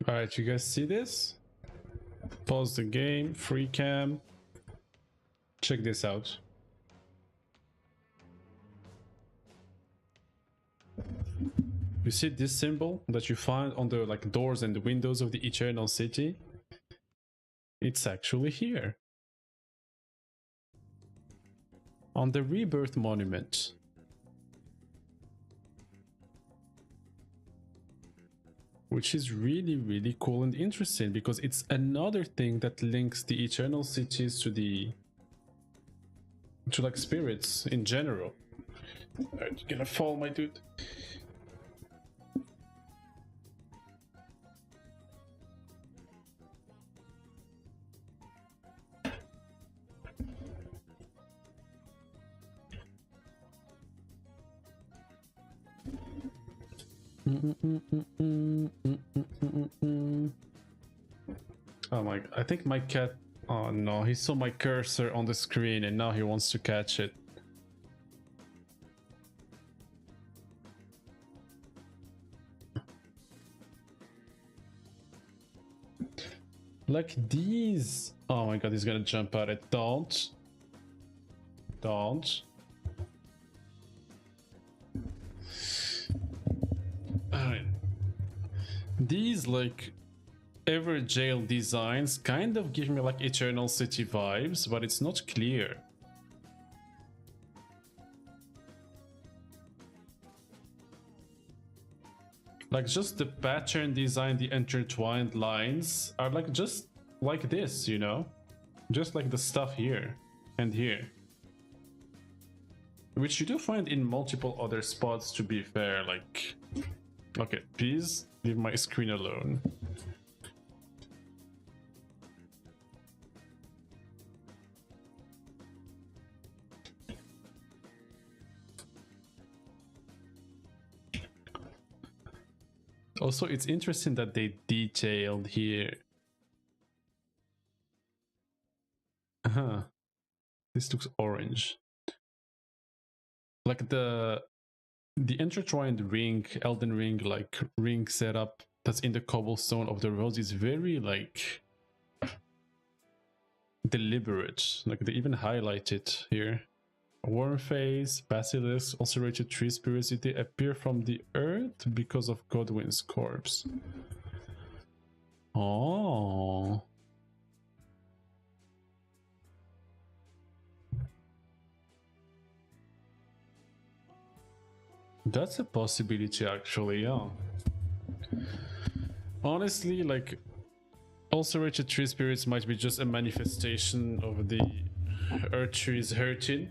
Alright, you guys see this? Pause the game, free cam. Check this out. You see this symbol that you find on the like doors and the windows of the Eternal City? It's actually here. On the Rebirth Monument. Which is really, really cool and interesting because it's another thing that links the Eternal Cities to like spirits in general. Alright, you're gonna fall, my dude. Oh my, I think my cat, oh no, he saw my cursor on the screen and now he wants to catch it. Like these, oh my god, he's gonna jump at it. Don't. Alright. These like ever jail designs kind of give me like Eternal City vibes, but it's not clear. Like just the pattern design, the intertwined lines are like just like this, you know? Just like the stuff here and here. Which you do find in multiple other spots, to be fair, like... Okay, please leave my screen alone. Also, it's interesting that they detailed here. This looks orange. Like the intertwined ring, Elden Ring, like ring setup that's in the cobblestone of the roads is very like deliberate. Like they even highlight it here. Worm face, basilisk, ulcerated tree spirits, they appear from the earth because of Godwin's corpse. Oh. That's a possibility actually, yeah. Honestly, like ulcerated tree spirits might be just a manifestation of the earth trees hurting.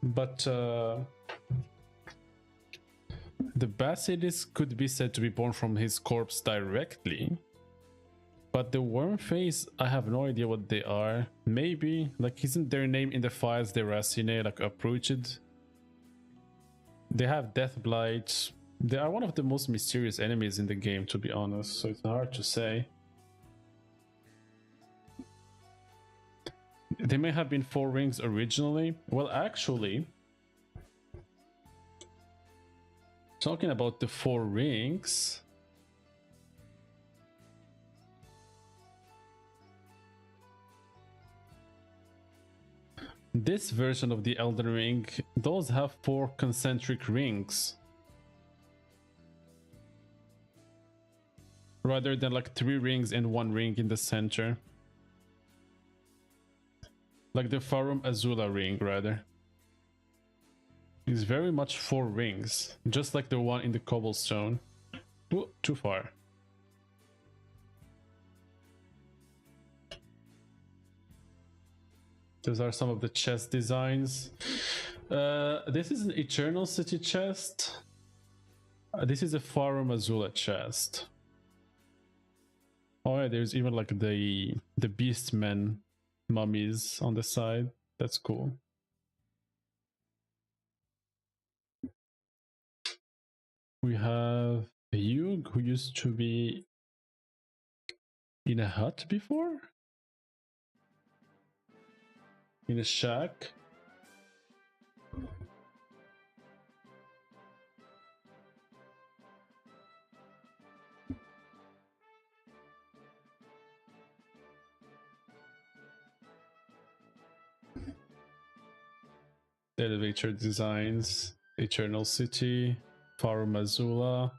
But the basilisk could be said to be born from his corpse directly. But the worm face, I have no idea what they are. Maybe, like, isn't their name in the files the Racine, like Uprooted? They have Death Blight. They are one of the most mysterious enemies in the game, to be honest, so it's hard to say. They may have been 4 rings originally. Well, actually, talking about the 4 rings, this version of the Elden Ring does have 4 concentric rings, rather than like 3 rings and 1 ring in the center. Like the Farum Azula ring, rather. It's very much 4 rings, just like the one in the cobblestone. Ooh, too far. Those are some of the chest designs. This is an Eternal City chest. This is a Farum Azula chest. Oh yeah, there's even like the Beastmen mummies on the side. That's cool. We have a Yug who used to be in a hut before? In a shack? The elevator designs, Eternal City, Farum Azula.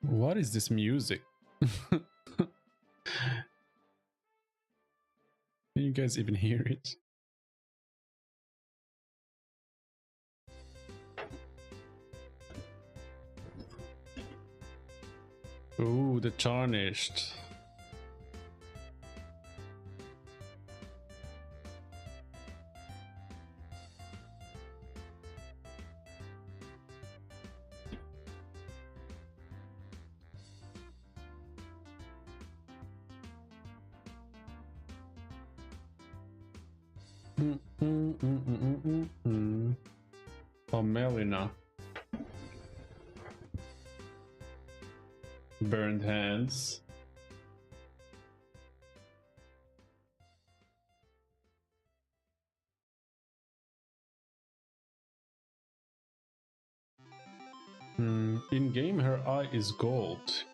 What is this music? Can you guys even hear it? Ooh, the Tarnished. Oh, Melina. Burned hands. In game, her eye is gold.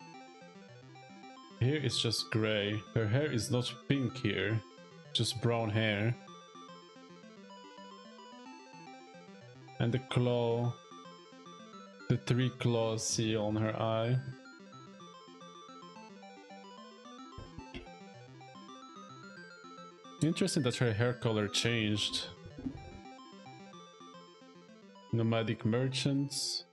Here it's just gray. Her hair is not pink here, just brown hair. And the claw, the 3 claws seal on her eye. Interesting that her hair color changed. Nomadic merchants.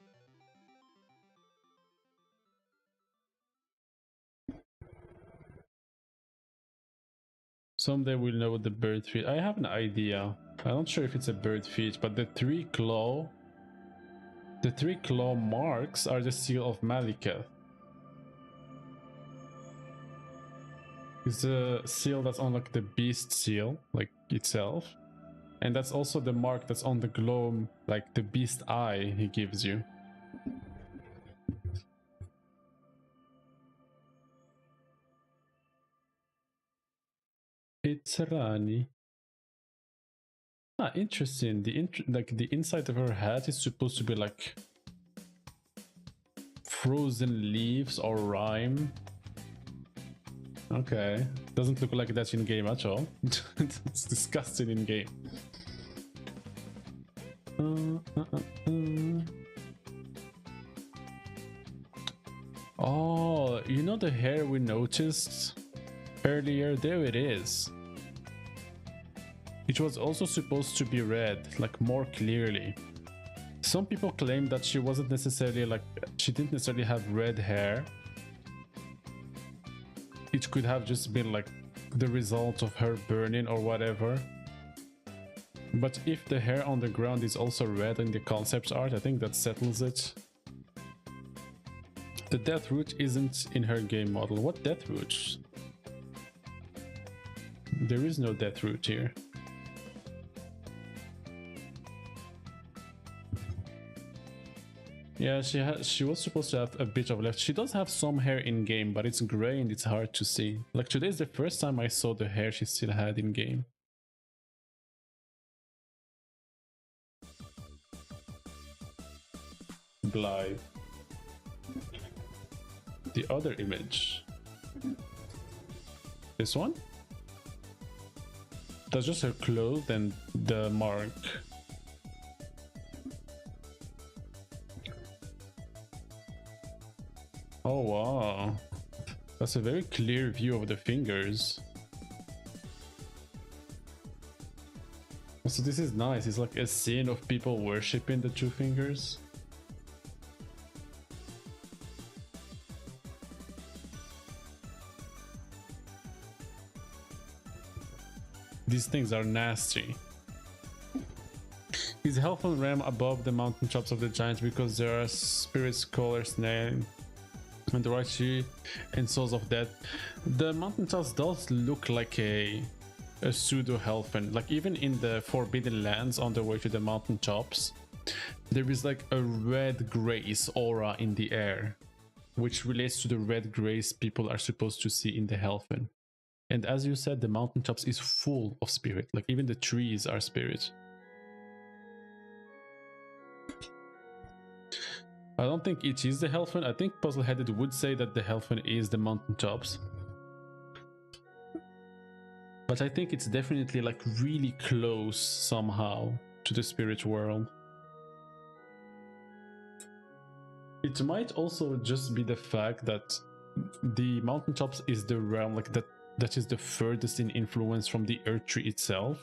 Someday we'll know the bird feet. I have an idea. I'm not sure if it's a bird feet, but the 3 claw marks are the seal of Malekith. It's the seal that's on like the beast seal, like itself. And that's also the mark that's on the globe, like the beast eye he gives you. It's Rani. Ah, interesting. The inside of her hat is supposed to be like frozen leaves or rime. Okay, doesn't look like that in game at all. It's disgusting in game. Oh, you know the hair we noticed earlier? There it is. It was also supposed to be red, like more clearly. Some people claim that she wasn't necessarily like, she didn't necessarily have red hair. It could have just been like the result of her burning or whatever. But if the hair on the ground is also red in the concept art, I think that settles it. The death root isn't in her game model. What death root? There is no death root here. Yeah, she was supposed to have a bit of left. She does have some hair in game, but it's gray and it's hard to see. Like today is the first time I saw the hair she still had in game. Blythe. The other image. This one? That's just her clothes and the mark. Oh wow. That's a very clear view of the fingers. So this is nice. It's like a scene of people worshipping the two fingers. These things are nasty. Is Helfon Ram above the mountain tops of the giants because there are spirits, scholars, name, and the right tree and souls of death? The mountain tops does look like a pseudo Helfen. Like even in the Forbidden Lands on the way to the mountain tops, there is like a red grace aura in the air, which relates to the red grace people are supposed to see in the Helfen. And as you said, the mountaintops is full of spirit. Like even the trees are spirit. I don't think it is the Helfen. I think Puzzleheaded would say that the Helfen is the mountaintops. But I think it's definitely like really close somehow to the spirit world. It might also just be the fact that the mountaintops is the realm like that is the furthest in influence from the earth tree itself,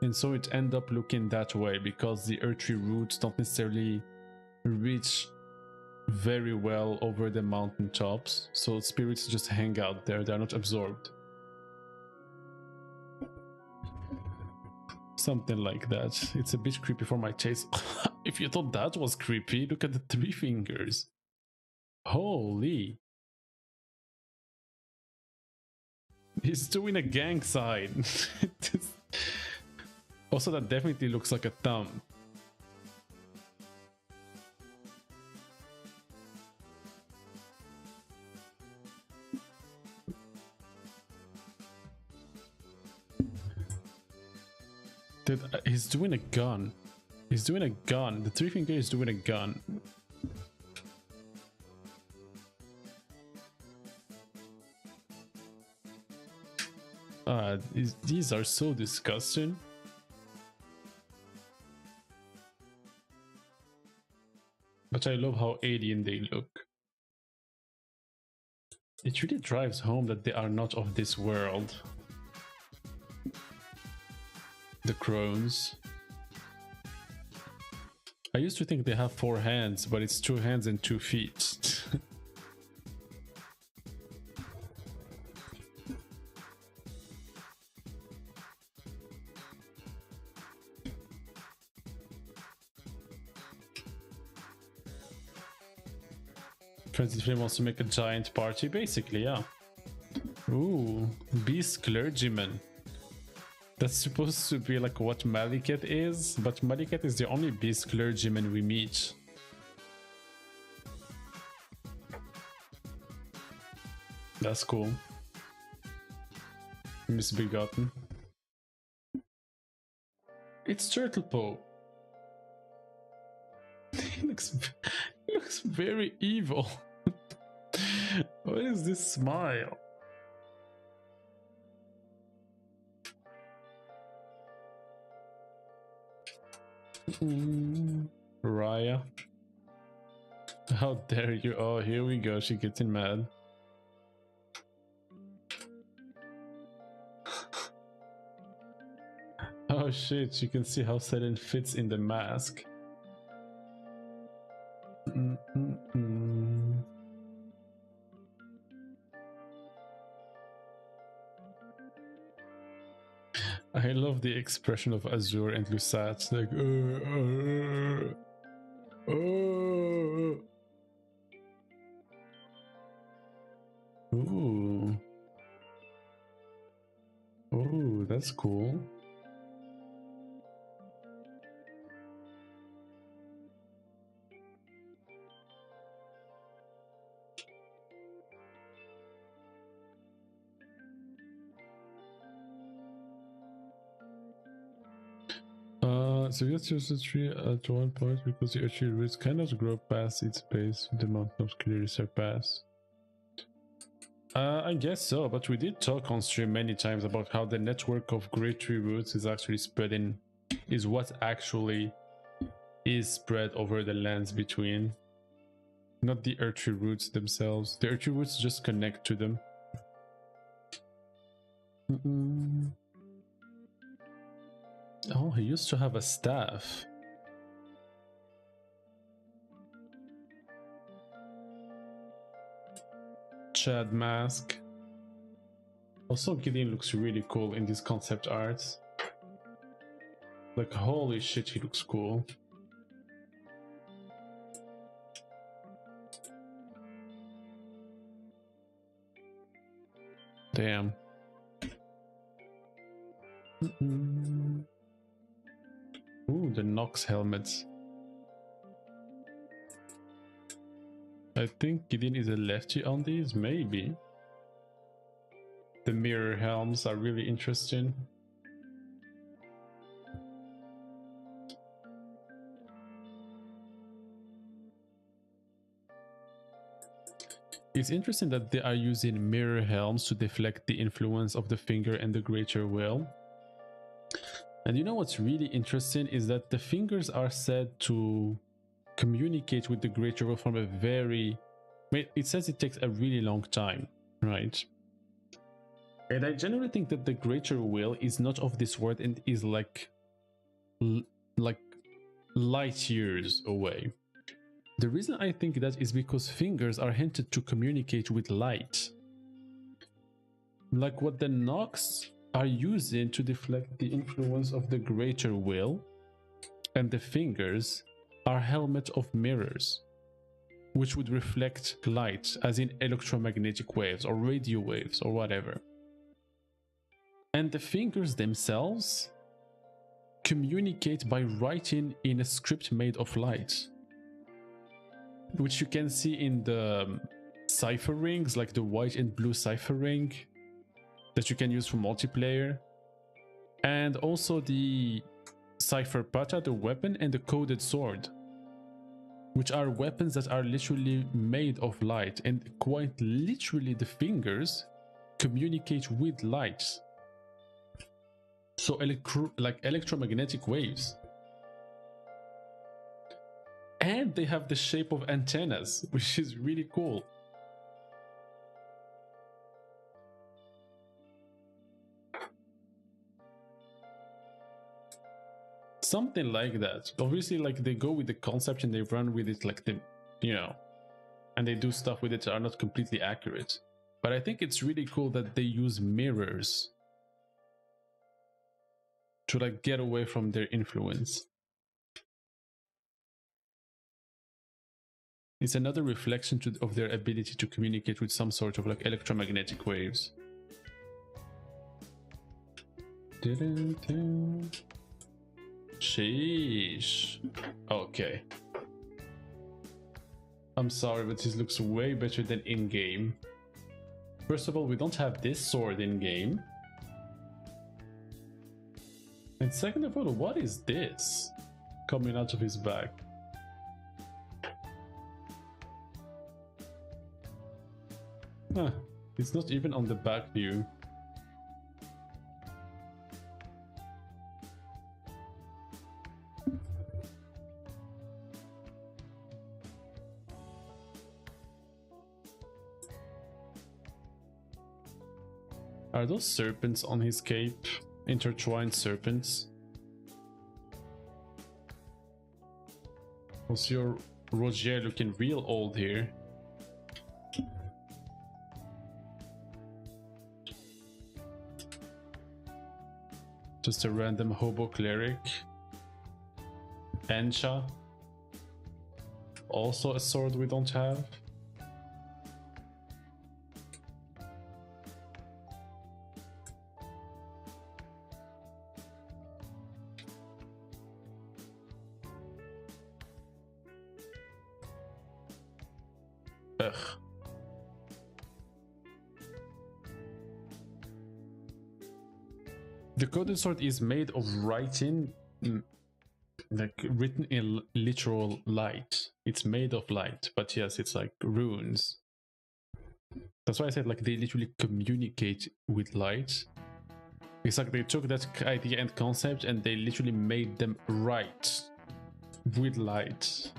and so it end up looking that way because the earth tree roots don't necessarily reach very well over the mountaintops, so spirits just hang out there, they're not absorbed. Something like that. It's a bit creepy for my taste. If you thought that was creepy, look at the three fingers. Holy. He's doing a gang sign. Also, that definitely looks like a thumb. Dude, he's doing a gun. He's doing a gun. The three finger is doing a gun. These are so disgusting. But I love how alien they look. It really drives home that they are not of this world. The crones. I used to think they have 4 hands, but it's 2 hands and 2 feet. Francis Flynn wants to make a giant party, basically, yeah. Ooh, beast clergyman. That's supposed to be like what Malikat is, but Malikat is the only beast clergyman we meet. That's cool. Misbegotten. It's Turtle Poe. He looks very evil. What is this smile? Raya. How dare you? Oh, here we go. She getting mad. Oh shit, you can see how Selen fits in the mask. I love the expression of Azure and Lusat, like Ooh. Ooh, that's cool. So you use the tree at one point because the tree roots cannot grow past its base. The mountains clearly surpass. I guess so, but we did talk on stream many times about how the network of great tree roots is actually spreading, is what actually is spread over the lands between. Not the earth tree roots themselves. The earth tree roots just connect to them. Oh, he used to have a staff. Chad mask. Also, Gideon looks really cool in these concept arts. Like, holy shit, he looks cool. Damn. Ooh, the Nox helmets. I think Gideon is a lefty on these, maybe. The mirror helms are really interesting. It's interesting that they are using mirror helms to deflect the influence of the finger and the greater will. And you know what's really interesting is that the fingers are said to communicate with the greater will from a very... It says it takes a really long time, right? And I generally think that the greater will is not of this world and is like light years away. The reason I think that is because fingers are hinted to communicate with light. Like what the Nox are using to deflect the influence of the greater will, and the fingers are helmet of mirrors, which would reflect light, as in electromagnetic waves or radio waves or whatever. And the fingers themselves communicate by writing in a script made of light, which you can see in the cipher rings, like the white and blue cipher ring that you can use for multiplayer, and also the cipher pata, the weapon, and the coded sword, which are weapons that are literally made of light, and quite literally the fingers communicate with light. So like electromagnetic waves. And they have the shape of antennas, which is really cool. Something like that. Obviously, like, they go with the concept and they run with it, like, and they do stuff with it that are not completely accurate. But I think it's really cool that they use mirrors to, like, get away from their influence. It's another reflection of their ability to communicate with some sort of, like, electromagnetic waves. Sheesh. Okay. I'm sorry, but this looks way better than in-game. First of all, we don't have this sword in-game. And second of all, what is this coming out of his back? Huh, it's not even on the back view. Are those serpents on his cape? Intertwined serpents? Also, Roger looking real old here. Just a random hobo cleric. Ansha. Also a sword we don't have. Ugh. The coded sword is made of writing like written in literal light. It's made of light, but yes, it's like runes. That's why I said like they literally communicate with light. It's like they took that idea and concept and they literally made them right with light.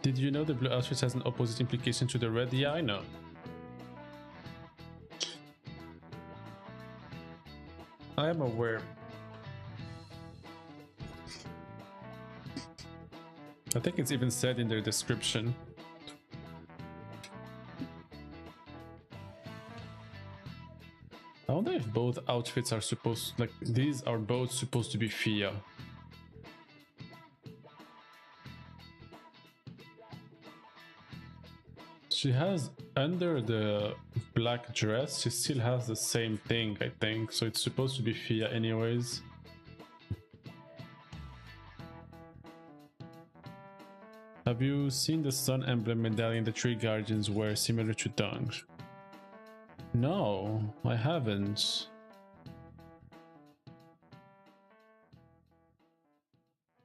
Did you know the blue outfit has an opposite implication to the red? Yeah, I know. I am aware. I think it's even said in their description. I wonder if both outfits are supposed, like, these are both supposed to be Fia. She has, under the black dress, she still has the same thing, I think. So it's supposed to be Fia anyways. Have you seen the sun emblem medallion the Tree Guardians wear similar to Dong? No, I haven't.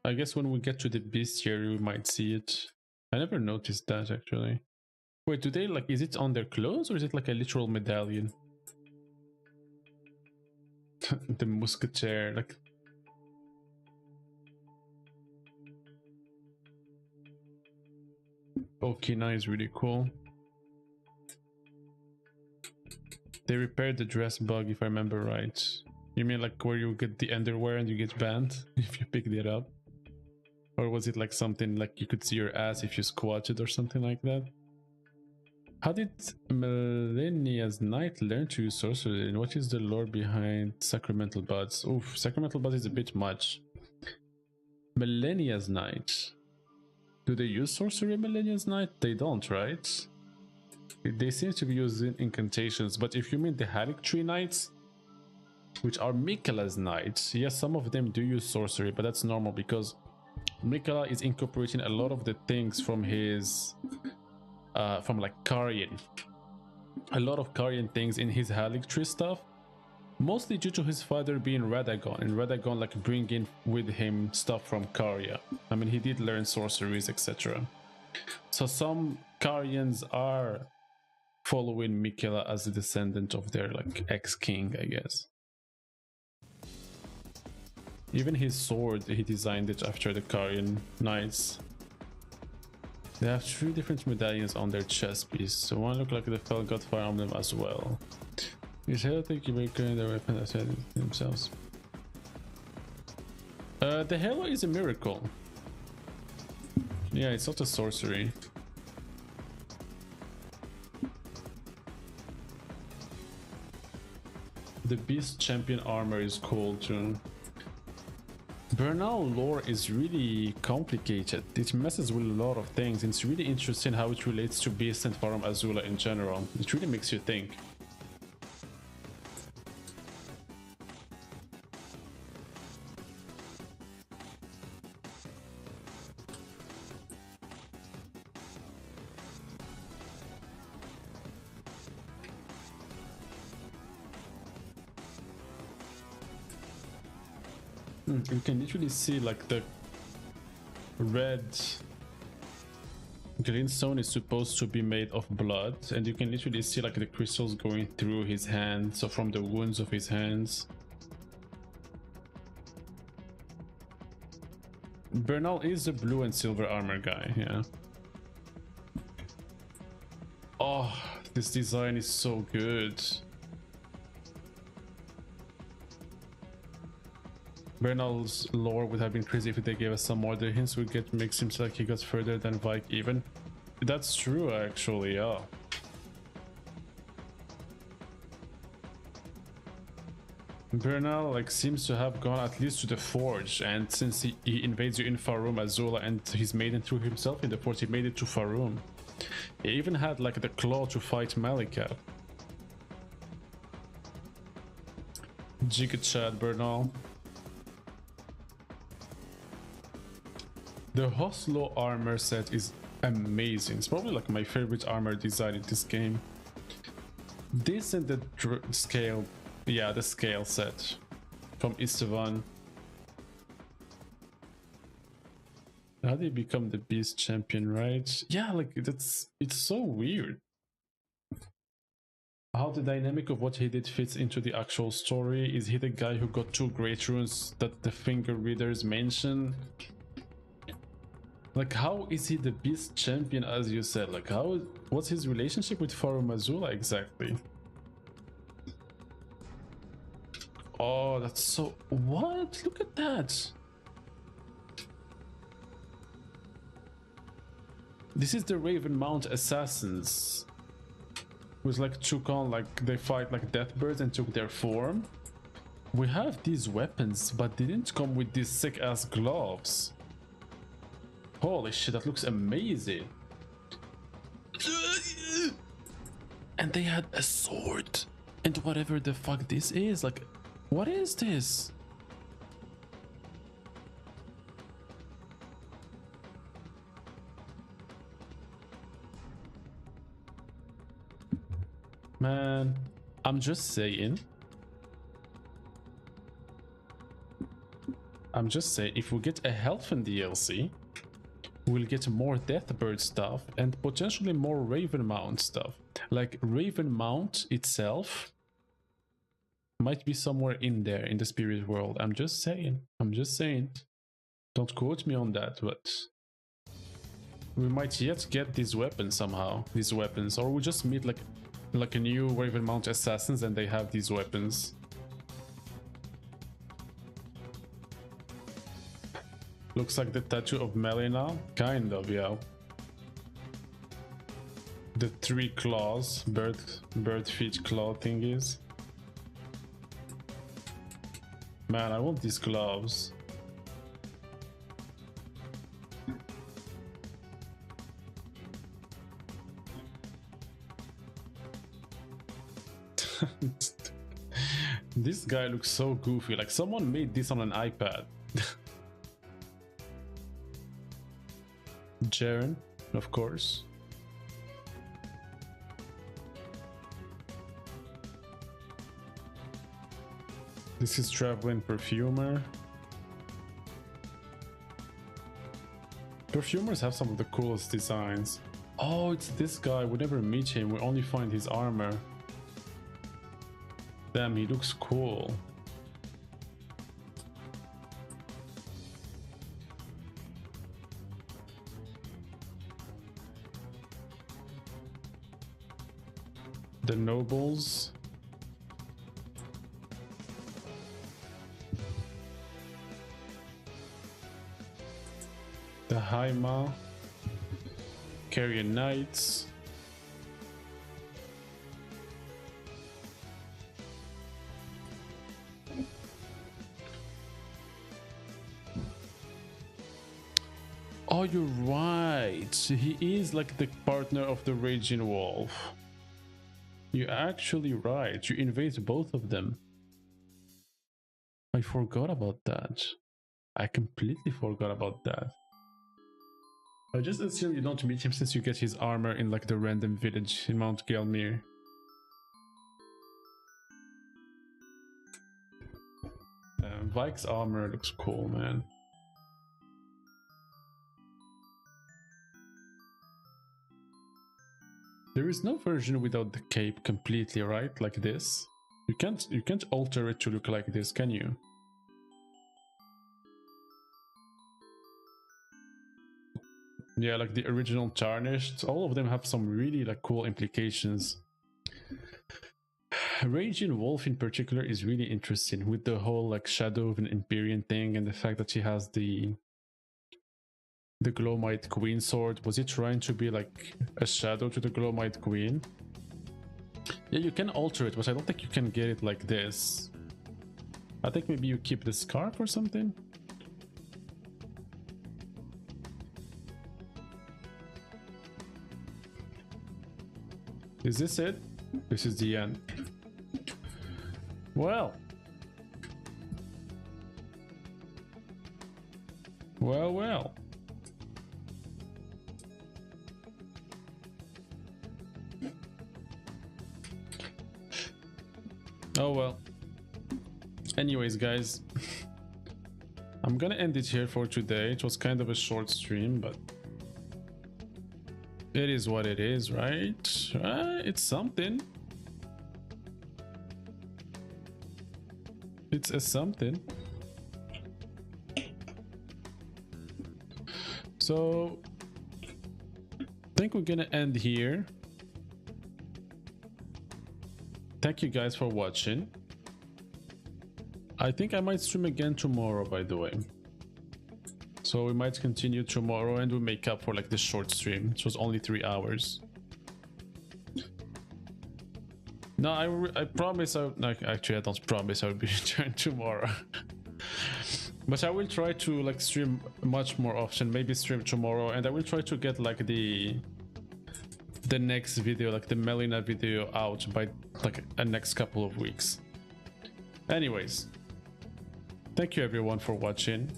I guess when we get to the bestiary we might see it. I never noticed that actually. Wait, do they like, is it on their clothes or is it like a literal medallion? The musketeer, like... Okina is really cool. They repaired the dress bug if I remember right. You mean like where you get the underwear and you get banned if you picked it up? Or was it like something like you could see your ass if you squatted or something like that? How did Millennia's Knight learn to use sorcery and what is the lore behind Sacramental Buds? Oof, Sacramental Buds is a bit much. Millennia's Knight. Do they use sorcery Millennia's Knight? They don't, right? They seem to be using incantations, but if you mean the Halic Tree Knights, which are Miquella's Knights, yes, some of them do use sorcery, but that's normal because Miquella is incorporating a lot of the things from his... from like Carian. A lot of Carian things in his Halic Tree stuff, mostly due to his father being Radagon, and Radagon like bringing with him stuff from Caria. I mean, he did learn sorceries, etc. So some Carians are following Miquella as a descendant of their like ex-king, I guess. Even his sword, he designed it after the Carian knights. They have 3 different medallions on their chest piece, so one look like the Fell God Fire Emblem as well. Is Halo think you may carry their weapon outside themselves? The Halo is a miracle. Yeah, it's not a sorcery. The Beast Champion armor is cool too. Bernal lore is really complicated. It messes with a lot of things. It's really interesting how it relates to Beast and Farum Azula in general. It really makes you think. You can literally see like the red greenstone is supposed to be made of blood, and you can literally see like the crystals going through his hands, so from the wounds of his hands. Bernal is a blue and silver armor guy, yeah. Oh, this design is so good. Bernal's lore would have been crazy if they gave us some more. The hints we get makes him like he got further than Vike even. That's true actually, yeah. Bernal like seems to have gone at least to the Forge, and since he invades you in Farum Azula and he's made it through himself in the Forge, he made it to Farum. He even had like the claw to fight Malika. Giga Chad Bernal. The Hoslo armor set is amazing. It's probably like my favorite armor design in this game. This and the scale, yeah, the scale set from Istvan. How do you become the beast champion, right? Yeah, like it's so weird how the dynamic of what he did fits into the actual story. Is he the guy who got 2 great runes that the finger readers mention? Like, how is he the beast champion, as you said? Like, what's his relationship with Farum Azula exactly? Oh, that's so... What? Look at that! This is the Raven Mount assassins. Who's like took on, like, they fight like deathbirds and took their form. We have these weapons, but they didn't come with these sick ass gloves. Holy shit, that looks amazing. And they had a sword and whatever the fuck this is. Like, what is this? Man, I'm just saying. If we get a Helfen DLC, we'll get more Deathbird stuff and potentially more Raven Mount stuff. Like, Raven Mount itself might be somewhere in there in the spirit world. I'm just saying. Don't quote me on that, but we might yet get these weapons somehow. Or we just meet like a new Raven Mount assassins and they have these weapons. Looks like the tattoo of Melina. Kind of, yeah. The 3 claws, bird feet claw thingies. Man, I want these gloves. This guy looks so goofy, like someone made this on an iPad. Jaren, of course. This is Traveling Perfumer. Perfumers have some of the coolest designs. Oh, it's this guy. We never meet him, we only find his armor. Damn, he looks cool. The nobles. The Haima. Carrion Knights. Oh, you're right. He is like the partner of the Raging Wolf. You're actually right. You invade both of them. I forgot about that. I completely forgot about that. I just assume you don't meet him since you get his armor in like the random village in Mount Gelmir. Vike's armor looks cool, man. There is no version without the cape completely, right? Like this. You can't alter it to look like this, can you? Yeah, like the original Tarnished, all of them have some really like cool implications. Raging Wolf in particular is really interesting with the whole like Shadow of an Empyrean thing and the fact that he has the Glowmite Queen sword. Was he trying to be like a shadow to the Glowmite Queen? Yeah, you can alter it, but I don't think you can get it like this. I think maybe you keep the scarf or something. Is this it? This is the end. Well. Well. Oh well. Anyways, guys, I'm gonna end it here for today. It was kind of a short stream, but it is what it is, right? It's something. It's a something. So I think we're gonna end here. Thank you guys for watching. I think I might stream again tomorrow, by the way. So we might continue tomorrow and we make up for like this short stream. It was only 3 hours. No, I promise actually I don't promise I will be returned tomorrow. But I will try to like stream much more often, maybe stream tomorrow, and I will try to get like the next video, like the Melina video, out by like a next couple of weeks. Anyways, thank you everyone for watching.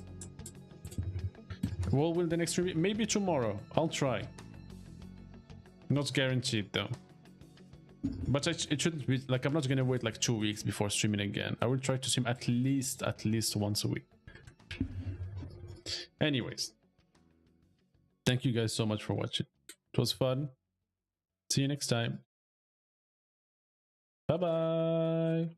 What will the next stream be? Maybe tomorrow. I'll try. Not guaranteed though. But it shouldn't be like I'm not gonna wait like 2 weeks before streaming again. I will try to stream at least once a week. Anyways, thank you guys so much for watching. It was fun. See you next time. Bye bye.